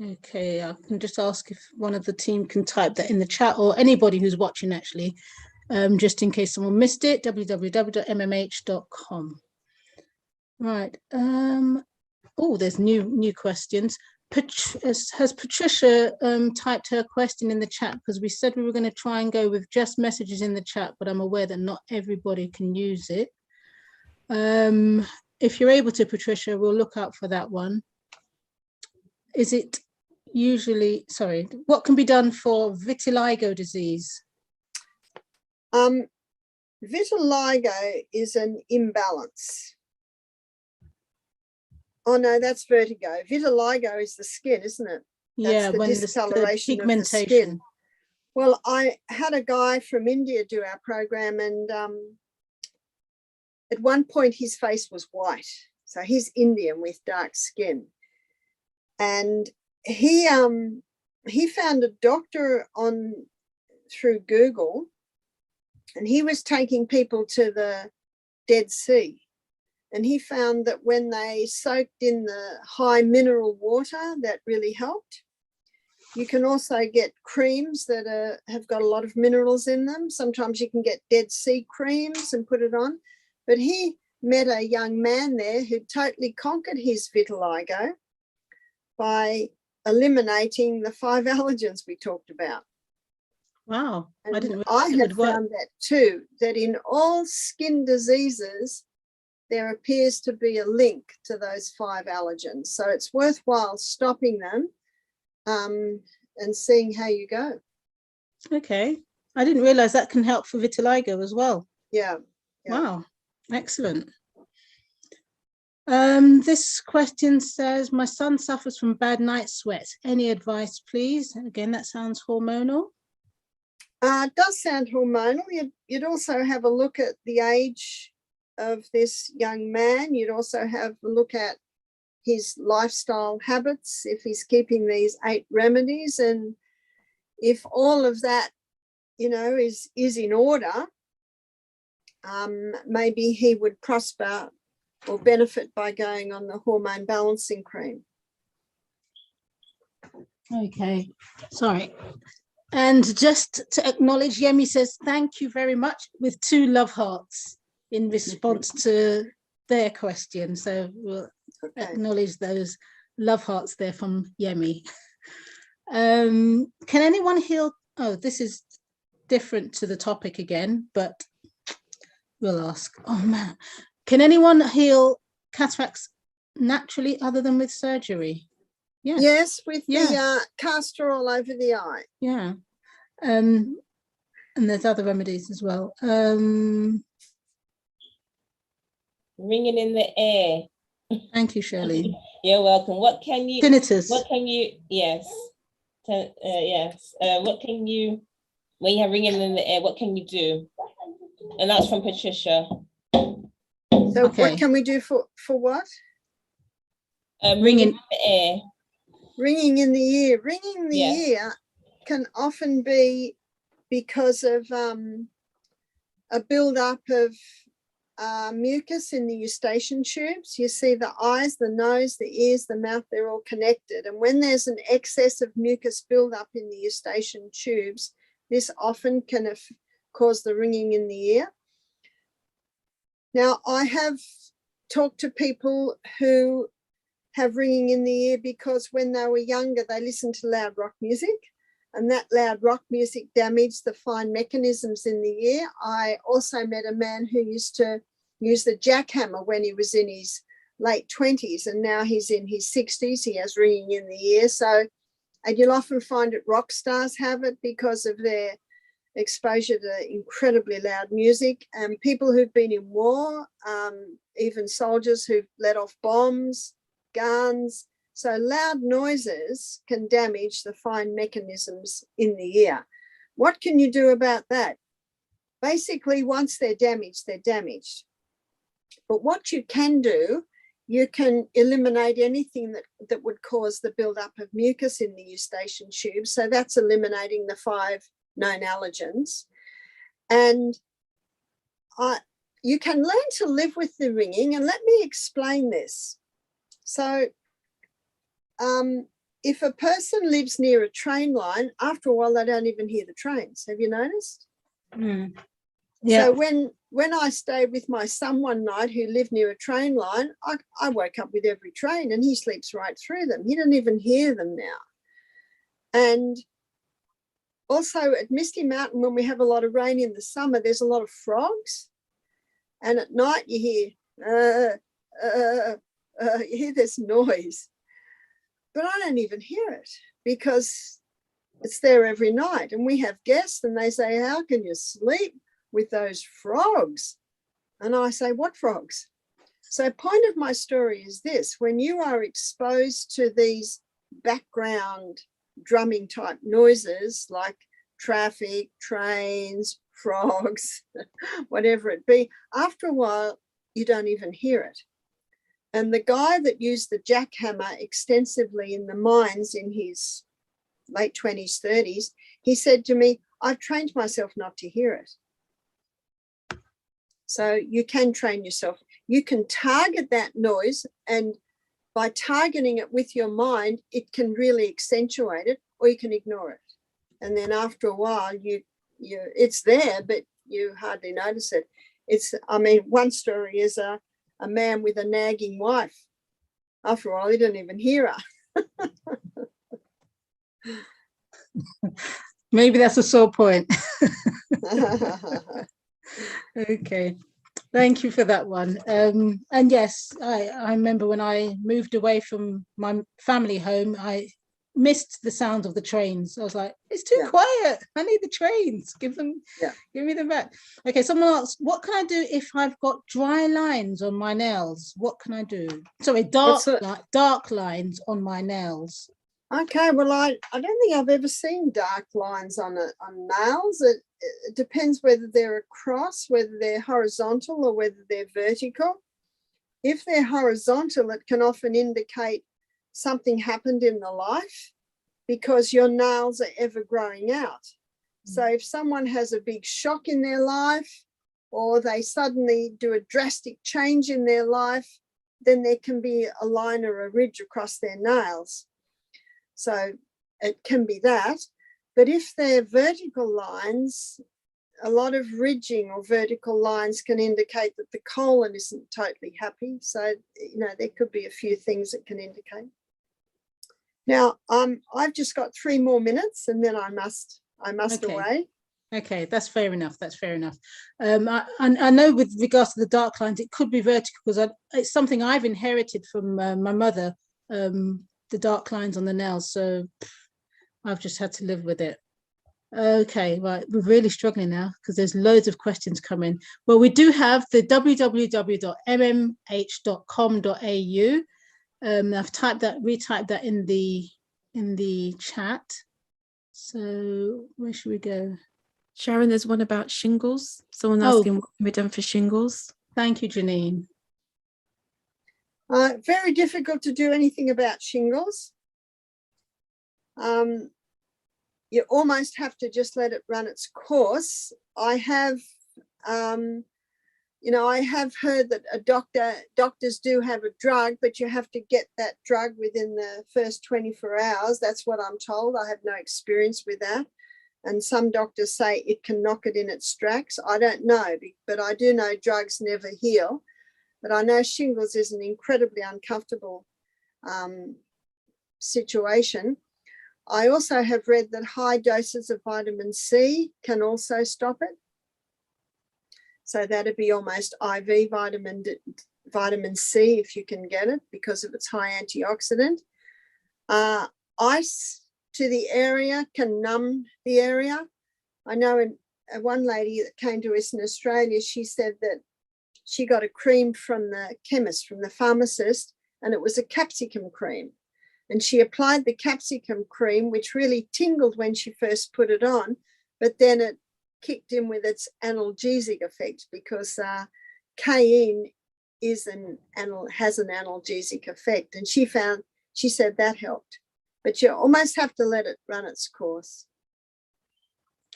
A: Okay, I can just ask if one of the team can type that in the chat, or anybody who's watching actually, just in case someone missed it, www.mmh.com. Right. Oh, there's new questions. Has Patricia typed her question in the chat? Because we said we were going to try and go with just messages in the chat, but I'm aware that not everybody can use it. If you're able to, Patricia, we'll look out for that one. Is it usually, sorry, what can be done for vitiligo disease?
D: Vitiligo is an imbalance. Oh no, that's vertigo. Vitiligo is the skin, isn't it?
A: That's
D: the discoloration
A: the
D: of the skin. Well, I had a guy from India do our program, and at one point his face was white. So he's Indian with dark skin. And he found a doctor through Google, and he was taking people to the Dead Sea. And he found that when they soaked in the high mineral water, that really helped. You can also get creams that have got a lot of minerals in them. Sometimes you can get Dead Sea creams and put it on. But he met a young man there who totally conquered his vitiligo by eliminating the 5 allergens we talked about.
A: Wow,
D: and
A: I didn't realize
D: I
A: it
D: have
A: would work.
D: found that too, that in all skin diseases, there appears to be a link to those 5 allergens. So it's worthwhile stopping them and seeing how you go.
A: Okay, I didn't realize that can help for vitiligo as well.
D: Yeah.
A: Wow, excellent. This question says, my son suffers from bad night sweats. Any advice, please? Again, that sounds hormonal.
D: It does sound hormonal. You'd also have a look at the age of this young man. You'd also have a look at his lifestyle habits, if he's keeping these 8 remedies, and if all of that, is in order, maybe he would prosper or benefit by going on the hormone balancing cream.
A: Okay, sorry. And just to acknowledge, Yemi says, thank you very much, with 2 love hearts in response to their question. So we'll acknowledge those love hearts there from Yemi. Can anyone heal? Oh, this is different to the topic again, but we'll ask. Oh man, can anyone heal cataracts naturally other than with surgery? Yes.
D: Yes, with the castor all over the eye.
A: Yeah. And there's other remedies as well.
C: Ringing in the air.
A: Thank you, Shirley.
C: You're welcome. What can you?
A: Tinnitus.
C: What can you? Yes. Yes. What can you? When you have ringing in the air, what can you do? And that's from Patricia.
D: So what can we do for what?
C: Ringing in the air.
D: Ringing in the ear. Ringing in the ear can often be because of a build-up of mucus in the eustachian tubes. You see the eyes, the nose, the ears, the mouth, they're all connected. And when there's an excess of mucus build-up in the eustachian tubes, this often can cause the ringing in the ear. Now, I have talked to people who have ringing in the ear because when they were younger, they listened to loud rock music, and that loud rock music damaged the fine mechanisms in the ear. I also met a man who used to use the jackhammer when he was in his late 20s, and now he's in his 60s. He has ringing in the ear. So, and you'll often find that rock stars have it because of their exposure to incredibly loud music, and people who've been in war, even soldiers who've let off bombs, guns. So loud noises can damage the fine mechanisms in the ear. What can you do about that? Basically, once they're damaged, they're damaged. But what you can do, you can eliminate anything that would cause the buildup of mucus in the eustachian tube. So that's eliminating the 5 known allergens. And you can learn to live with the ringing. And let me explain this. So if a person lives near a train line, after a while, they don't even hear the trains. Have you noticed?
A: Mm. Yeah.
D: So when I stayed with my son one night who lived near a train line, I woke up with every train and he sleeps right through them. He doesn't even hear them now. And also at Misty Mountain, when we have a lot of rain in the summer, there's a lot of frogs. And at night you hear, you hear this noise. But I don't even hear it because it's there every night. And we have guests and they say, how can you sleep with those frogs? And I say, what frogs? So point of my story is this: when you are exposed to these background drumming type noises like traffic, trains, frogs, whatever it be, after a while, you don't even hear it. And the guy that used the jackhammer extensively in the mines in his late 20s, 30s, he said to me, I've trained myself not to hear it. So you can train yourself. You can target that noise, and by targeting it with your mind, it can really accentuate it, or you can ignore it. And then after a while, it's there, but you hardly notice it. One story is a man with a nagging wife. After a while, he didn't even hear her.
A: Maybe that's a sore point. Okay, thank you for that one. And yes, I remember when I moved away from my family home, I missed the sound of the trains. I was like, it's too quiet. I need the trains. Give me them back. Okay, someone asked, what can I do if I've got dry lines on my nails? What can I do? Sorry, dark lines on my nails.
D: Okay, well, I don't think I've ever seen dark lines on nails. It depends whether they're across, whether they're horizontal or whether they're vertical. If they're horizontal, it can often indicate something happened in the life because your nails are ever growing out. So if someone has a big shock in their life or they suddenly do a drastic change in their life, then there can be a line or a ridge across their nails. So it can be that. But if they're vertical lines, a lot of ridging or vertical lines can indicate that the colon isn't totally happy. So, there could be a few things that can indicate. Now, I've just got 3 more minutes and then I must
A: Okay.
D: away.
A: Okay, that's fair enough. That's fair enough. I know with regards to the dark lines, it could be vertical because it's something I've inherited from my mother, the dark lines on the nails. So I've just had to live with it. Okay, right. We're really struggling now because there's loads of questions coming. Well, we do have the www.mmh.com.au. I've retyped that in the chat. So where should we go?
E: Sharon, there's one about shingles. Someone asking what can be done for shingles.
A: Thank you, Janine.
D: Very difficult to do anything about shingles. You almost have to just let it run its course. I have heard that doctors do have a drug, but you have to get that drug within the first 24 hours. That's what I'm told. I have no experience with that. And some doctors say it can knock it in its tracks. I don't know, but I do know drugs never heal. But I know shingles is an incredibly uncomfortable situation. I also have read that high doses of vitamin C can also stop it. So that'd be almost IV vitamin C if you can get it because of its high antioxidant. Ice to the area can numb the area. I know one lady that came to us in Australia, she said that she got a cream from the chemist, from the pharmacist, and it was a capsicum cream. And she applied the capsicum cream, which really tingled when she first put it on, but then it kicked in with its analgesic effect because cayenne has an analgesic effect. And she said that helped. But you almost have to let it run its course.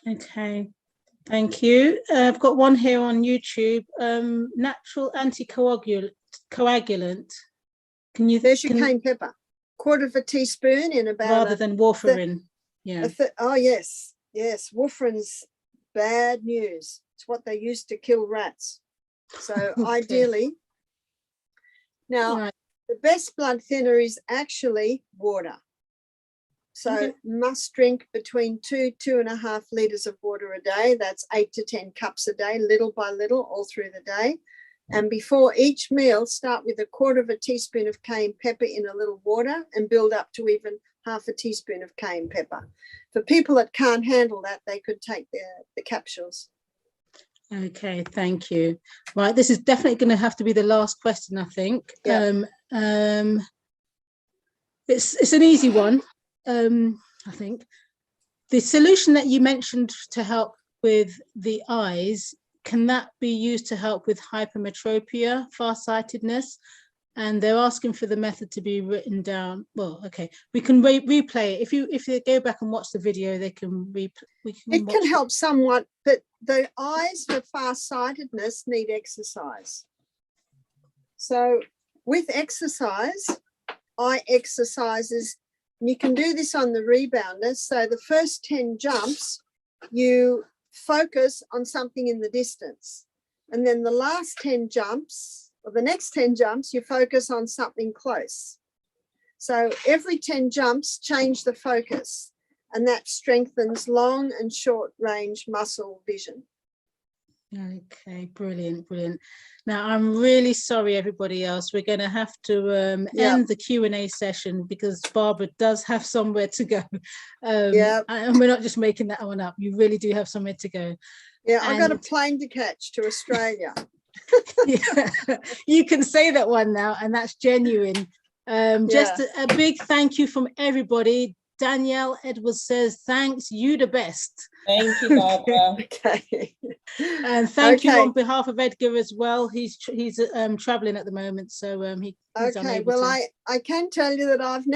A: Okay, thank you. I've got one here on YouTube. Natural anticoagulant.
D: There's your cayenne pepper. 1/4 teaspoon in about
A: rather than warfarin.
D: Oh yes, warfarin's bad news. It's what they used to kill rats. So
A: Okay.
D: ideally, now
A: Right.
D: the best blood thinner is actually water. So
A: Okay.
D: must drink between 2.5 litres of water a day. That's 8 to 10 cups a day, little by little, all through the day. And before each meal, start with 1/4 teaspoon of cayenne pepper in a little water and build up to even 1/2 teaspoon of cayenne pepper. For people that can't handle that, they could take the capsules.
A: Okay, thank you. Right, this is definitely going to have to be the last question, I think.
D: Yeah.
A: It's an easy one. I think the solution that you mentioned to help with the eyes, can that be used to help with hypermetropia, farsightedness? And they're asking for the method to be written down. Well, okay, we can replay it. If they go back and watch the video, they can
D: It can help somewhat, but the eyes for farsightedness need exercise. So with exercise, eye exercises, and you can do this on the rebounder. So the first 10 jumps, you focus on something in the distance. And then the last 10 jumps, or the next 10 jumps, you focus on something close. So every 10 jumps, change the focus, and that strengthens long and short range muscle vision.
A: Okay, brilliant. Now, I'm really sorry, everybody else. We're going to have to end the Q&A session because Barbara does have somewhere to go. And we're not just making that one up. You really do have somewhere to go.
D: Yeah, I've got a plane to catch to Australia.
A: Yeah, you can say that one now, and that's genuine. Just a big thank you from everybody. Danielle Edwards says, thanks, you the best.
C: Thank you, Barbara.
D: Okay.
A: And thank you on behalf of Edgar as well. He's traveling at the moment, so he's
D: okay. Well,
A: to...
D: I can tell you that I've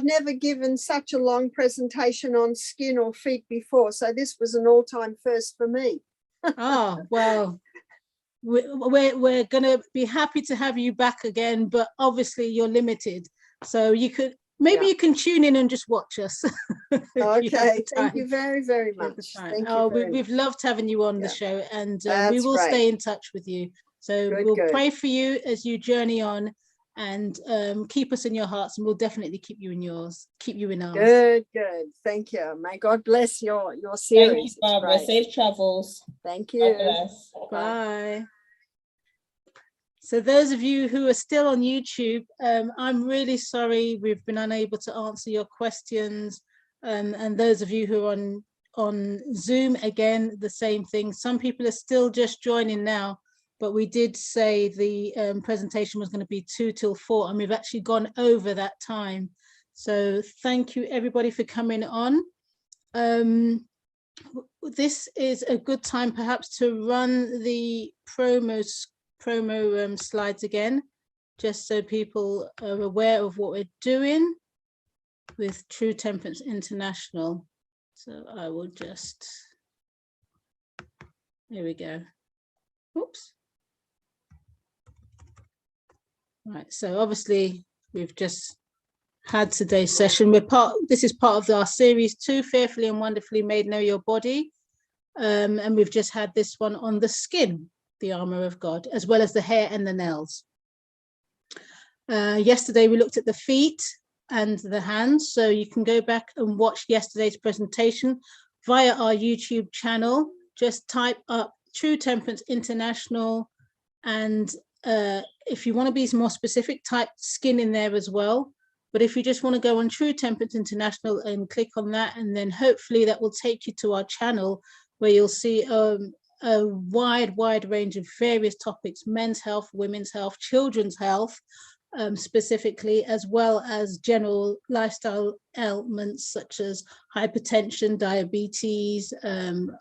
D: never given such a long presentation on skin or feet before, so this was an all-time first for me.
A: Oh, well, we're going to be happy to have you back again, but obviously you're limited, so you could Maybe
D: Yeah.
A: you can tune in and just watch us. if you have the
D: Okay, thank you
A: time.
D: very, very
A: If you have the
D: much.
A: time.
D: Thank
A: Oh,
D: you very
A: we've
D: much.
A: loved having you on the
D: Yeah.
A: show, and we
D: That's
A: will
D: great.
A: stay in touch with you. So
D: Good,
A: we'll
D: good.
A: pray for you as you journey on, and keep us in your hearts, and we'll definitely keep you in yours, keep you in ours.
D: Good, good. Thank you. May God bless your series.
C: Thank you,
D: It's
C: Barbara.
D: great.
C: Safe travels.
D: Thank
C: God
D: you.
C: bless.
A: Bye. So those of you who are still on YouTube, I'm really sorry we've been unable to answer your questions. And those of you who are on Zoom, again, the same thing. Some people are still just joining now, but we did say the presentation was going to be 2 till 4, and we've actually gone over that time. So thank you everybody for coming on. This is a good time perhaps to run the promo slides again, just so people are aware of what we're doing with True Temperance International. So I will just, here we go. Oops. Right, so obviously we've just had today's session. This is part of our series 2, Fearfully and Wonderfully Made, Know Your Body. And we've just had this one on the skin, the armor of God, as well as the hair and the nails. Yesterday we looked at the feet and the hands, so you can go back and watch yesterday's presentation via our YouTube channel. Just type up True Temperance International, and if you want to be more specific, type skin in there as well. But if you just want to go on True Temperance International and click on that, and then hopefully that will take you to our channel, where you'll see a wide range of various topics: men's health, women's health, children's health, specifically, as well as general lifestyle ailments such as hypertension, diabetes,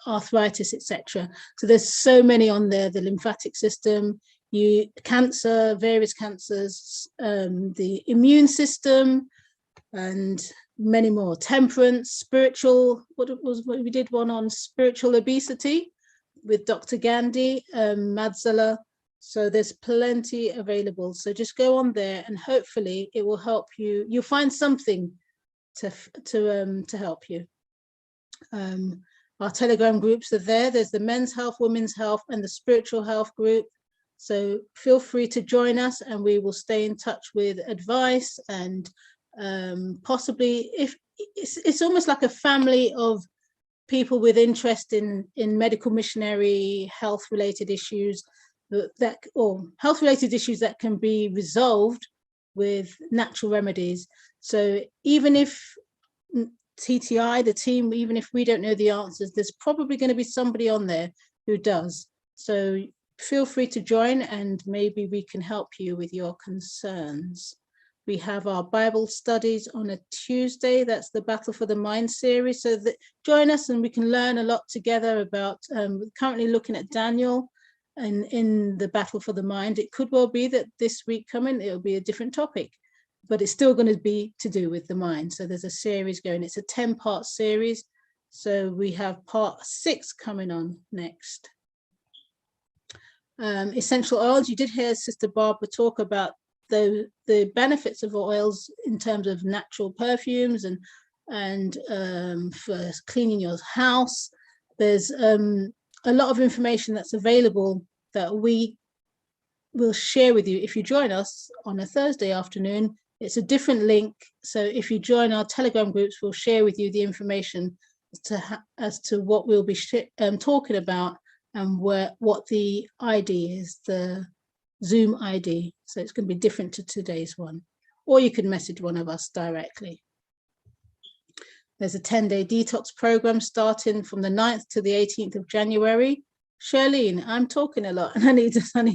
A: arthritis, etc. So there's so many on there: the lymphatic system, cancer, various cancers, the immune system, and many more. Temperance, spiritual, what we did one on spiritual obesity with Dr. Gandhi, Madzala. So there's plenty available. So just go on there, and hopefully it will help you. You'll find something to help you. Our Telegram groups are there. There's the men's health, women's health, and the spiritual health group. So feel free to join us, and we will stay in touch with advice, and possibly, if it's almost like a family of people with interest in medical missionary health related issues, or health related issues that can be resolved with natural remedies. So even if TTI, the team, even if we don't know the answers, there's probably going to be somebody on there who does. So feel free to join, and maybe we can help you with your concerns. We have our Bible studies on a Tuesday. That's the Battle for the Mind series. So join us, and we can learn a lot together about, currently looking at Daniel and in the Battle for the Mind. It could well be that this week coming, it'll be a different topic, but it's still going to be to do with the mind. So there's a series going. It's a 10-part series. So we have part 6 coming on next. Essential oils. You did hear Sister Barbara talk about the benefits of oils in terms of natural perfumes and for cleaning your house. There's a lot of information that's available that we will share with you if you join us on a Thursday afternoon. It's a different link. So if you join our Telegram groups, we'll share with you the information as to what we'll be talking about, and what the ID is, the Zoom ID. So it's going to be different to today's one, or you can message one of us directly. There's a 10-day detox program starting from the 9th to the 18th of January. Charlene, I'm talking a lot and I need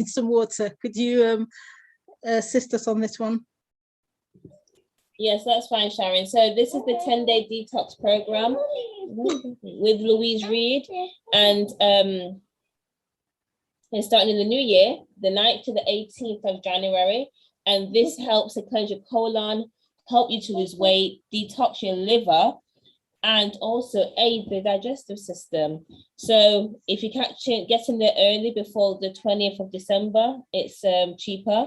A: some water. Could you assist us on this one?
C: Yes, that's fine, Sharon. So this is the 10-day detox program with Louise Reed, and it's starting in the new year, the 9th to the 18th of January. And this helps to cleanse your colon, help you to lose weight, detox your liver, and also aid the digestive system. So if you get in there early before the 20th of December, it's cheaper.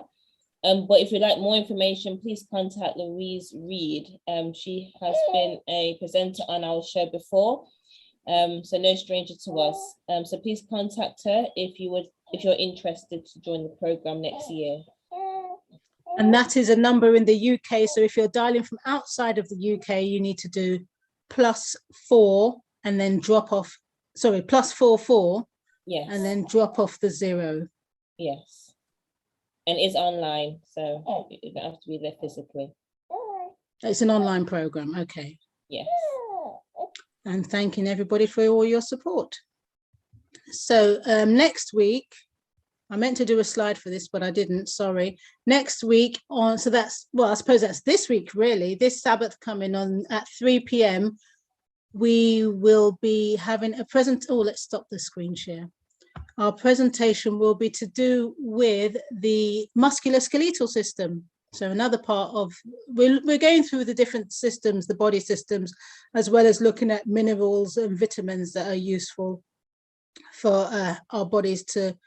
C: But if you'd like more information, please contact Louise Reed. She has been a presenter on our show before, so no stranger to us. So please contact her if you're interested to join the program next year.
A: And that is a number in the UK. So if you're dialing from outside of the UK, you need to do +4 and then drop off. Sorry, +44.
C: Yes.
A: And then drop off the 0.
C: Yes. And it's online, so you don't have to be there physically.
A: It's an online program. Okay.
C: Yes.
A: And thanking everybody for all your support. So next week, I meant to do a slide for this, but I didn't, sorry. Next week on, so that's, well, I suppose that's this week, really. This Sabbath coming on at 3 p.m. We will be having a let's stop the screen share. Our presentation will be to do with the musculoskeletal system. So another part of, we're going through the different systems, the body systems, as well as looking at minerals and vitamins that are useful for our bodies to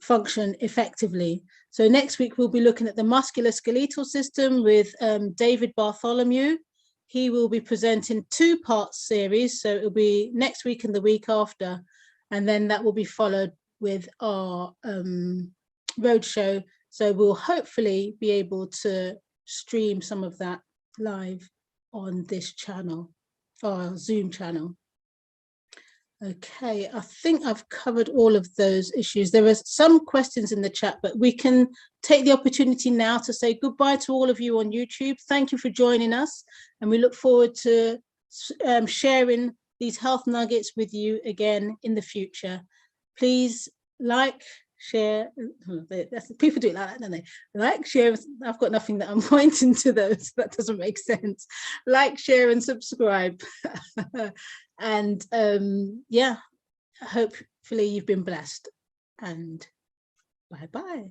A: function effectively. So next week, we'll be looking at the musculoskeletal system with David Bartholomew. He will be presenting 2-part series. So it'll be next week and the week after. And then that will be followed with our roadshow. So we'll hopefully be able to stream some of that live on this channel, our Zoom channel. Okay, I think I've covered all of those issues. There are some questions in the chat, but we can take the opportunity now to say goodbye to all of you on YouTube. Thank you for joining us. And we look forward to sharing these health nuggets with you again in the future. Please like, share. People do it like that, don't they? Like, share. I've got nothing that I'm pointing to those. That doesn't make sense. Like, share, and subscribe. And yeah, hopefully you've been blessed. And bye-bye.